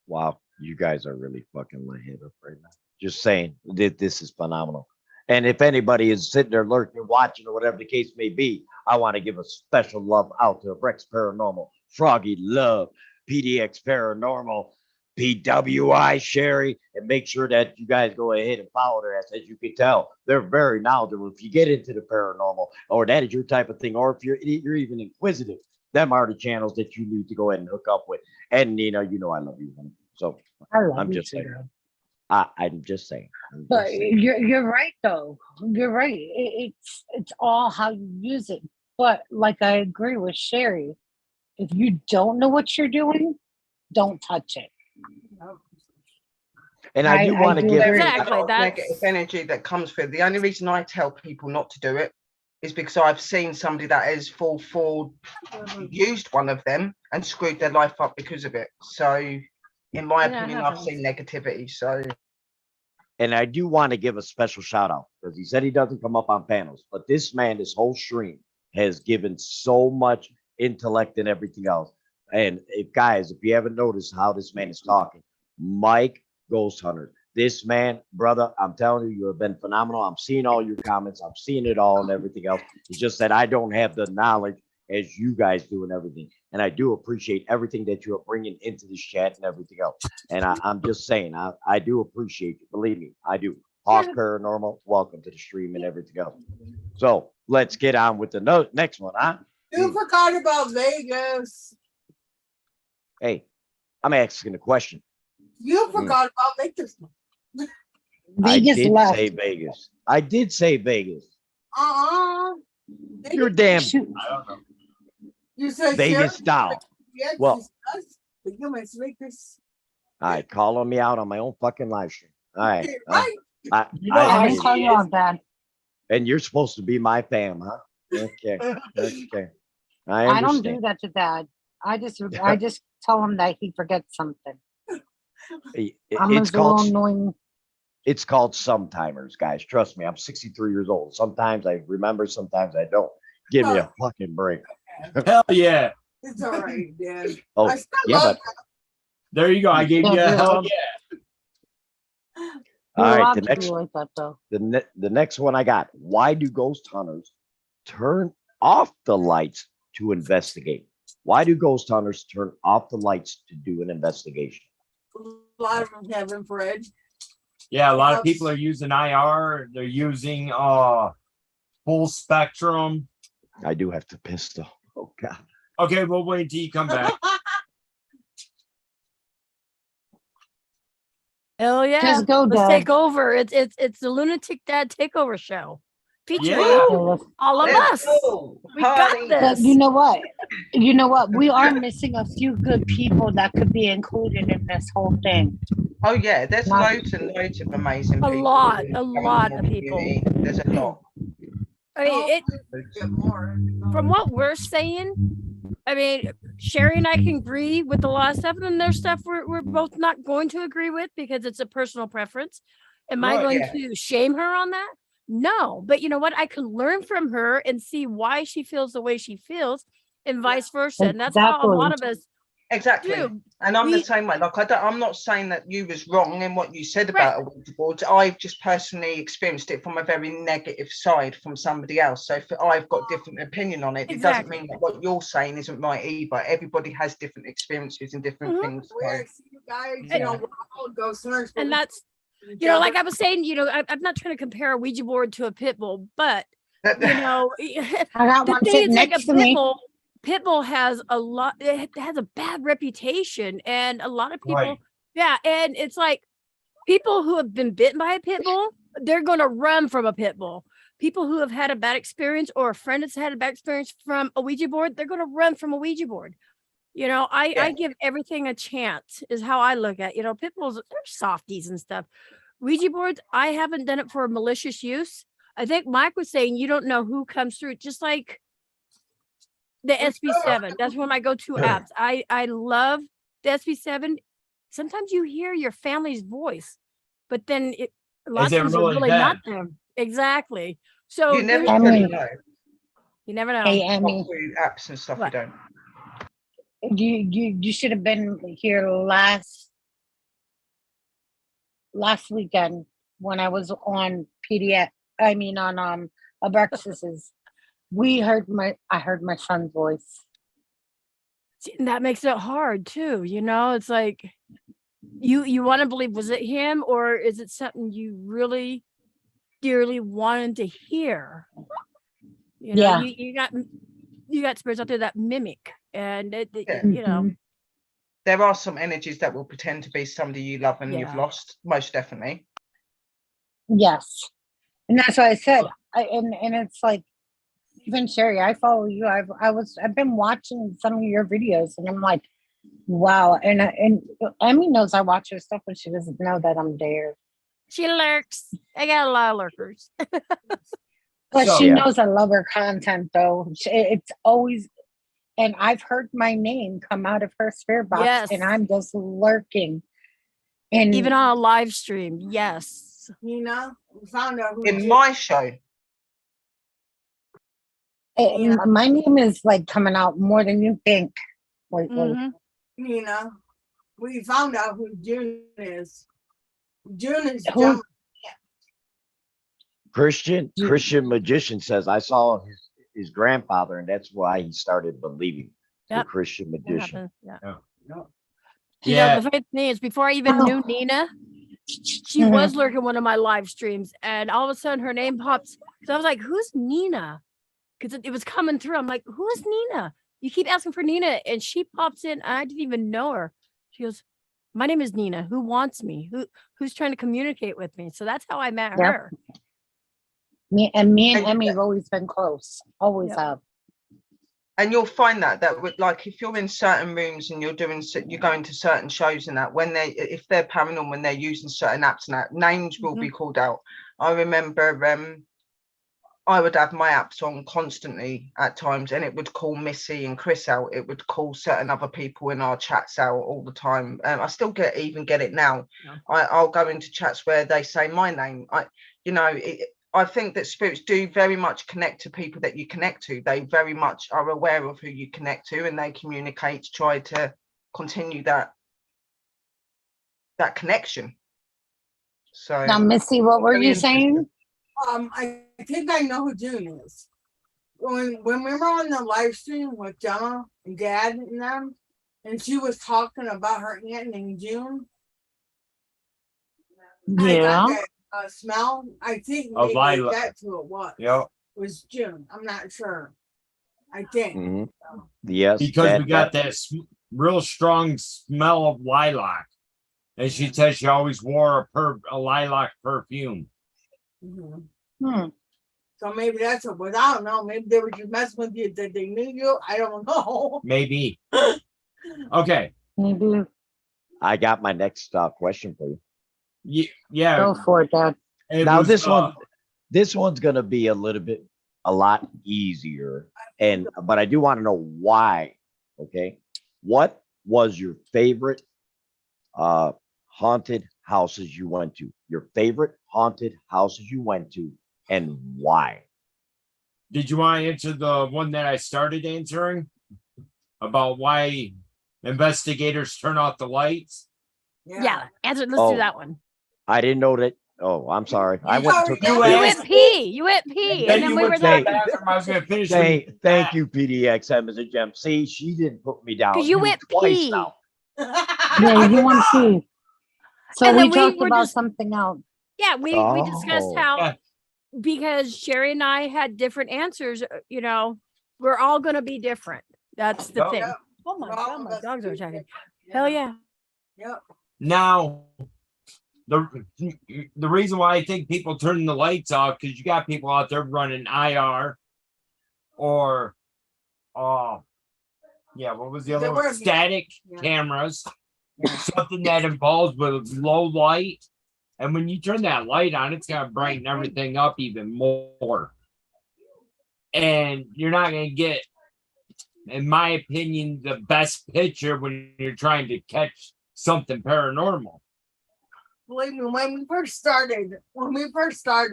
Wow, you guys are really fucking lit up right now. Just saying, this is phenomenal. And if anybody is sitting there lurking, watching, or whatever the case may be, I want to give a special love out to Rex Paranormal, Froggy Love, PDX Paranormal, PWI Sherry, and make sure that you guys go ahead and follow their ass. As you can tell, they're very knowledgeable. If you get into the paranormal, or that is your type of thing, or if you're even inquisitive, them are the channels that you need to go ahead and hook up with. And Nina, you know I love you, honey. So I love I'm you just too, saying. girl. I'm just saying. But you're right though. You're right. It's all how you use it. But like I agree with Sherry, if you don't know what you're doing, don't touch it. And I do want to do give There is agree. a Exactly, lot of that's- negative energy that comes with it. The only reason I tell people not to do it is because I've seen somebody that has full used one of them and screwed their life up because of it. So in my Yeah, it opinion, I've happens. seen negativity. So And I do want to give a special shout out because he said he doesn't come up on panels, but this man, this whole stream has given so much intellect and everything else. And if guys, if you haven't noticed how this man is talking, Mike Ghost Hunter, this man, brother, I'm telling you, you have been phenomenal. I'm seeing all your comments, I'm seeing it all and everything else. It's just that I don't have the knowledge as you guys do and everything. And I do appreciate everything that you are bringing into this chat and everything else. And I'm just saying, I do appreciate you. Believe me, I do. Hawk Paranormal, welcome to the stream and everything else. So let's get on with the next one, huh? You forgot about Vegas. Hey, I'm asking a question. You forgot about Vegas. Vegas I did left. say Vegas. I did say Vegas. You're Vegas, damn Shoot. I don't know. you said Vegas Sherry, style. yes, Well- she does, but you might Vegas. All right, calling me out on my own fucking live stream. All right. Right. You know how I she didn't tell you is. on that. And you're supposed to be my fam, huh? Okay. Okay. I I don't do understand. that to Dad. I just tell him that he forgets something. I'm It's his little called annoying. it's called sometimers, guys. Trust me, I'm 63 years old. Sometimes I remember, sometimes I don't. Give me a fucking break. Hell yeah. It's all right, Dad. Oh, I still yeah, love but There you go. I gave you a Yeah, hell yeah. yeah. all You're right. allowed The to next be like that though. the next one I got. Why do ghost hunters turn off the lights to investigate? Why do ghost hunters turn off the lights to do an investigation? a lot of them have infrared. Yeah, a lot of Yes. people are using IR. They're using full spectrum. I do have to piss though. Oh God. Okay, we'll wait until you come back. Hell yeah. Just go, Let's Dad. take over. It's the Lunatic Dad takeover show. Featuring Yeah. all of let's us. go. We got Party. But this. you know what? You know what? We are missing a few good people that could be included in this whole thing. Oh yeah, there's Not- loads and loads of amazing A people. lot, in the a lot of paranormal people. community. There's a lot. I mean, Get more. from what we're saying, I mean, Sherry and I can agree with a lot of stuff, and there's stuff we're both not going to agree with because it's a personal preference. Am I Right, going yeah. to shame her on that? No, but you know what? I can learn from her and see why she feels the way she feels, and vice versa. And that's how a lot of us Exactly. do. And I'm the We- same way. Like I'm not saying that you was wrong in what you said Right. about a Ouija board. I've just personally experienced it from a very negative side from somebody else. So if I've got different opinion on it, it doesn't Exactly. mean that what you're saying isn't right either. Everybody has different experiences and different Mhm. things. So, Where I see you guys, Yeah. you know, we're all ghost hunters. but And we that's, each you know, other. like I was saying, you know, I'm not trying to compare a Ouija board to a pit bull, but you know, I got the one thing sitting is like a next to me. pit bull has a lot, it has a bad reputation, and a lot of people, Right. yeah, and it's like people who have been bitten by a pit bull, they're going to run from a pit bull. People who have had a bad experience, or a friend that's had a bad experience from a Ouija board, they're going to run from a Ouija board. You know, I give everything a chance is how I look at, you know, pit bulls, they're softies and stuff. Ouija boards, I haven't done it for malicious use. I think Mike was saying you don't know who comes through, just like the SB7. That's one of my go-to apps. I love the SB7. Sometimes you hear your family's voice, but then a lot Is of it times really they're really not them? them. Exactly. So you never there's- really Emily. know. you never know. Hey, Not Emmy, through apps and stuff. What? You don't. you should have been here last weekend when I was on PDF I mean on Abraxas's. I heard my son's voice. See, and that makes it hard too. You know, it's like you want to believe, was it him or is it something you really dearly wanted to hear? You know, Yeah. you got spirits out there that mimic, and Yeah. you know, Mhm. There are some energies that will pretend to be somebody you love and you've Yeah. lost, most definitely. Yes. And that's what I said. And it's like, even Sherry, I follow you. I've been watching some of your videos, and I'm like, wow. And Emmy knows I watch her stuff, but she doesn't know that I'm there. she lurks. I got a lot of lurkers. But So- she Yeah. knows I love her content, though. It's always, and I've heard my name come out of her spirit box, Yes. and I'm just lurking. And Even on a live stream, yes. Nina, we found out who In did- my show, my name is like coming out more than you think lately. Mhm. Nina, we found out who June is. June is Who? Gemma. Christian magician says I saw his grandfather, and that's why he started believing the Yep. Christian That magician. happens. Yeah. Yeah. You Yeah. know, the funny thing is, before I even knew Nina, she Mhm. was lurking one of my live streams, and all of a sudden her name pops. So I was like, "Who's Nina?" Because it was coming through. I'm like, "Who is Nina?" You keep asking for Nina, and she pops in. And I didn't even know her. She goes, "My name is Nina. Who wants me? Who's trying to communicate with me?" So that's how I met Yeah. her. Me and And- Emmy have always been close. Always Yeah. have. and you'll find that with, like, if you're in certain rooms and you're going to certain shows and that, if they're paranormal, when they're using certain apps and that, names will be called out. I remember I would have my apps on constantly at times, and it would call Missy and Chris out. It would call certain other people in our chats out all the time. I still get it now. Yeah. I'll go into chats where they say my name. I think that spirits do very much connect to people that you connect to. They very much are aware of who you connect to, and they communicate to try to continue that connection. So Now, Missy, what were Very you interesting. saying? I think I know who June is. When we were on the live stream with Gemma and Dad and them, and she was talking about her aunt named June. I got that smell. I think Of maybe lilac. that's who it was. Yep. Was June. I'm not sure. I think. Mhm. Yes, Because we got that real strong smell of lilac. And she says she always wore a lilac perfume. Mhm. Hmm. So maybe that's what. But I don't know. Maybe they were just messing with you. That they knew you. I don't know. Maybe. Okay. Maybe I got my next question for you. Yeah. go for it, Dad. It Now was, this one's gonna be a lot easier, but I do want to know why. Okay, what was your favorite haunted houses you went to? Your favorite haunted houses you went to, and why? Did you want to answer the one that I started answering about why investigators turn off the lights? Yeah. Answer. Let's Oh. do that one. I didn't know that. Oh, I'm sorry. I went and took You You a went pee. You went pee, and then you we went were to the talking bathroom. I was going to finish. when you did Thank that. you, PDXM as a gem. See, she didn't put me down. because you went twice pee. now. Yeah, you want to see. So And we then we talked were about just- something else. Yeah, we discussed Oh. how Yeah. because Sherry and I had different answers. You know, we're all gonna be different. That's the Yep. thing. Yep. Oh my We're all god, my gonna dogs are be attacking. different. Hell yeah. Yep. Now, the reason why I think people turn the lights off because you got people out there running IR or what was the other There one? were- Static Yeah. cameras, something that involves with low light. And when you turn that light on, it's gonna brighten everything up even more. And you're not gonna get, in my opinion, the best picture when you're trying to catch something paranormal. Believe me, when we first started,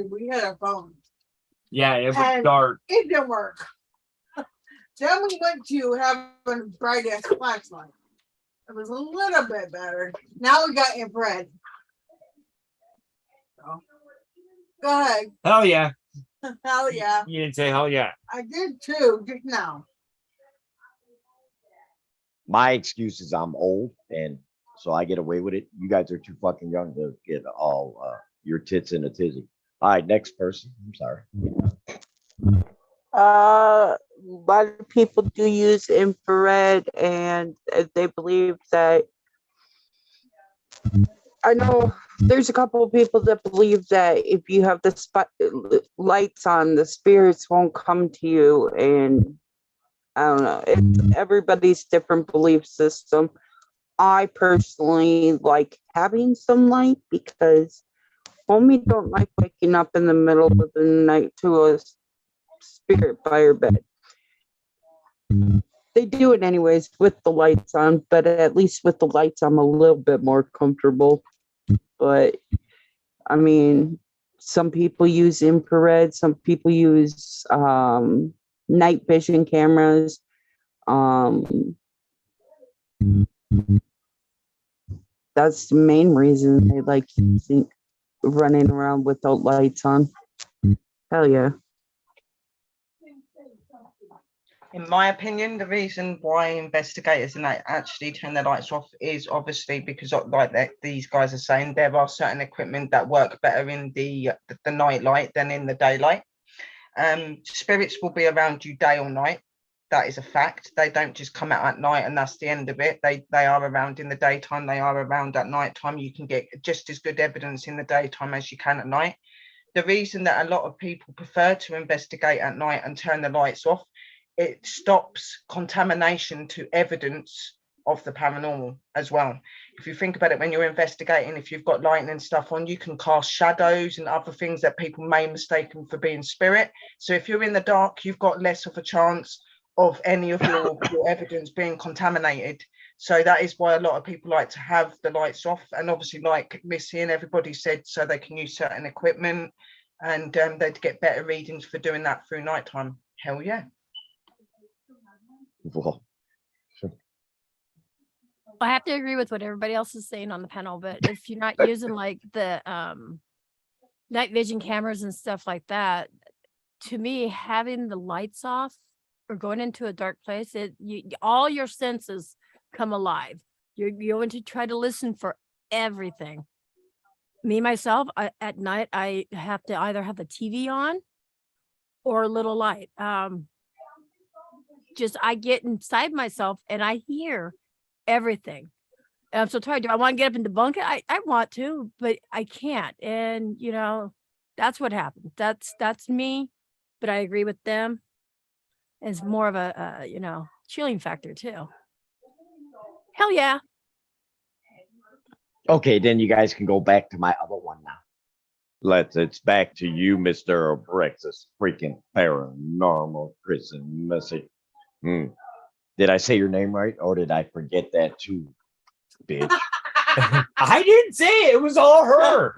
we had our phones. Yeah, it was And- dark. It didn't work. Then we went to having a bright ass flashlight. It was a little bit better. Now we got infrared. So, go ahead. Hell yeah. Hell yeah. You didn't say hell yeah. I did too, just now. My excuse is I'm old, and so I get away with it. You guys are too fucking young to get all your tits in a tizzy. All right, next person. I'm sorry. A lot of people do use infrared, and they believe that. I know there's a couple of people that believe that if you have the lights on, the spirits won't come to you, and I don't know. It's everybody's different belief system. I personally like having some light because homie don't like waking up in the middle of the night to a spirit by her bed. They do it anyways with the lights on, but at least with the lights, I'm a little bit more comfortable. But I mean, some people use infrared, some people use night vision cameras. That's the main reason they like running around without lights on. Hell yeah. In my opinion, the reason why investigators and they actually turn their lights off is obviously because, these guys are saying, there are certain equipment that work better in the night light than in the daylight. Spirits will be around you day or night. That is a fact. They don't just come out at night and that's the end of it. They are around in the daytime. They are around at night time. You can get just as good evidence in the daytime as you can at night. The reason that a lot of people prefer to investigate at night and turn the lights off, it stops contamination to evidence of the paranormal as well. If you think about it, when you're investigating, if you've got lighting and stuff on, you can cast shadows and other things that people may mistake for being spirit. So if you're in the dark, you've got less of a chance of any of your evidence being contaminated. So that is why a lot of people like to have the lights off. And obviously, like Missy and everybody said, so they can use certain equipment and they'd get better readings for doing that through nighttime. Hell yeah. Whoa. I have to agree with what everybody else is saying on the panel, but if you're not using like the night vision cameras and stuff like that, to me, having the lights off or going into a dark place, all your senses come alive. You're going to try to listen for everything. Me, myself, at night, I have to either have the TV on or a little light. I get inside myself and I hear everything. And I'm so tired. Do I want to get up and debunk it? I want to, but I can't. And that's what happened. That's me, but I agree with them. It's more of a chilling factor too. Hell yeah. Okay, then you guys can go back to my other one now. It's back to you, Mr. Brexis, freaking paranormal prison message. Did I say your name right, or did I forget that too, bitch? I didn't say it. It was all her.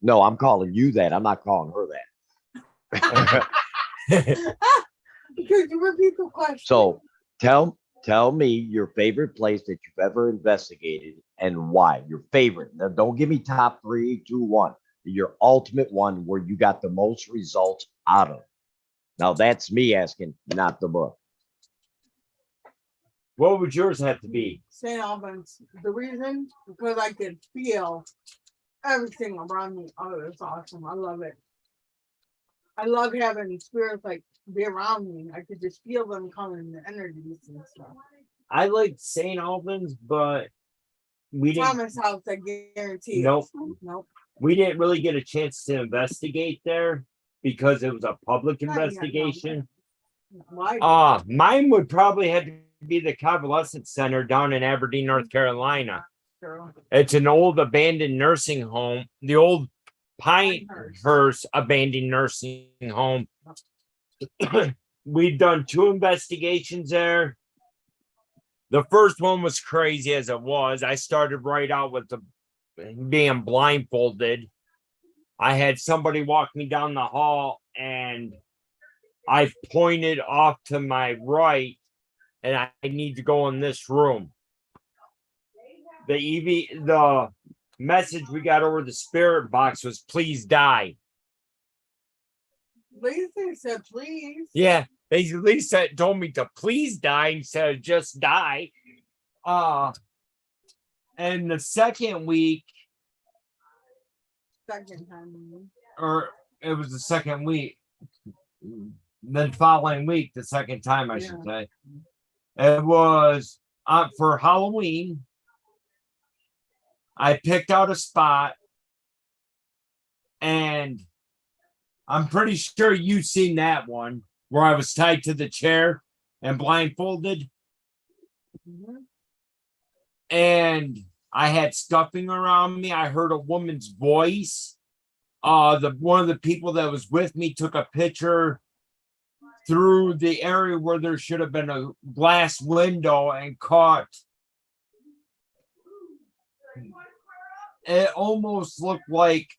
No, I'm calling you that. I'm not calling her that. Because you repeat the question. So tell me your favorite place that you've ever investigated and why. Your favorite. Now, don't give me top 3, 2, 1. Your ultimate one where you got the most results out of. Now that's me asking, not the book. What would yours have to be? St. Albans. The reason, because I could feel everything around me. Oh, it's awesome. I love it. I love having spirits be around me. I could just feel them coming, the energies and stuff. I like St. Albans, but we didn't. Thomas House, I guarantee. Nope. Nope. We didn't really get a chance to investigate there because it was a public investigation. Why? Mine would probably have to be the Convalescent Center down in Aberdeen, North Carolina. Sure. It's an old abandoned nursing home. The old Pinehurst abandoned nursing home. We've done 2 investigations there. The first one was crazy as it was. I started right out with being blindfolded. I had somebody walk me down the hall and I pointed off to my right and I need to go in this room. The message we got over the spirit box was please die. Lisa said, please. Yeah, they at least told me to please die instead of just die. And the second week, Second time. or it was the second week, then following week, the second time I should say, it was for Halloween. I picked out a spot, and I'm pretty sure you've seen that one where I was tied to the chair and blindfolded. Mhm. And I had stuffing around me. I heard a woman's voice. One of the people that was with me took a picture through the area where there should have been a glass window and caught. It almost looked like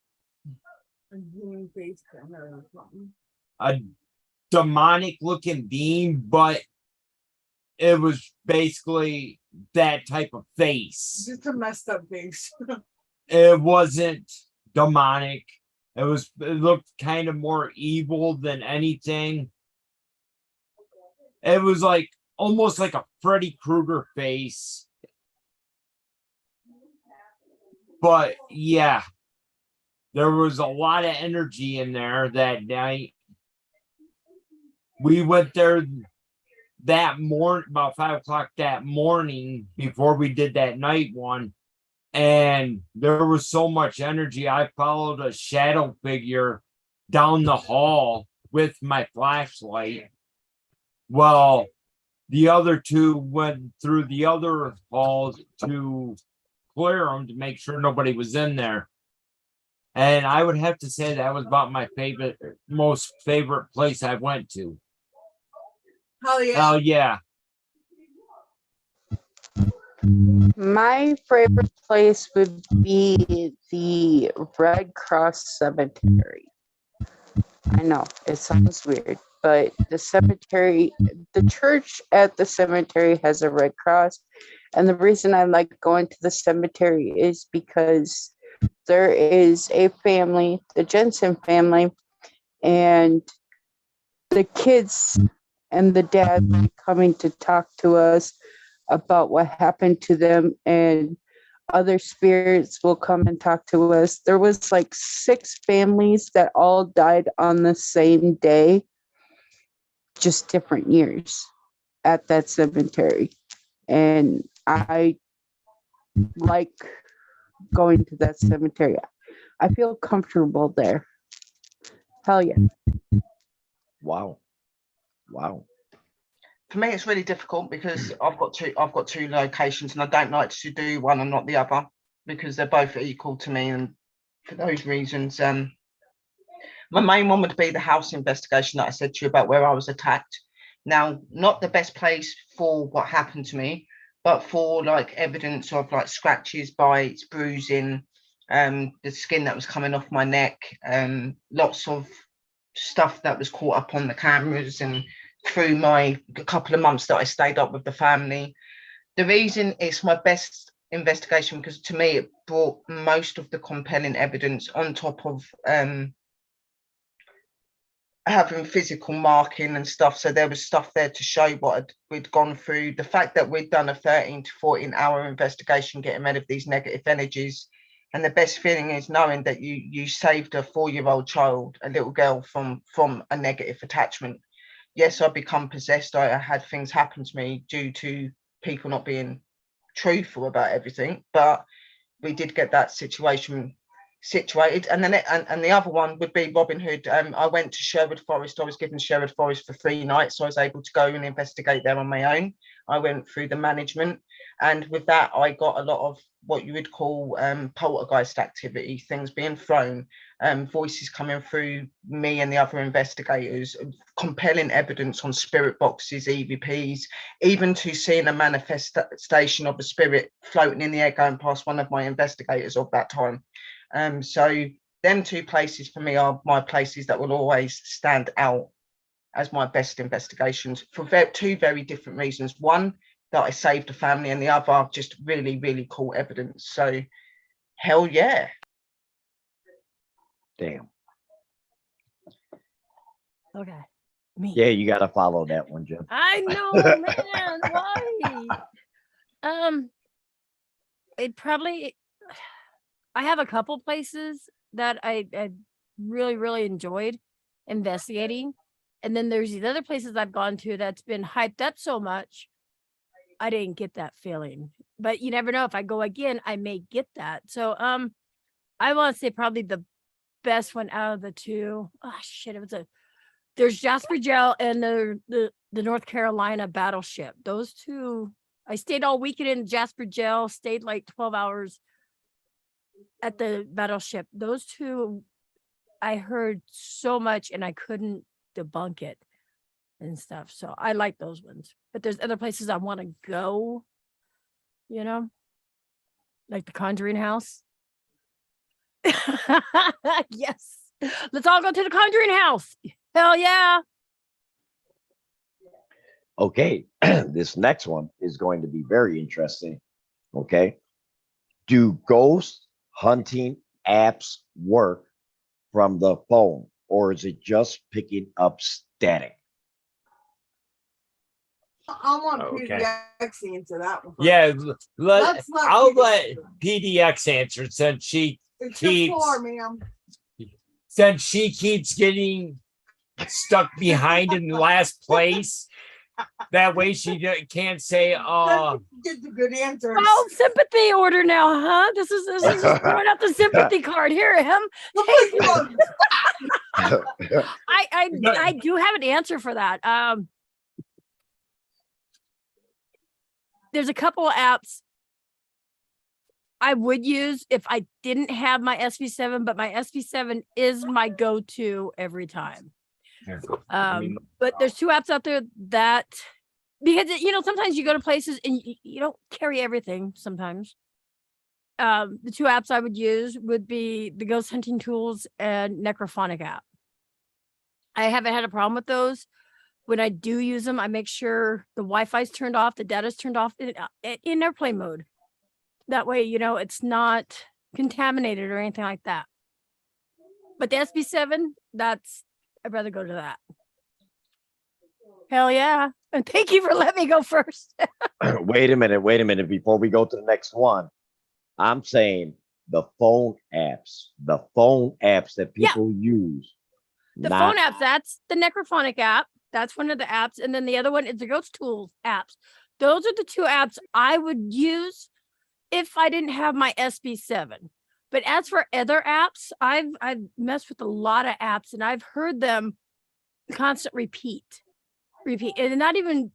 A human face or something. a demonic looking being, but it was basically that type of face. Just a messed up face. It wasn't demonic. It looked kind of more evil than anything. It was like almost like a Freddy Krueger face. But yeah, there was a lot of energy in there that night. We went there that morning, about 5 o'clock that morning, before we did that night one. And there was so much energy. I followed a shadow figure down the hall with my flashlight. Well, the other two went through the other halls to clear them to make sure nobody was in there. And I would have to say that was about my most favorite place I went to. Hell yeah. Hell yeah. My favorite place would be the Red Cross Cemetery. I know it sounds weird, but the cemetery, the church at the cemetery has a Red Cross. And the reason I like going to the cemetery is because there is a family, the Jensen family, and the kids and the dad coming to talk to us about what happened to them, and other spirits will come and talk to us. There was like 6 families that all died on the same day, just different years at that cemetery. And I like going to that cemetery. I feel comfortable there. Hell yeah. Wow. Wow. For me, it's really difficult because I've got two locations, and I don't like to do one and not the other because they're both equal to me. And for those reasons, my main one would be the house investigation that I said to you about, where I was attacked. Now, not the best place for what happened to me, but for like evidence of like scratches, bites, bruising, the skin that was coming off my neck, lots of stuff that was caught up on the cameras and through my couple of months that I stayed up with the family. The reason it's my best investigation because to me it brought most of the compelling evidence on top of having physical marking and stuff. So there was stuff there to show what we'd gone through. The fact that we'd done a 13 to 14 hour investigation getting rid of these negative energies. And the best feeling is knowing that you saved a 4-year-old child, a little girl, from a negative attachment. Yes, I've become possessed. I had things happen to me due to people not being truthful about everything, but we did get that situation situated. And then and the other one would be Robin Hood. I went to Sherwood Forest. I was given Sherwood Forest for 3 nights, so I was able to go and investigate there on my own. I went through the management, and with that I got a lot of what you would call poltergeist activity, things being thrown, voices coming through me and the other investigators, compelling evidence on spirit boxes, EVPs, even to seeing a manifestation of a spirit floating in the air going past one of my investigators of that time. So them 2 places for me are my places that will always stand out as my best investigations for 2 very different reasons. One, that I saved a family, and the other, just really, really cool evidence. So hell yeah. Damn. Okay. Me. Yeah, you got to follow that one, Jim. I know, man. Why? It probably. I have a couple places that I really, really enjoyed investigating. And then there's these other places I've gone to that's been hyped up so much, I didn't get that feeling. But you never know. If I go again, I may get that. So I want to say probably the best one out of the two. Oh shit, there's Jasper Gel and the North Carolina Battleship. Those two, I stayed all weekend in Jasper Gel, stayed like 12 hours at the Battleship. Those two, I heard so much and I couldn't debunk it and stuff. So I like those ones. But there's other places I want to go, like the Conjuring House. Yes. Let's all go to the Conjuring House. Hell yeah. Okay, this next one is going to be very interesting. Okay. Do ghost hunting apps work from the phone, or is it just picking up static? I want Okay. PDX answer that one. Yeah, Let's let I'll PDX let answer. PDX answer since she It's your keeps floor, ma'am. getting stuck behind in last place. That way she can't say, Get the good answers. Oh, sympathy order now, huh? This is just throwing out the sympathy card. Here, him. Look what I do have an answer for that. There's a couple of apps I would use if I didn't have my SB7, but my SB7 is my go-to every time. But there's two apps out there that, because sometimes you go to places and you don't carry everything sometimes. The two apps I would use would be the Ghost Hunting Tools and Necrephonic app. I haven't had a problem with those. When I do use them, I make sure the Wi-Fi's turned off, the data's turned off in airplane mode. That way, it's not contaminated or anything like that. But the SB7, I'd rather go to that. Hell yeah. And thank you for letting me go first. Wait a minute. Before we go to the next one, I'm saying the phone apps that people use. The phone apps, that's the Necrephonic app. That's one of the apps. And then the other one is the Ghost Tools apps. Those are the two apps I would use if I didn't have my SB7. But as for other apps, I've messed with a lot of apps and I've heard them constant repeat. And not even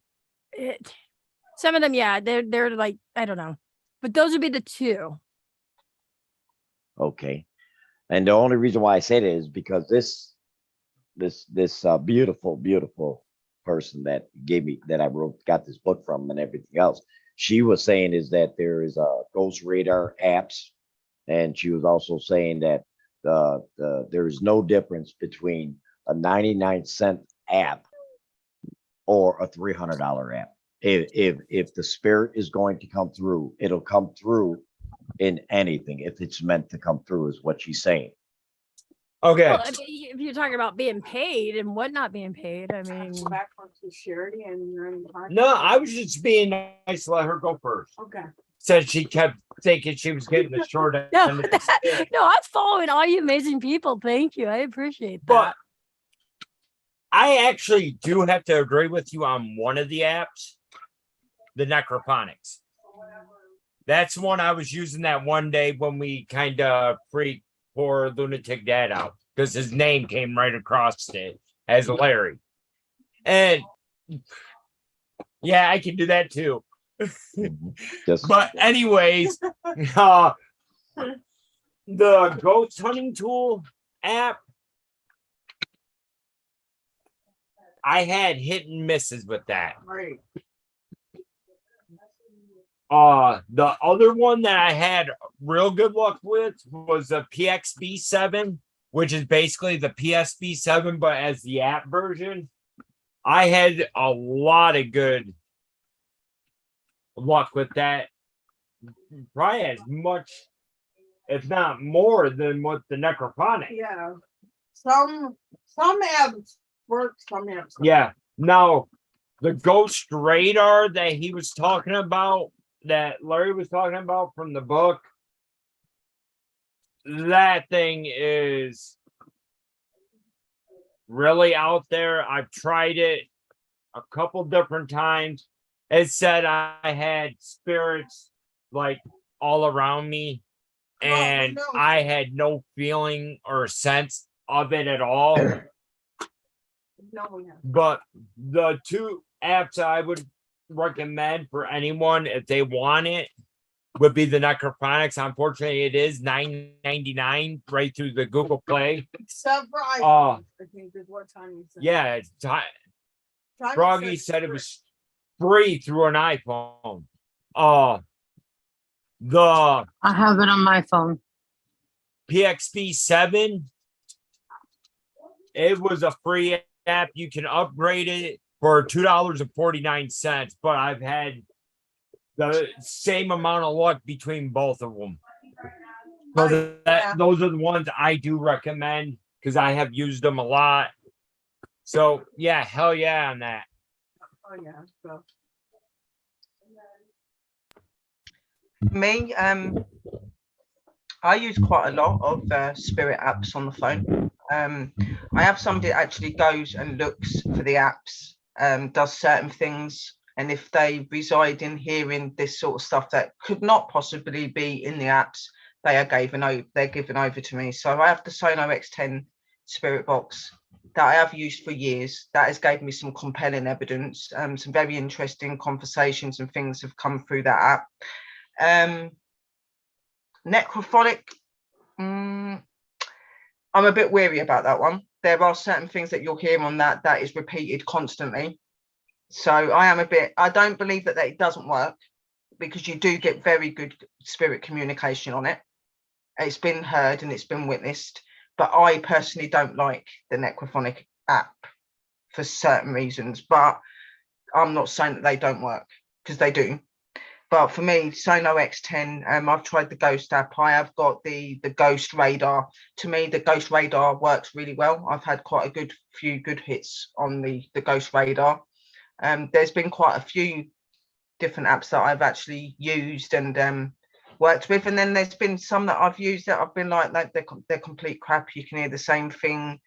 some of them, yeah, they're like, I don't know. But those would be the two. Okay. And the only reason why I say that is because this beautiful person that I got this book from and everything else, she was saying is that there is a Ghost Radar apps, and she was also saying that there is no difference between a 99-cent app or a $300 app. If the spirit is going to come through, it'll come through in anything if it's meant to come through, is what she's saying. okay. Well, if you're talking about being paid and what not being paid, I mean, back to Charity and you're in the park. No, I was just being nice to let her go first. Okay. Said she kept thinking she was getting the short end. no, of the stick. no, I'm following all you amazing people. Thank you. I appreciate that. But I actually do have to agree with you on one of the apps, the Necrephonics. That's one I was using that one day when we kind of freaked poor Lunatic Dad out because his name came right across it as Larry. And yeah, I can do that too. But anyways, the Ghost Hunting Tool app, I had hit and misses with that. Right. The other one that I had real good luck with was the PXB7, which is basically the PSB7, but as the app version. I had a lot of good luck with that. Probably as much, if not more, than what the Necrephonic. Yeah. Some apps works for me. Yeah. Now, the ghost radar that he was talking about, that Larry was talking about from the book, that thing is really out there. I've tried it a couple different times. It said I had spirits like all around me, and I had no feeling or sense of it at all. But the two apps I would recommend for anyone if they want it would be the Necrephonics. Unfortunately, it is $9.99 right through the Google Play. Except for iPhones, I think is what Tanya said. Yeah, Tanya Froggy said it was free through an iPhone. The I have it on my phone. PXP7, it was a free app. You can upgrade it for $2.49, but I've had the same amount of luck between both of them. So those are the ones I do recommend because I have used them a lot. So yeah, hell yeah on that. Oh yeah. So. Me, I use quite a lot of spirit apps on the phone. I have somebody that actually goes and looks for the apps, does certain things, and if they reside in hearing this sort of stuff that could not possibly be in the apps, they are given over to me. So I have the Sono X10 spirit box that I have used for years. That has gave me some compelling evidence. Some very interesting conversations and things have come through that app. Necrephonic, I'm a bit wary about that one. There are certain things that you'll hear on that is repeated constantly. So I don't believe that it doesn't work, because you do get very good spirit communication on it. It's been heard and it's been witnessed, but I personally don't like the Necrephonic app for certain reasons, but I'm not saying that they don't work, because they do. But for me, Sono X10, I've tried the Ghost app. I have got the Ghost Radar. To me, the Ghost Radar works really well. I've had quite a few good hits on the Ghost Radar. There's been quite a few different apps that I've actually used and worked with. And then there's been some that I've used that I've been like they're complete crap. You can hear the same thing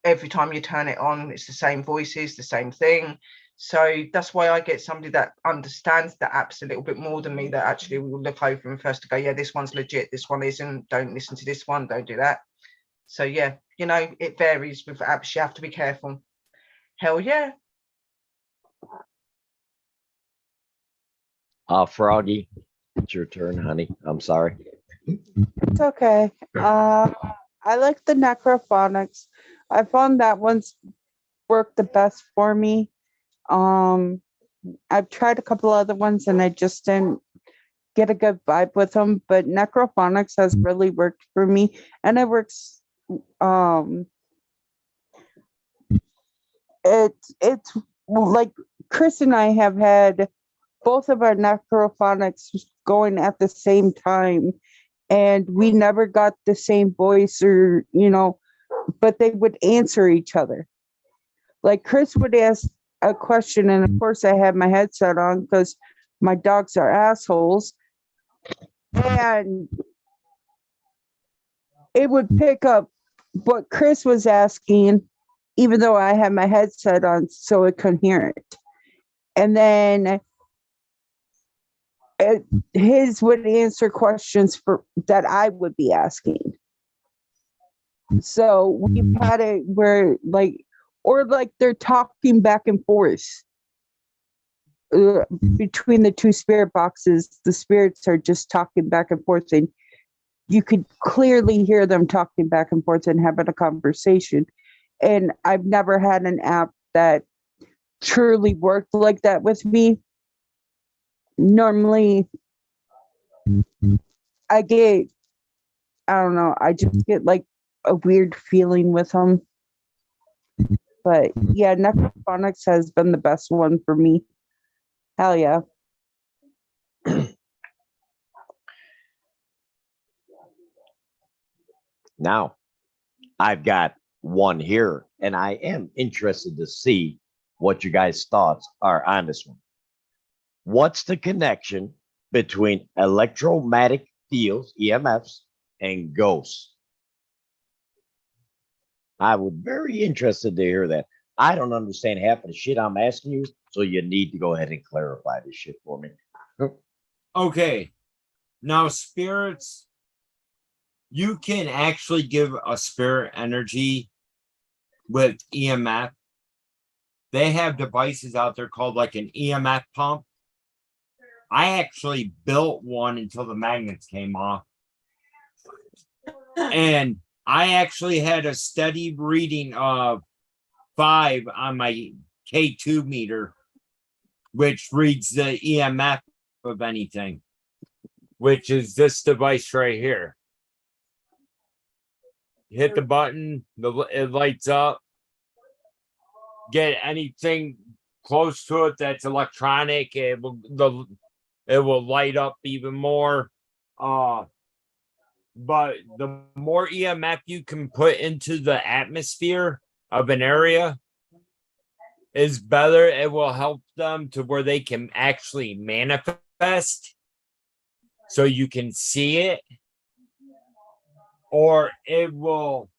every time you turn it on. It's the same voices, the same thing. So that's why I get somebody that understands the apps a little bit more than me, that actually will look over them first to go, yeah, this one's legit, this one isn't, don't listen to this one, don't do that. So yeah, it varies with apps. You have to be careful. Hell yeah. Froggy, it's your turn, honey. I'm sorry. It's okay. I like the Necrophonics. I found that one's worked the best for me. I've tried a couple other ones and I just didn't get a good vibe with them, but Necrophonics has really worked for me, and it works. It's like Chris and I have had both of our Necrophonics going at the same time, and we never got the same voice, or but they would answer each other. Like Chris would ask a question, and of course I had my headset on because my dogs are assholes, and it would pick up what Chris was asking, even though I had my headset on so it couldn't hear it. And then his would answer questions that I would be asking. So we've had it where they're talking back and forth between the two spirit boxes. The spirits are just talking back and forth, and you could clearly hear them talking back and forth and having a conversation. And I've never had an app that truly worked like that with me. Normally, I don't know, I just get like a weird feeling with them. But yeah, Necrophonics has been the best one for me. Hell yeah. Now, I've got one here and I am interested to see what you guys' thoughts are on this one. What's the connection between electromagnetic fields, EMFs, and ghosts? I would very interested to hear that. I don't understand half of the shit I'm asking you, so you need to go ahead and clarify this shit for me. Okay. Now, spirits, you can actually give a spirit energy with EMF. They have devices out there called like an EMF pump. I actually built one until the magnets came off. And I actually had a steady reading of 5 on my K2 meter, which reads the EMF of anything, which is this device right here. Hit the button, it lights up. Get anything close to it that's electronic, it will light up even more. But the more EMF you can put into the atmosphere of an area is better. It will help them to where they can actually manifest, so you can see it, or it will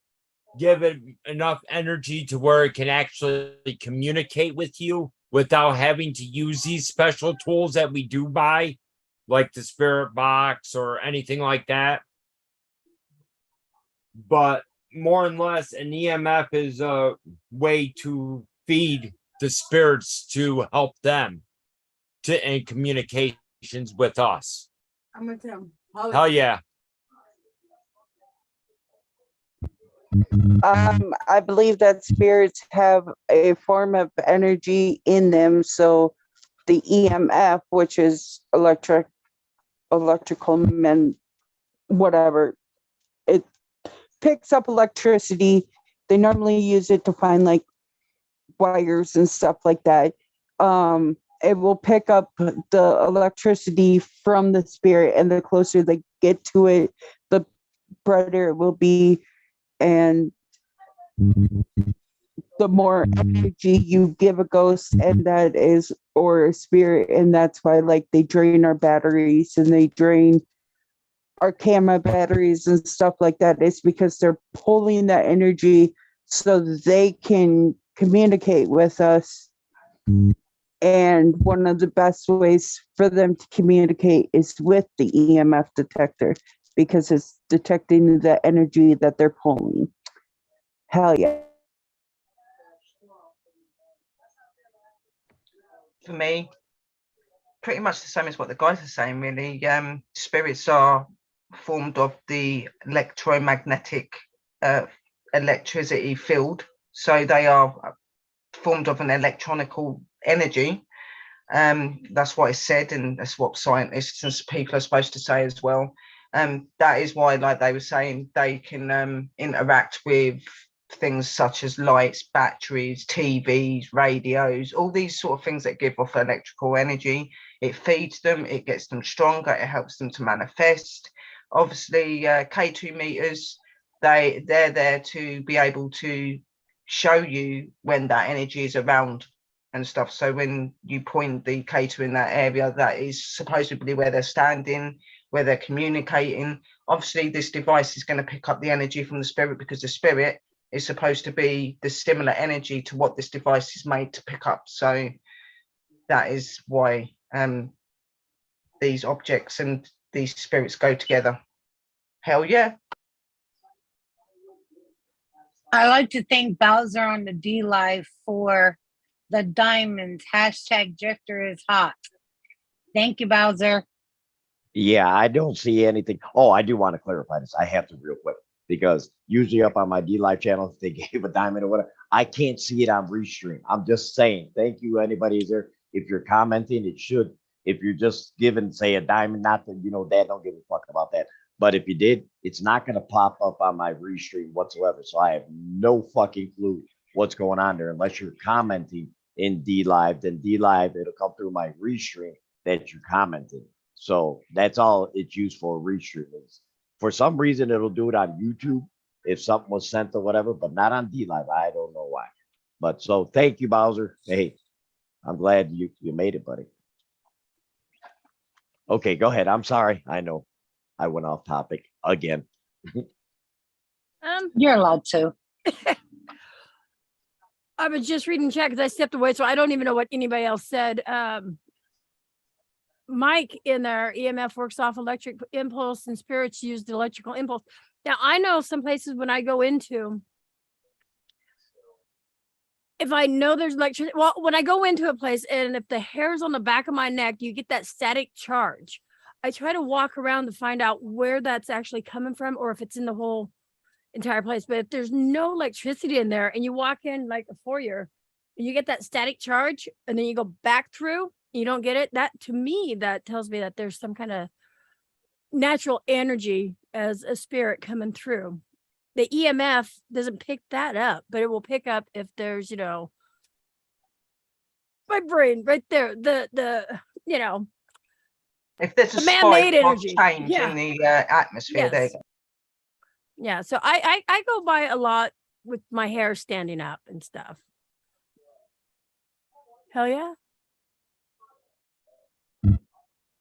give it enough energy to where it can actually communicate with you without having to use these special tools that we do buy, like the spirit box or anything like that. But more or less, an EMF is a way to feed the spirits to help them to in communications with us. I'm with him. Hell yeah. I believe that spirits have a form of energy in them. So the EMF, which is electrical whatever, it picks up electricity. They normally use it to find like wires and stuff like that. It will pick up the electricity from the spirit, and the closer they get to it, the brighter it will be, and the more energy you give a ghost, and that is, or a spirit, and that's why like they drain our batteries and they drain our camera batteries and stuff like that. It's because they're pulling that energy so they can communicate with us. And one of the best ways for them to communicate is with the EMF detector, because it's detecting the energy that they're pulling. Hell yeah. For me, pretty much the same as what the guys are saying, really. Spirits are formed of the electromagnetic electricity field. So they are formed of an electronical energy. That's what is said, and that's what scientists and people are supposed to say as well. That is why, like they were saying, they can interact with things such as lights, batteries, TVs, radios, all these sort of things that give off electrical energy. It feeds them, it gets them stronger, it helps them to manifest. Obviously, K2 meters, they're there to be able to show you when that energy is around and stuff. So when you point the K2 in that area, that is supposedly where they're standing, where they're communicating. Obviously, this device is going to pick up the energy from the spirit, because the spirit is supposed to be the similar energy to what this device is made to pick up. So that is why these objects and these spirits go together. Hell yeah. I like to thank Bowser on the D Live for the diamonds. Hashtag Drifter is hot. Thank you, Bowser. Yeah, I don't see anything. Oh, I do want to clarify this. I have to real quick, because usually up on my D Live channel, if they gave a diamond or whatever, I can't see it on Restream. I'm just saying, thank you, anybody who's there. If you're commenting, it should. If you're just giving, say, a diamond, not that, Dad don't give a fuck about that. But if you did, it's not going to pop up on my Restream whatsoever. So I have no fucking clue what's going on there unless you're commenting in D Live. Then D Live, it'll come through my Restream that you're commenting. So that's all it's used for. Restream is. For some reason, it'll do it on YouTube. if something was sent or whatever, but not on D Live. I don't know why. But so thank you, Bowser. Hey, I'm glad you made it, buddy. Okay, go ahead. I'm sorry. I know I went off topic again. You're allowed to. I was just reading chat because I stepped away, so I don't even know what anybody else said. Mike in there, EMF works off electric impulse and spirits use the electrical impulse. Now, I know some places when I go into, if I know there's electricity, well, when I go into a place and if the hair's on the back of my neck, you get that static charge. I try to walk around to find out where that's actually coming from or if it's in the whole entire place. But if there's no electricity in there and you walk in like a foyer and you get that static charge and then you go back through, you don't get it. That to me, that tells me that there's some kind of natural energy as a spirit coming through. The EMF doesn't pick that up, but it will pick up if there's, my brain right there. If there's a The man-made spike of energy. change Yeah. in the atmosphere, there you Yes. go. Yeah. So I go by a lot with my hair standing up and stuff. Hell yeah.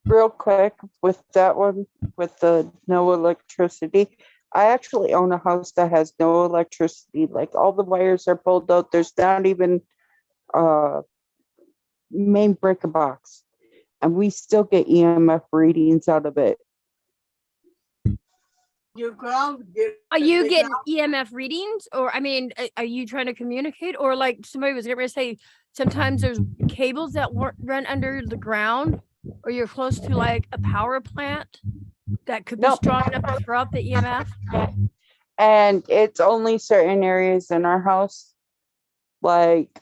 Real quick with that one, with the no electricity. I actually own a house that has no electricity. Like all the wires are pulled out. There's not even main breaker box. And we still get EMF readings out of it. You go get. Are you getting EMF readings, or are you trying to communicate, or like somebody was going to say, sometimes there's cables that run under the ground, or you're close to like a power plant that could be strong enough to throw out the EMF? And it's only certain areas in our house, like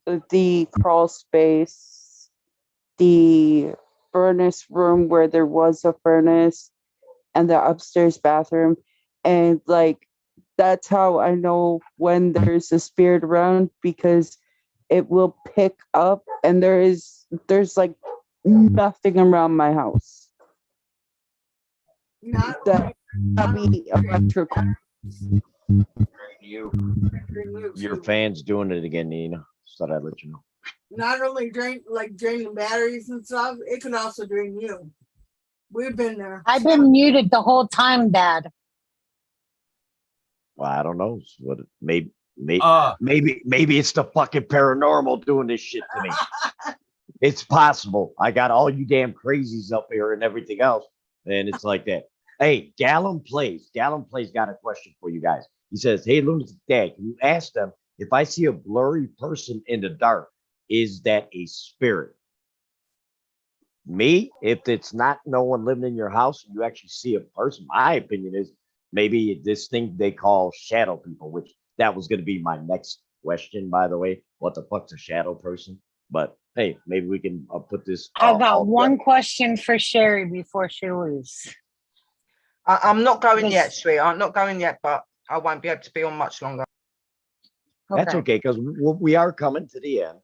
the crawl space, the furnace room where there was a furnace, and the upstairs bathroom. And like that's how I know when there's a spirit around, because it will pick up, and there's like nothing around my house. Not That be electrical. Your fan's doing it again, Nina. Just thought I'd let you know. not only draining batteries and stuff, it can also drain you. We've been there. I've been muted the whole time, Dad. Well, I don't know. Maybe it's the fucking paranormal doing this shit to me. It's possible. I got all you damn crazies up here and everything else, and it's like that. Hey, Gallon Plays got a question for you guys. He says, "Hey, Lunatic Dad, can you ask them if I see a blurry person in the dark, is that a spirit?" Me, if it's not no one living in your house, and you actually see a person, my opinion is maybe this thing they call shadow people, which that was going to be my next question, by the way. What the fuck's a shadow person? But hey, maybe we can put this. I got one question for Sherry before she leaves. I'm not going yet, sweetheart. I'm not going yet, but I won't be able to be on much longer. That's okay, because we are coming to the end.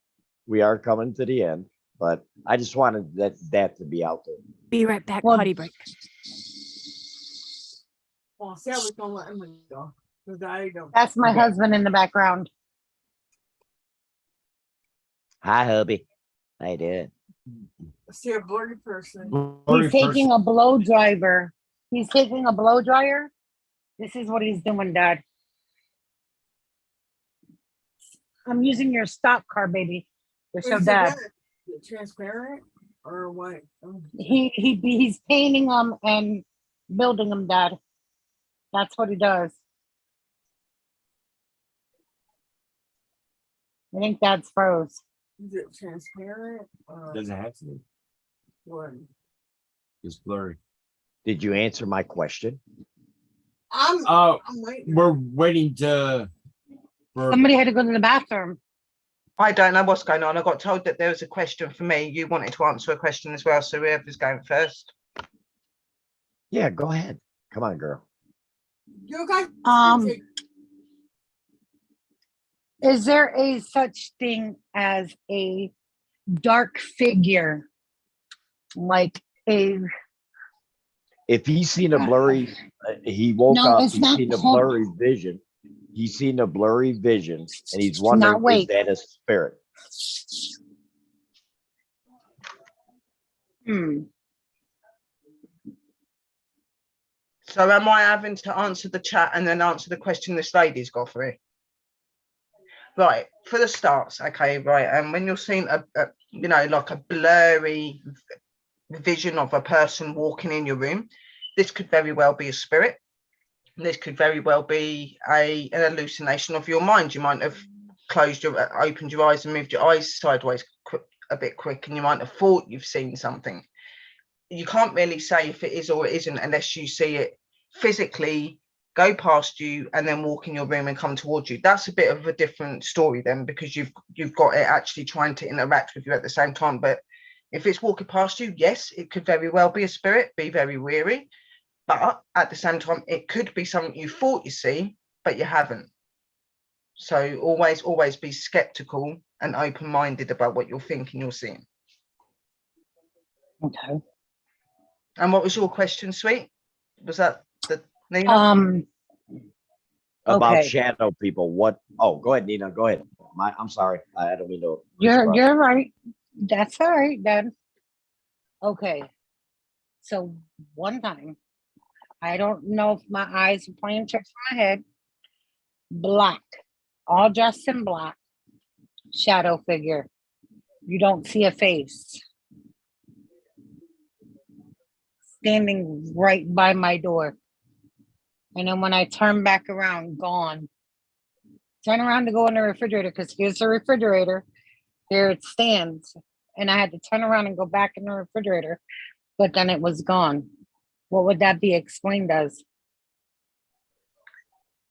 We are coming to the end, but I just wanted that to be out there. Be right back, potty break. Well, see, I was gonna let him go. Because I don't. That's my husband in the background. Hi, hubby. How you doing? See a blurry person. He's taking a blow dryer. He's taking a blow dryer. This is what he's doing, Dad. I'm using your stop car, baby. To show Dad. Transparent or what? Oh. He's painting them and building them, Dad. That's what he does. I think Dad's froze. Is it transparent? Doesn't have to be. What? It's blurry. Did you answer my question? I'm waiting. We're waiting to. Somebody had to go to the bathroom. I don't know what's going on. I got told that there was a question for me. You wanted to answer a question as well, so whoever's going first. Yeah, go ahead. Come on, girl. You guys. Is there a such thing as a dark figure, like a If he's seen a blurry, he woke No, up, it's he's not. seen a Hold, blurry vision. He's seen a blurry vision, and he's not wondering, is wake. that a spirit? Hmm. So am I having to answer the chat and then answer the question this lady's got for me? Right, for the starts, okay, right. And when you're seeing a you know, like a blurry vision of a person walking in your room, this could very well be a spirit. This could very well be an hallucination of your mind. You might have opened your eyes and moved your eyes sideways a bit quick, and you might have thought you've seen something. You can't really say if it is or it isn't unless you see it physically go past you and then walk in your room and come towards you. That's a bit of a different story then, because you've got it actually trying to interact with you at the same time. But if it's walking past you, yes, it could very well be a spirit. Be very wary. But at the same time, it could be something you thought you see, but you haven't. So always be skeptical and open-minded about what you're thinking you're seeing. Okay. And what was your question, sweet? Was that the Nina? About Okay. shadow people. What? Oh, go ahead, Nina. Go ahead. I'm sorry. I don't mean to. You're right. That's all right, Dad. Okay. So one time, I don't know if my eyes are playing tricks in my head. Black, all dressed in black, shadow figure. You don't see a face. Standing right by my door. And then when I turn back around, gone. Turn around to go in the refrigerator, because here's the refrigerator. Here it stands. And I had to turn around and go back in the refrigerator, but then it was gone. What would that be explained as?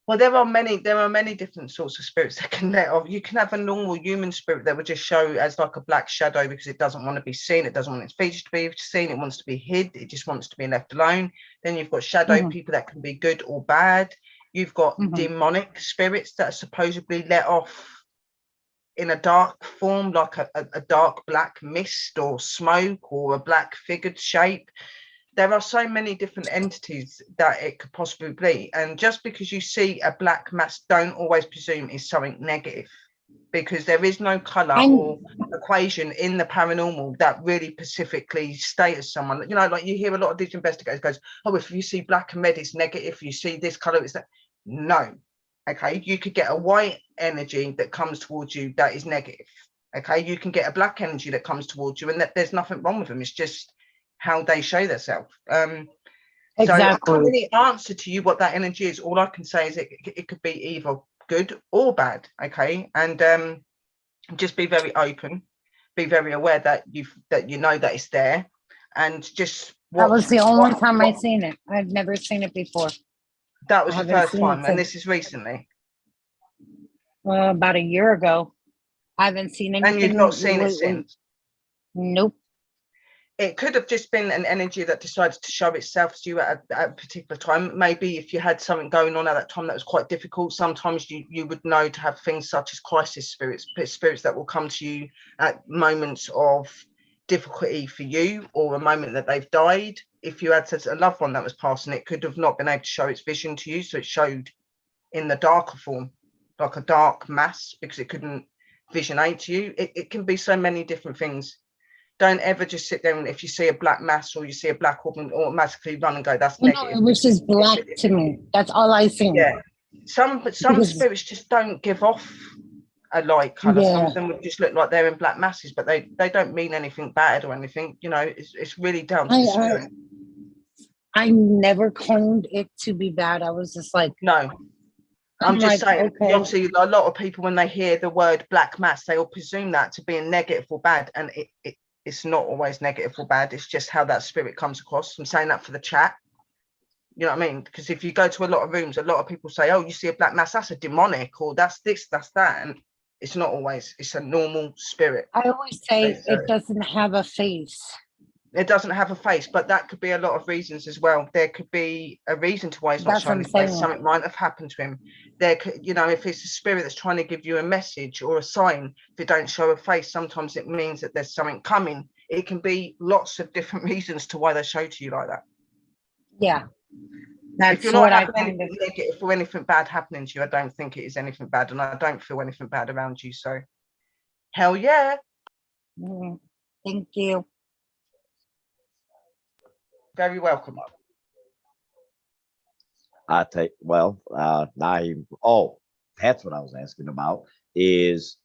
Well, there are many different sorts of spirits that can let off. You can have a normal human spirit that would just show as like a black shadow because it doesn't want to be seen. It doesn't want its features to be seen. It wants to be hid. It just wants to be left alone. Then you've got shadow people that can be good or bad. You've got demonic spirits that are supposedly let off in a dark form, like a dark black mist or smoke or a black figured shape. There are so many different entities that it could possibly be. And just because you see a black mass, don't always presume is something negative, because there is no color or equation in the paranormal that really specifically states someone. You know, like you hear a lot of these investigators goes, oh, if you see black and red, it's negative. If you see this color, it's that. No. Okay. You could get a white energy that comes towards you that is negative. Okay. You can get a black energy that comes towards you, and that there's nothing wrong with them. It's just how they show themselves. So I can't really answer to you what that energy is. All I can say is it could be either good or bad. Okay. And just be very open, be very aware that you know that it's there, and just that was the only time I seen it. I've never seen it before. That was the first time, and this is recently. About a year ago. I haven't seen anything. And you've not seen it since? Nope. It could have just been an energy that decided to show itself to you at a particular time. Maybe if you had something going on at that time that was quite difficult, sometimes you would know to have things such as crisis spirits that will come to you at moments of difficulty for you, or a moment that they've died. If you had a loved one that was passing, it could have not been able to show its vision to you, so it showed in the darker form, like a dark mass, because it couldn't visionate to you. It can be so many different things. Don't ever just sit there and if you see a black mass or you see a black orb, automatically run and go, that's negative. No, it was just black to me. That's all I seen. Yeah. Some spirits just don't give off a light color. Yeah. Some of them would just look like they're in black masses, but they don't mean anything bad or anything. You know, it's really down to the spirit. I never claimed it to be bad. I was just like, no. I'm just like, saying, okay. Obviously, a lot of people, when they hear the word black mass, they all presume that to be a negative or bad, and it's not always negative or bad. It's just how that spirit comes across. I'm saying that for the chat. You know what I mean? Because if you go to a lot of rooms, a lot of people say, oh, you see a black mass, that's a demonic, or that's this, that's that. And it's not always. It's a normal spirit. I always say it doesn't have a face. It doesn't have a face, but that could be a lot of reasons as well. There could be a reason to why he's not showing his face. Something might have happened to him. There could, you know, if it's a spirit that's trying to give you a message or a sign, if it don't show a face, sometimes it means that there's something coming. It can be lots of different reasons to why they show to you like that. Yeah, If that's you're not what I having kind of. anything negative or anything bad happening to you, I don't think it is anything bad, and I don't feel anything bad around you. So, hell yeah, Thank you. very welcome. I take well, oh, that's what I was asking about. Is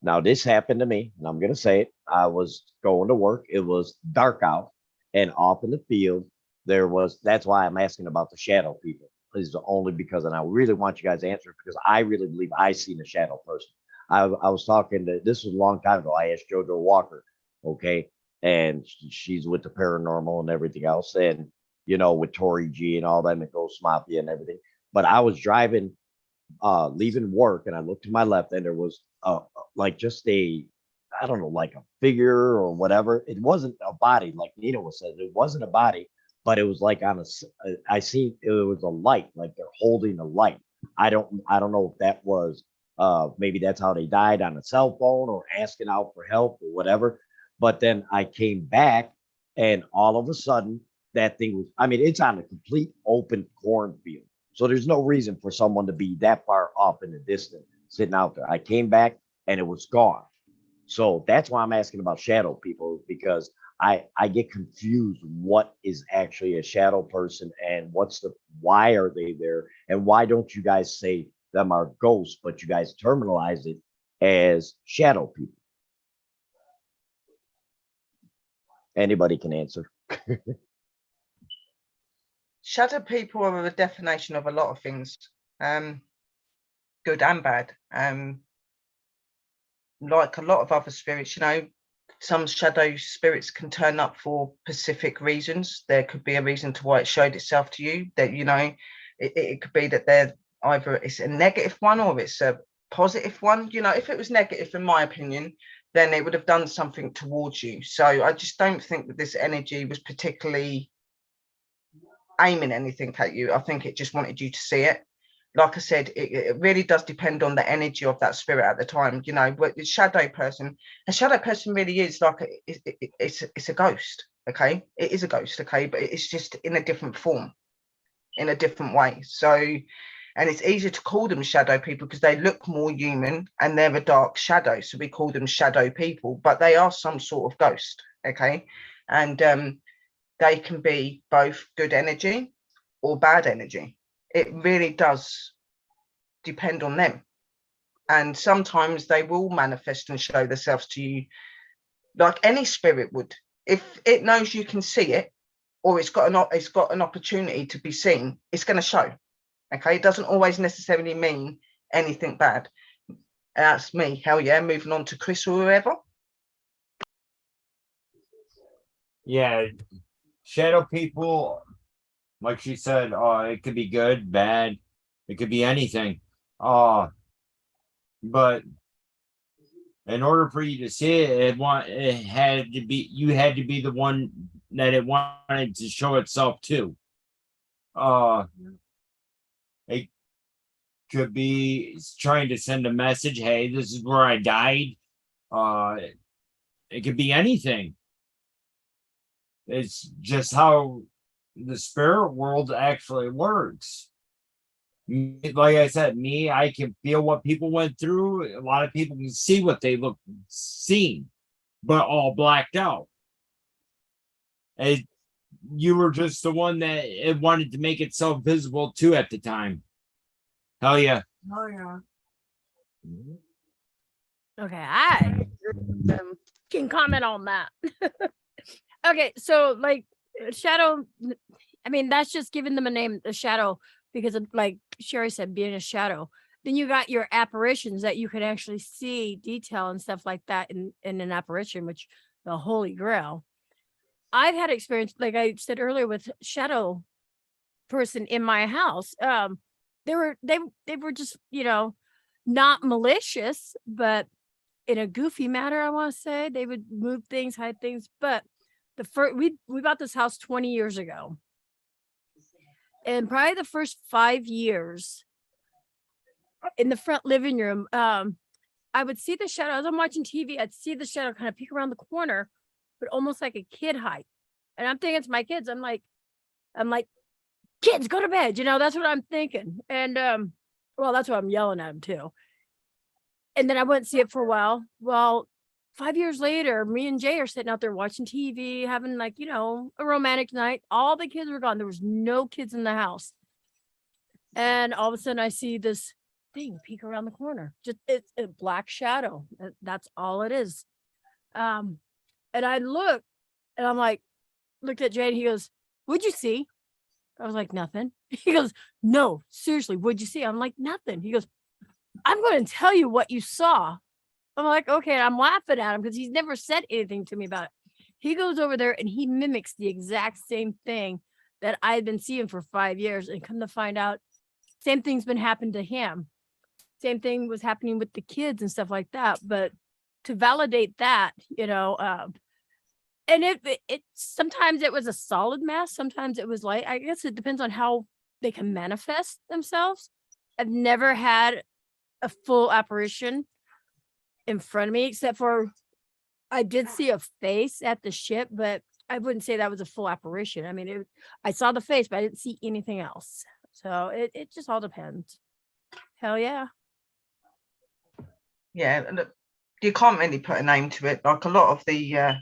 now this happened to me, and I'm gonna say it. I was going to work. It was dark out, and off in the field there was. That's why I'm asking about the shadow people. Is only because, and I really want you guys to answer it because I really believe I seen a shadow person. I was talking to this was a long time ago. I asked JoJo Walker, okay, and she's with the paranormal and everything else, and with Tori G and all them and Ghost Mafia and everything. But I was driving, leaving work, and I looked to my left, and there was like just I don't know, like a figure or whatever. It wasn't a body, like Nina was saying. It wasn't a body, but it was like I see it was a light, like they're holding a light. I don't know if that was maybe that's how they died on a cell phone or asking out for help or whatever. But then I came back, and all of a sudden that thing was, I mean, it's on a complete open cornfield. So there's no reason for someone to be that far off in the distance sitting out there. I came back and it was gone. So that's why I'm asking about shadow people, because I get confused what is actually a shadow person and why are they there, and why don't you guys say them are ghosts, but you guys terminalize it as shadow people? Anybody can answer. Shadow people are a definition of a lot of things, good and bad. Like a lot of other spirits, some shadow spirits can turn up for specific reasons. There could be a reason to why it showed itself to you. That it could be that they're either it's a negative one or it's a positive one. If it was negative, in my opinion, then it would have done something towards you. So I just don't think that this energy was particularly aiming anything at you. I think it just wanted you to see it. Like I said, it really does depend on the energy of that spirit at the time. What the shadow person really is like it's a ghost. Okay, it is a ghost. Okay, but it's just in a different form, in a different way. So, and it's easier to call them shadow people because they look more human and they're a dark shadow. So we call them shadow people, but they are some sort of ghost. Okay, and they can be both good energy or bad energy. It really does depend on them. And sometimes they will manifest and show themselves to you like any spirit would. If it knows you can see it, or it's got an opportunity to be seen, it's going to show. Okay, it doesn't always necessarily mean anything bad. That's me. Hell yeah. Moving on to Chris or whoever. Yeah, shadow people, like she said, it could be good, bad, it could be anything. But in order for you to see it, you had to be the one that it wanted to show itself to. It could be trying to send a message, hey, this is where I died. It could be anything. It's just how the spirit world actually works. Like I said, I can feel what people went through. A lot of people can see what they seen, but all blacked out. You were just the one that it wanted to make itself visible too at the time. Hell yeah. Oh yeah. Okay, I can comment on that. Okay, so like shadow, I mean, that's just giving them a name, a shadow, because of, like Sherry said, being a shadow. Then you got your apparitions that you can actually see detail and stuff like that in an apparition, which the Holy Grail. I've had experience, like I said earlier, with shadow person in my house. They were just, not malicious, but in a goofy manner, I want to say. They would move things, hide things. But we bought this house 20 years ago. And probably the first 5 years in the front living room, I would see the shadow. As I'm watching TV, I'd see the shadow kind of peek around the corner, but almost like a kid height. And I'm thinking to my kids, I'm like, I'm like, kids, go to bed. You know, that's what I'm thinking. And well, that's what I'm yelling at them too. And then I wouldn't see it for a while. Well, 5 years later, me and Jay are sitting out there watching TV, having like, you know, a romantic night. All the kids were gone. There was no kids in the house. And all of a sudden I see this thing peek around the corner. Just it's a black shadow. That's all it is. And I look and I'm like, looked at Jay and he goes, what'd you see? I was like, nothing. He goes, no, seriously, what'd you see? I'm like, nothing. He goes, I'm going to tell you what you saw. I'm like, okay. I'm laughing at him because he's never said anything to me about it. He goes over there and he mimics the exact same thing that I've been seeing for 5 years. And come to find out, same thing's been happening to him. Same thing was happening with the kids and stuff like that. But to validate that, you know, and it sometimes it was a solid mass. Sometimes it was light. I guess it depends on how they can manifest themselves. I've never had a full apparition in front of me, except for I did see a face at the ship, but I wouldn't say that was a full apparition. I mean, I saw the face, but I didn't see anything else. So it just all depends. Hell yeah. Yeah, and you can't really put a name to it. Like a lot of the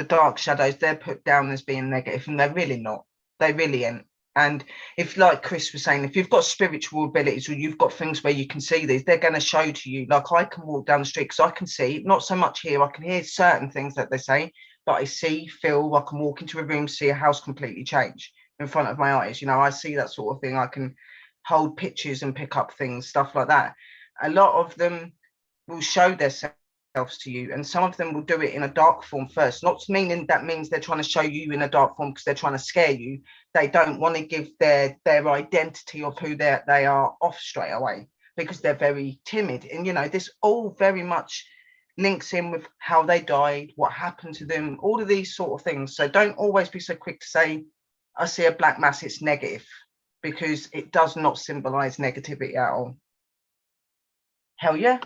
dark shadows, they're put down as being negative, and they're really not. They really ain't. And if, like Chris was saying, if you've got spiritual abilities or you've got things where you can see these, they're going to show to you. Like I can walk down the street because I can see, not so much here, I can hear certain things that they say, but I see, feel, I can walk into a room, see a house completely change in front of my eyes. You know, I see that sort of thing. I can hold pictures and pick up things, stuff like that. A lot of them will show themselves to you, and some of them will do it in a dark form first, not meaning that means they're trying to show you in a dark form because they're trying to scare you. They don't want to give their identity of who they are off straight away because they're very timid. And you know, this all very much links in with how they died, what happened to them, all of these sort of things. So don't always be so quick to say, I see a black mass, it's negative, because it does not symbolize negativity at all. Hell yeah.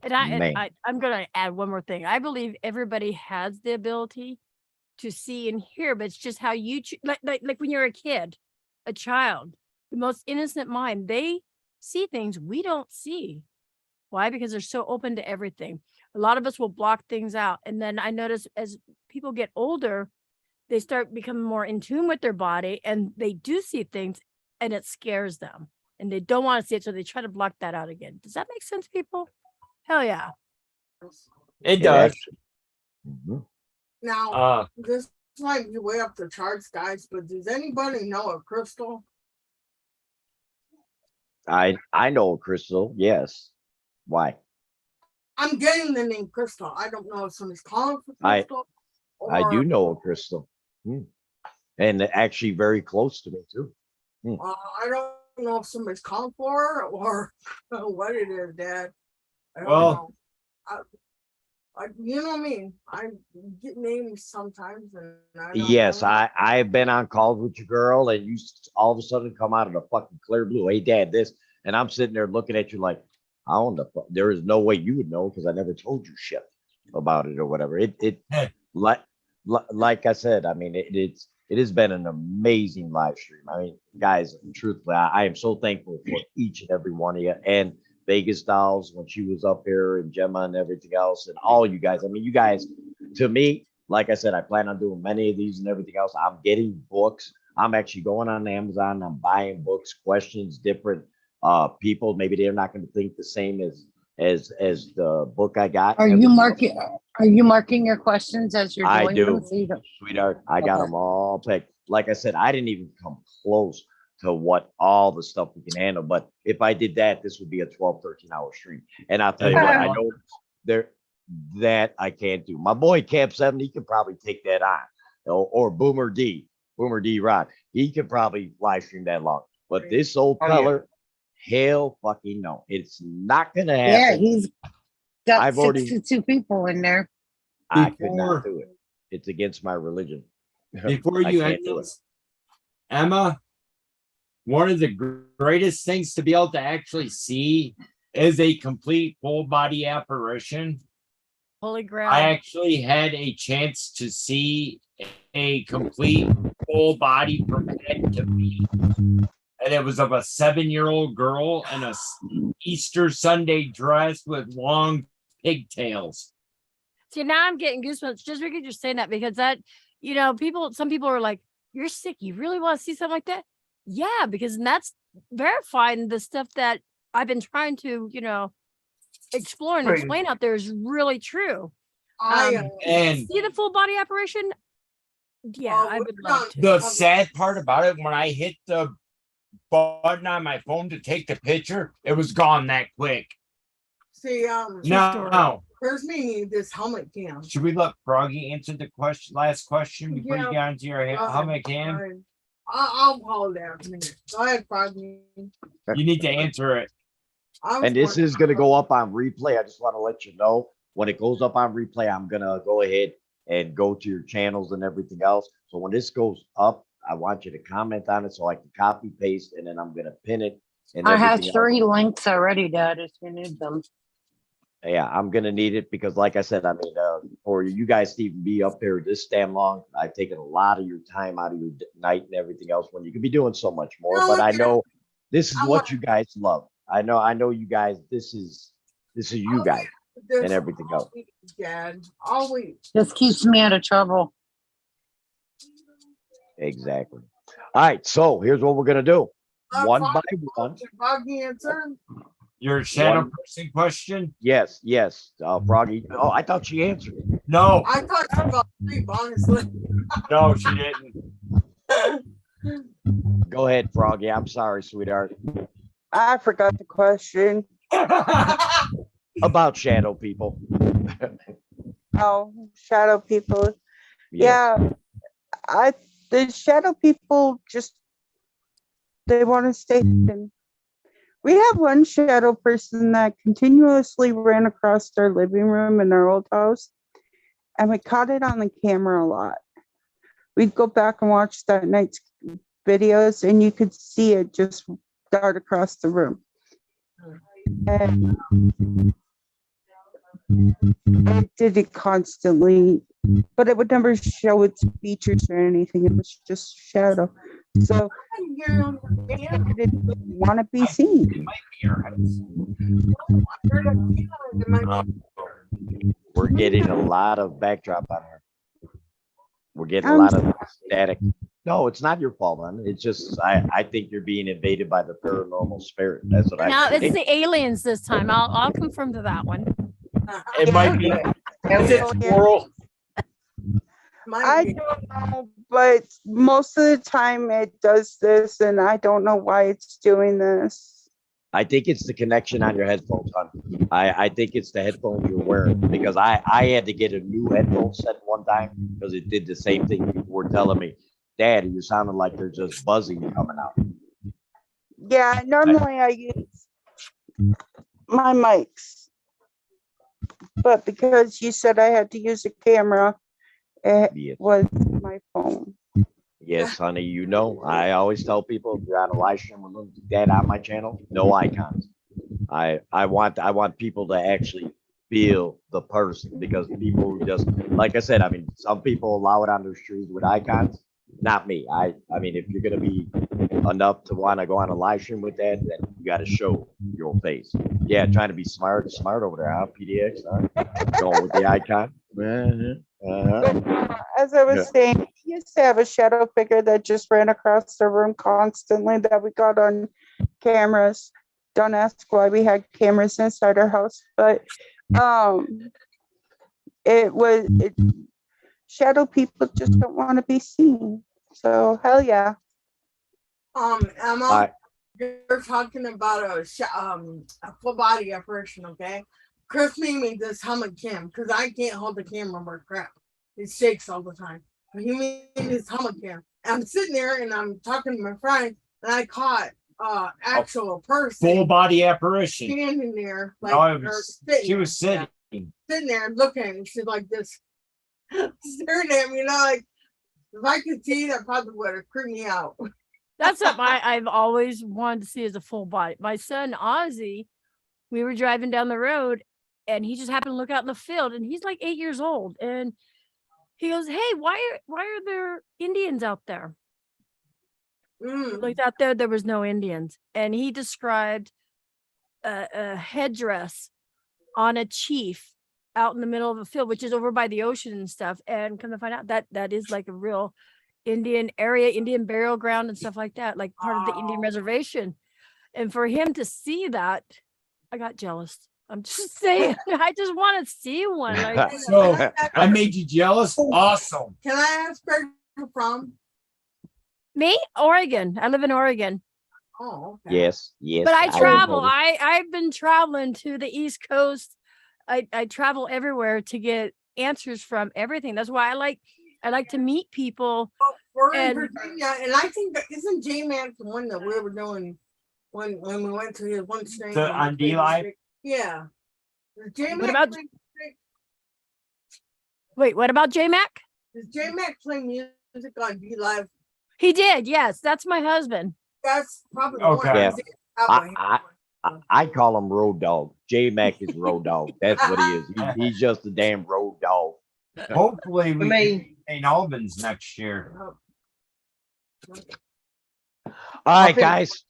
And I'm going to add one more thing. I believe everybody has the ability to see and hear, but it's just how you like when you're a kid, a child, the most innocent mind, they see things we don't see. Why? Because they're so open to everything. A lot of us will block things out. And then I notice as people get older, they start becoming more in tune with their body and they do see things and it scares them and they don't want to see it. So they try to block that out again. Does that make sense, people? Hell yeah. It does. Now, this might be way up the charts, guys, but does anybody know a crystal? I know a crystal, yes. Why? I'm getting the name crystal. I don't know if somebody's calling for crystal. I do know a crystal. And actually very close to me too. I don't know if somebody's calling for her or what it is, Dad. I don't know. You know what I mean? I get names sometimes, and I've been on calls with your girl, and you all of a sudden come out of the fucking clear blue. Hey, Dad, this, and I'm sitting there looking at you like, I don't know. There is no way you would know because I never told you shit about it or whatever. Like I said, I mean, it has been an amazing live stream. I mean, guys, truthfully, I am so thankful for each and every one of you, and Vegas Dolls when she was up here, and Gemma and everything else, and all you guys. I mean, you guys, to me, like I said, I plan on doing many of these and everything else. I'm getting books. I'm actually going on Amazon. I'm buying books, questions, different people. Maybe they're not going to think the same as the book I got. Are you marking your questions as you're doing them? I do, sweetheart. I got them all picked. Like I said, I didn't even come close to what all the stuff we can handle. But if I did that, this would be a 12, 13-hour stream. And I'll tell you what, I know that I can't do. My boy Camp 7, he can probably take that on. Or Boomer D Rod. He could probably live stream that long. But this old color, hell fucking no. It's not gonna happen. Yeah, he's got 62 people in there. I could not do it. It's against my religion. Before you end this, Emma, one of the greatest things to be able to actually see is a complete full body apparition. Holy grail. I actually had a chance to see a complete full body from head to feet. And it was of a 7-year-old girl in a Easter Sunday dress with long pigtails. See, now I'm getting goosebumps just because you're saying that, because that, some people are like, you're sick. You really want to see something like that? Yeah, because that's verifying the stuff that I've been trying to, explore and explain out there is really true. And See the full body apparition? Yeah, I would love to. the sad part about it, when I hit the button on my phone to take the picture, it was gone that quick. See, No. Where's me this helmet cam? Should we let Froggy answer the last question before you get onto your helmet cam? I'll call it out in a minute. Go ahead, Froggy. You need to answer it. And this is going to go up on replay. I just want to let you know, when it goes up on replay, I'm going to go ahead and go to your channels and everything else. So when this goes up, I want you to comment on it so I can copy paste, and then I'm going to pin it. And I have everything 3 else. links already, Dad, if you need them. Yeah, I'm going to need it because, like I said, for you guys to even be up there this damn long, I've taken a lot of your time out of your night and everything else when you could be doing so much more. But I know this is what you guys love. I know you guys, this is you guys and everything else. Dad, always. This keeps me out of trouble. Exactly. All right, so here's what we're going to do. One by one. Froggy answer? Your shadow person question? Yes. Froggy. Oh, I thought she answered it. No. I thought you about sleep, honestly. No, she didn't. Go ahead, Froggy. I'm sorry, sweetheart. I forgot the question. About shadow people. Oh, shadow people. Yes. Yeah, the shadow people just, they want to stay hidden. We have one shadow person that continuously ran across our living room in our old house, and we caught it on the camera a lot. We'd go back and watch that night's videos, and you could see it just dart across the room. And it did it constantly, but it would never show its features or anything. It was just shadow. So it didn't want to be seen. We're getting a lot of backdrop on her. We're getting a lot of static. No, it's not your fault, man. It's just I think you're being invaded by the paranormal spirit. That's what Now I think. it's the aliens this time. I'll confirm to that one. It might be. Is it squirrel? I don't know, but most of the time it does this, and I don't know why it's doing this. I think it's the connection on your headphones, hon. I think it's the headphones you're wearing, because I had to get a new headphone set one time because it did the same thing. People were telling me, Dad, you sounded like there's just buzzing coming out. Yeah, normally I use my mics, but because you said I had to use a camera, it was my phone. Yes, honey, you know, I always tell people, if you're on a live stream with Lunatic Dad on my channel, no icons. I want people to actually feel the person, because people just, like I said, some people allow it on their streams with icons. Not me. I mean, if you're gonna be enough to want to go on a live stream with that, then you got to show your face. Yeah, trying to be smart over there, huh? PDX, huh? Going with the icon. As I was saying, we used to have a shadow figure that just ran across the room constantly that we got on cameras. Don't ask why we had cameras inside our house, but shadow people just don't want to be seen. So hell yeah. Emma, you're talking about a full body apparition, okay? Chris made me this helmet cam because I can't hold the camera for crap. It shakes all the time. But he made this helmet cam. And I'm sitting there and I'm talking to my friend, and I caught actual person. Full body apparition. Standing there, like she was sitting. Yeah, sitting there looking, and she's like this, staring at me, like if I could see, that probably would have creeped me out. That's what I've always wanted to see, as a full body. My son Ozzy, we were driving down the road, and he just happened to look out in the field, and he's like 8 years old, and he goes, "Hey, why are there Indians out there?" Looked out there, there was no Indians. And he described a headdress on a chief out in the middle of a field, which is over by the ocean and stuff. And come to find out that is like a real Indian area, Indian burial ground and stuff like that, like part of the Indian reservation. And for him to see that, I got jealous. I'm just saying, I just want to see one. Like, So I made you jealous. Awesome. Can I ask where you're from? me, Oregon. I live in Oregon. Oh, okay. Yes, yes. But I travel. know. I've been traveling to the East Coast. I travel everywhere to get answers from everything. That's why I like to meet people. We're in And- Virginia, and I think that isn't J-Man the one that we were doing when we went to his one stream. On D-Live? Yeah. J-Mac What about- play- Wait, what about J-Mac? Does J-Mac play music on D-Live? He did. Yes, that's my husband. That's probably the Okay. one. Yeah. Is it Cowboy? I call him Road Dog. J Mac is Road Dog. That's what he is. He's just a damn Road Dog. Hopefully we me- can St. Albans next year. All right, think- guys.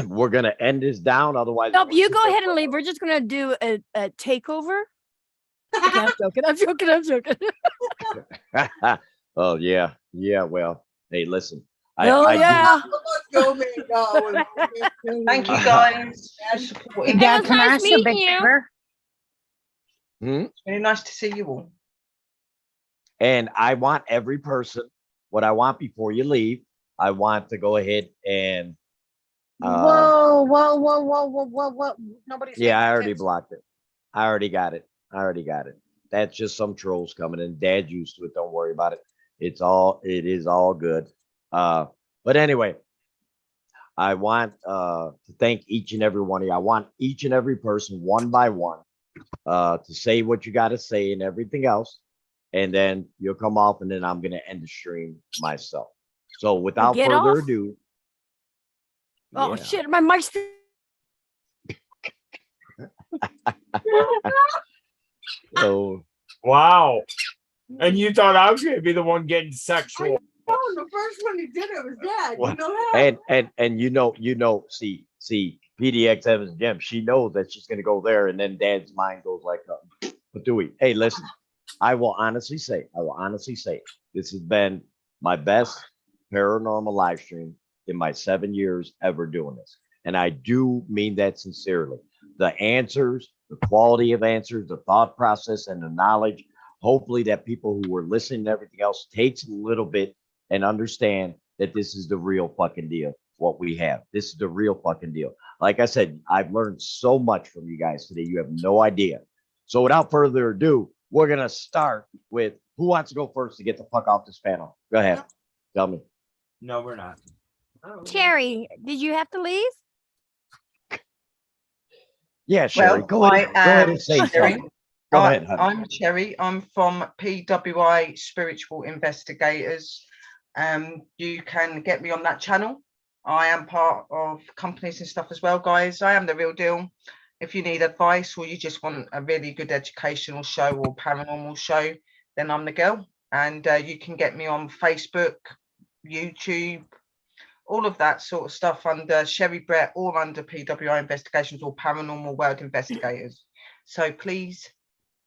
We're gonna end this down. Otherwise, Nope, you go ahead and leave. We're just gonna do a takeover. Okay, I'm joking. I'm joking. Oh yeah, yeah. Well, hey, listen. Oh, yeah. Let's go, man, go. Thank you guys for Hey, supporting. Dad, was can I nice ask you a big meeting you. favor? It's really nice to see you all. And I want every person. What I want before you leave, I want to go ahead and. Whoa. Nobody's Yeah, I paying already attention. blocked it. I already got it. That's just some trolls coming in. Dad used to it. Don't worry about it. It is all good. But anyway, I want to thank each and every one of you. I want each and every person one by one to say what you got to say and everything else. And then you'll come off and then I'm going to end the stream myself. So without Get further off? ado. Oh yeah. shit, my mic's So Wow. And you thought I was gonna be the one getting sexual. Oh, the first one he did it was Dad. What? You know that? and see PDX Evans Gem, she knows that she's gonna go there, and then Dad's mind goes like, but do we? Hey, listen, I will honestly say, this has been my best paranormal live stream in my 7 years ever doing this, and I do mean that sincerely. The answers, the quality of answers, the thought process, and the knowledge. Hopefully, that people who were listening to everything else takes a little bit and understand that this is the real fucking deal. What we have. This is the real fucking deal. Like I said, I've learned so much from you guys today. You have no idea. So without further ado, we're going to start with who wants to go first to get the fuck off this panel? Go ahead. Tell me. No, we're not. Terry, did you have to leave? Yeah, Sherry. Well, Go ahead. Go ahead am and say Sherry. something. Go ahead, honey. I'm Cherry. I'm from PWI Spiritual Investigators. You can get me on that channel. I am part of companies and stuff as well, guys. I am the real deal. If you need advice or you just want a really good educational show or paranormal show, then I'm the girl. And you can get me on Facebook, YouTube, all of that sort of stuff under Sherry Brett or under PWI Investigations or Paranormal World Investigators. So please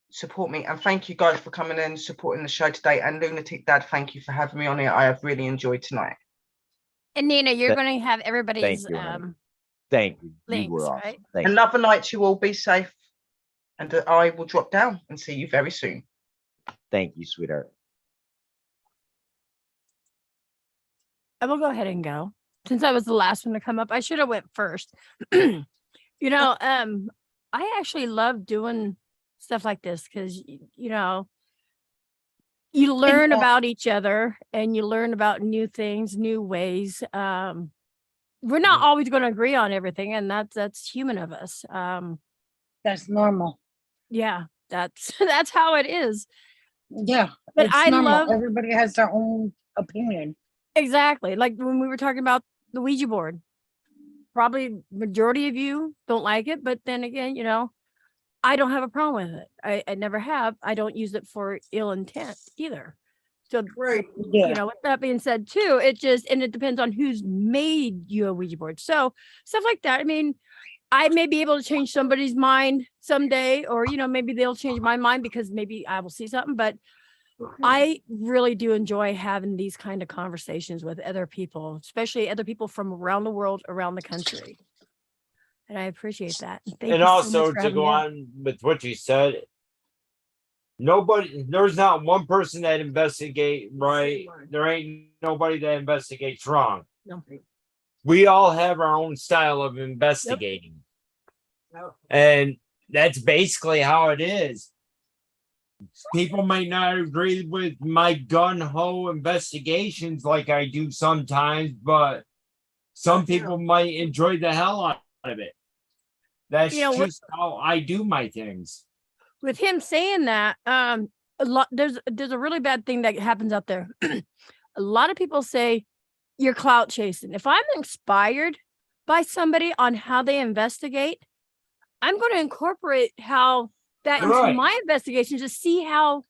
support me. And thank you guys for coming in and supporting the show today. And Lunatic Dad, thank you for having me on here. I have really enjoyed tonight. And Nina, you're Th- going to have everybody's you, honey. Thank you. You links, were awesome. right? Thank you. Another night, you all be safe. And I will drop down and see you very soon. Thank you, sweetheart. I will go ahead and go. Since I was the last one to come up, I should have went first. I actually love doing stuff like this because you learn about each other and you learn about new things, new ways. We're not always going to agree on everything, and that's human of us. That's normal. Yeah, that's that's how it is. Yeah, But it's I normal. love- Everybody has their own opinion. Exactly. Like when we were talking about the Ouija board, probably majority of you don't like it, but then again, I don't have a problem with it. I never have. I don't use it for ill intent either. So, Right. Yeah. you know, with that being said, too, it depends on who's made you a Ouija board. So stuff like that. I mean, I may be able to change somebody's mind someday, or, you know, maybe they'll change my mind because maybe I will see something. But I really do enjoy having these kind of conversations with other people, especially other people from around the world, around the country. And I appreciate that. Thank And you so also much for to having go me on. on with what you said, there's not one person that investigate right. There ain't nobody that investigates wrong. No. We all have our own style of investigating. Yep. And that's basically how it is. People might not agree with my gun-ho investigations like I do sometimes, but some people might enjoy the hell out of it. That's You know, just how I do my things. With him saying that, there's a really bad thing that happens out there. A lot of people say you're clout chasing. If I'm inspired by somebody on how they investigate, I'm going to incorporate how that into Right. my investigation to see how,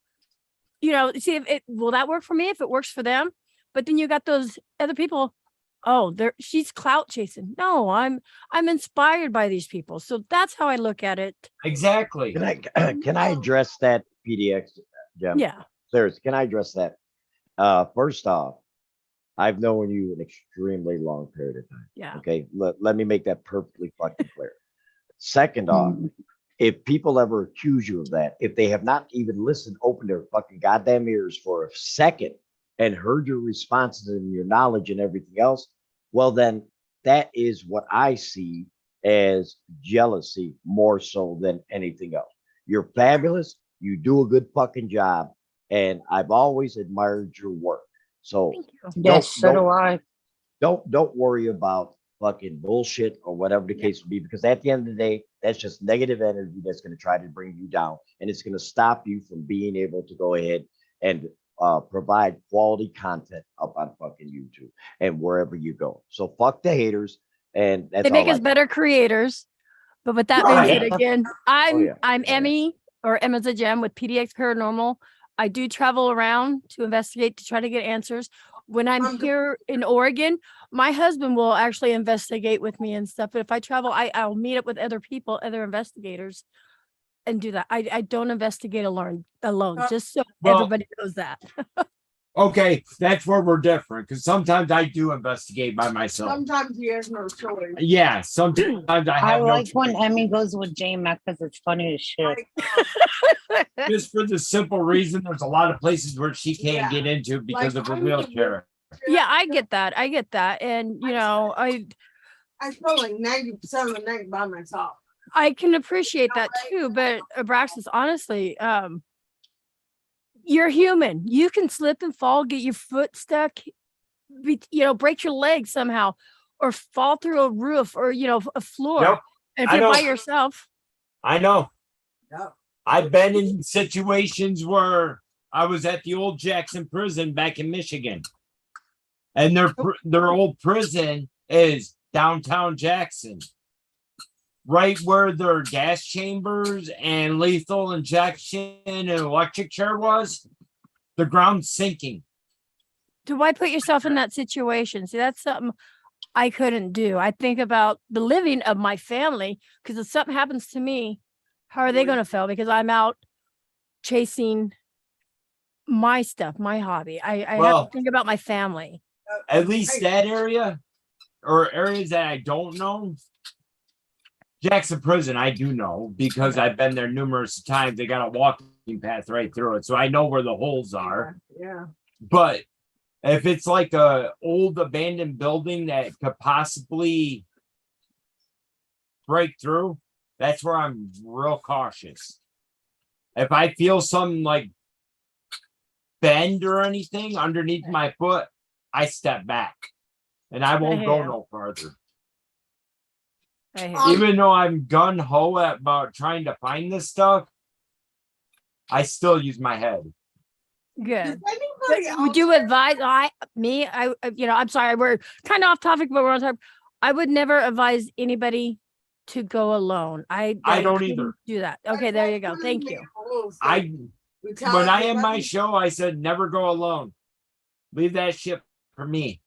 you know, see if it will that work for me, if it works for them. But then you got those other people, oh, she's clout chasing. No, I'm inspired by these people. So that's how I look at it. Exactly. Can I address that, PDX, Gem? Yeah. Seriously, can I address that? First off, I've known you an extremely long period of time. Yeah. Okay. Let me make that perfectly fucking clear. Second off, if people ever accuse you of that, if they have not even listened, opened their fucking goddamn ears for a second and heard your responses and your knowledge and everything else, well, then that is what I see as jealousy more so than anything else. You're fabulous. You do a good fucking job. And I've always admired your work. So Thank you. Yes, so do I. don't worry about fucking bullshit or whatever the case would be, because at the end of the day, that's just negative energy that's going to try to bring you down, and it's going to stop you from being able to go ahead and provide quality content up on fucking YouTube and wherever you go. So fuck the haters, and that's They make all us I better creators. But with that being Right. said, again, I'm yeah. I'm Oh, yeah. Emmy, or Emma's a Gem with PDX Paranormal. I do travel around to investigate, to try to get answers. When I'm here in Oregon, my husband will actually investigate with me and stuff. But if I travel, I'll meet up with other people, other investigators, and do that. I don't investigate alone, just so Well- everybody knows that. Okay, that's where we're different, because sometimes I do investigate by myself. Sometimes he has no choice. Yeah, sometimes I I have no like when choice. Emmy goes with J-Mac because it's funny as shit. Just for the simple reason there's a lot of places where she can't get into because Like, of her I'm the wheelchair. Yeah, I get that. And you know, I spend like 90% of the night by myself. I can appreciate that too. But Abraxas, honestly, you're human. You can slip and fall, get your foot stuck, break your leg somehow, or fall through a roof, or a floor. Yep, And if I you're by know. yourself, I know. Yep. I've been in situations where I was at the old Jackson prison back in Michigan, and their old prison is downtown Jackson, right where their gas chambers and lethal injection and electric chair was. The ground's sinking. so why put yourself in that situation? See, that's something I couldn't do. I think about the living of my family, because if something happens to me, how are they going to feel? Because I'm out chasing my stuff, my hobby. I have Well- to think about my family. At least that area, or areas that I don't know. Jackson Prison, I do know because I've been there numerous times. They got a walking path right through it, so I know where the holes are. Yeah. But if it's like a old abandoned building that could possibly break through, that's where I'm real cautious. If I feel some like bend or anything underneath my foot, I step back and I won't go hear you. no farther. I hear you. Even though I'm gun ho about trying to find this stuff, I still use my head. Good. Does anybody Would you else- advise I'm sorry, we're kind of off topic, but we're on topic. I would never advise anybody to go alone. I don't couldn't either. do that. Okay, there you go. Thank you. Rules, I We tell When I end my everybody- show, I said never go alone. Leave that shit for me.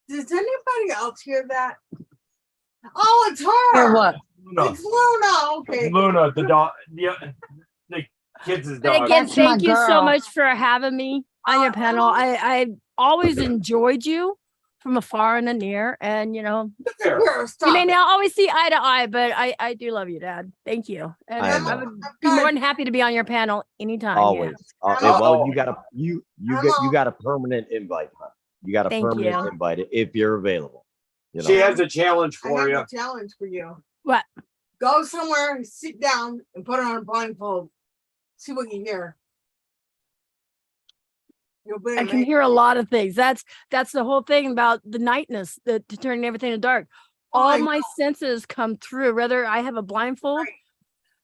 Does anybody else hear that? Oh, it's her. Hear what? Luna, It's Luna. Okay. Luna, the dog, the kids' But dog. again, That's my thank you so girl. much for having me on your panel. I always enjoyed you from afar and near, and There. Here, stop you may it. not always see eye to eye, but I do love you, Dad. Thank you, and I I know. would be more than happy to be on your panel anytime. Always. Yeah. Well, you got a permanent invite, huh? You got a Thank permanent you. invite if you're available. She has a challenge I for have you. a challenge for you. What? Go somewhere, sit down, and put on a blindfold. See what you hear. You'll be I can amazed. hear a lot of things. That's the whole thing about the nightness, to turning everything to dark. All I my know. senses come through, whether I have a blindfold,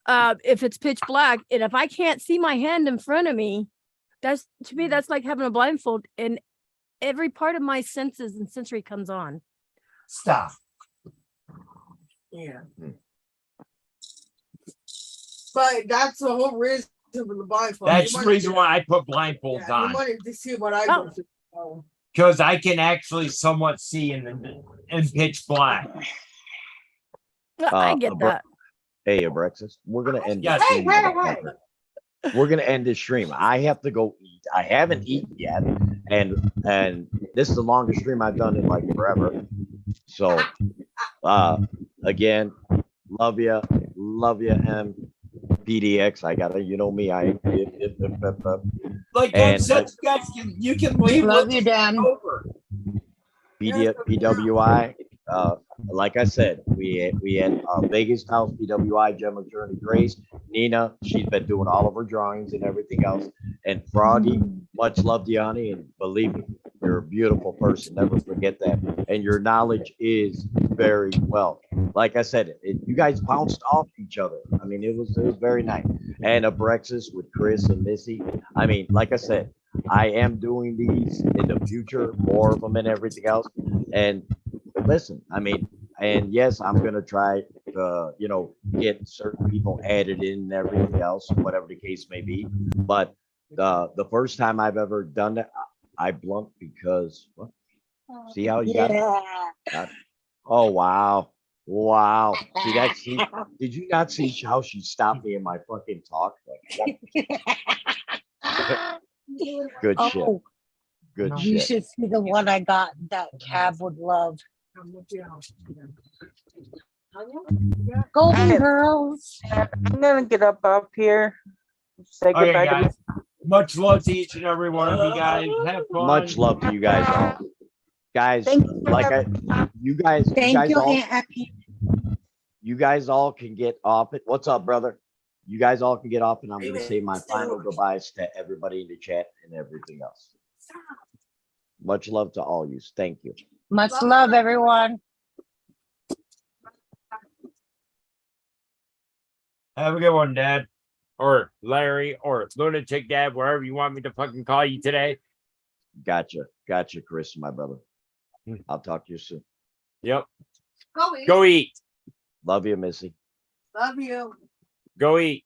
Right. if it's pitch black, and if I can't see my hand in front of me, to me, that's like having a blindfold, and every part of my senses and sensory comes on. Stop. Yeah. Hmm. But that's the whole reason for the blindfold. That's You the wanted reason to- why I put blindfolds yeah, you on. wanted to see what I Oh. go through. Oh. Because I can actually somewhat see in pitch black. I get that. Hey, Abrexis, we're gonna end Yes. this Hey, stream. hey. We're gonna end this stream. I have to go eat. I haven't eaten yet, and this is the longest stream I've done in like forever. So, again, love you, and PDX. I gotta, me. Like I And- said, you can leave. Love with you, it Dan. over. PWI. Like I said, we had Vegas House, PWI, Gemma Journey Grace, Nina. She's been doing all of her drawings and everything else. And Froggy, much love to you, honey. And believe me, you're a beautiful person. Never forget that. And your knowledge is very well. Like I said, you guys bounced off each other. I mean, it was very nice. And Abrexis with Chris and Missy. I mean, like I said, I am doing these in the future, more of them and everything else. And listen, I mean, and yes, I'm gonna try to, get certain people added in and everything else, whatever the case may be. But the first time I've ever done that, I blunked because what? See how you got it? Oh wow. Wow. See that? Did you not see how she stopped me in my fucking talk? Good shit. Oh, Good you shit. should see the one I got that Cab would love. Golden Hey. Girls. I'm gonna get up off here. Say Okay, goodbye to guys. Much love to each and every one of you guys. Have fun. Much love to you guys all. Guys, Thank you. you guys Thank you, all, Aunt Happy. you guys all can get off it. What's up, brother? You guys all can get off, and I'm going to say my final goodbyes to everybody in the chat and everything else. Much love to all you. Thank you. Much love, everyone. Have a good one, Dad. Or Larry, or Lunatic Dad, wherever you want me to fucking call you today. Gotcha, Chris, my brother. I'll talk to you soon. Yep. Go eat. Go eat. Love you, Missy. Love you. Go eat.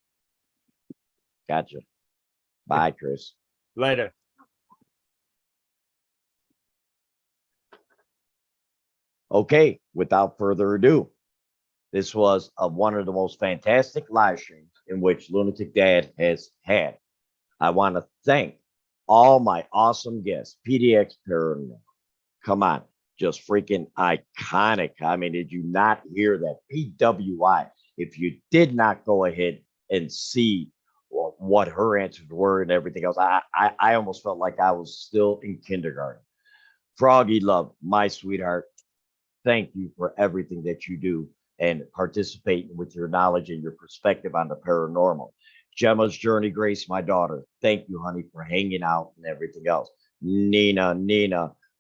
Gotcha. Bye, Chris. Later. Okay, without further ado, this was one of the most fantastic live streams in which Lunatic Dad has had. I want to thank all my awesome guests. PDX Paranormal. Come on, just freaking iconic. I mean, did you not hear that? PWI. If you did not go ahead and see what her answers were and everything else, I almost felt like I was still in kindergarten. Froggy Love, my sweetheart. Thank you for everything that you do and participating with your knowledge and your perspective on the paranormal. Gemma's Journey Grace, my daughter. Thank you, honey, for hanging out and everything else. Nina,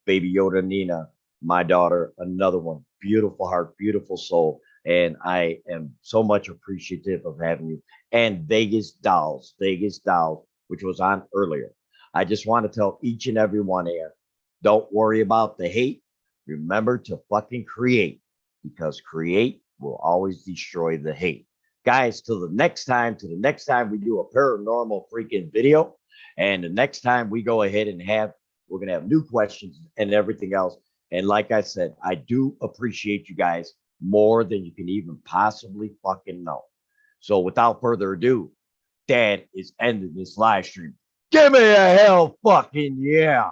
Baby Yoda Nina, my daughter, another one. Beautiful heart, beautiful soul. And I am so much appreciative of having you. And Vegas Dolls, which was on earlier. I just want to tell each and every one here, don't worry about the hate. Remember to fucking create, because create will always destroy the hate. Guys, till the next time, we do a paranormal freaking video. And the next time we go ahead and we're going to have new questions and everything else. And like I said, I do appreciate you guys more than you can even possibly fucking know. So without further ado, Dad is ending this live stream. Give me a hell fucking yeah.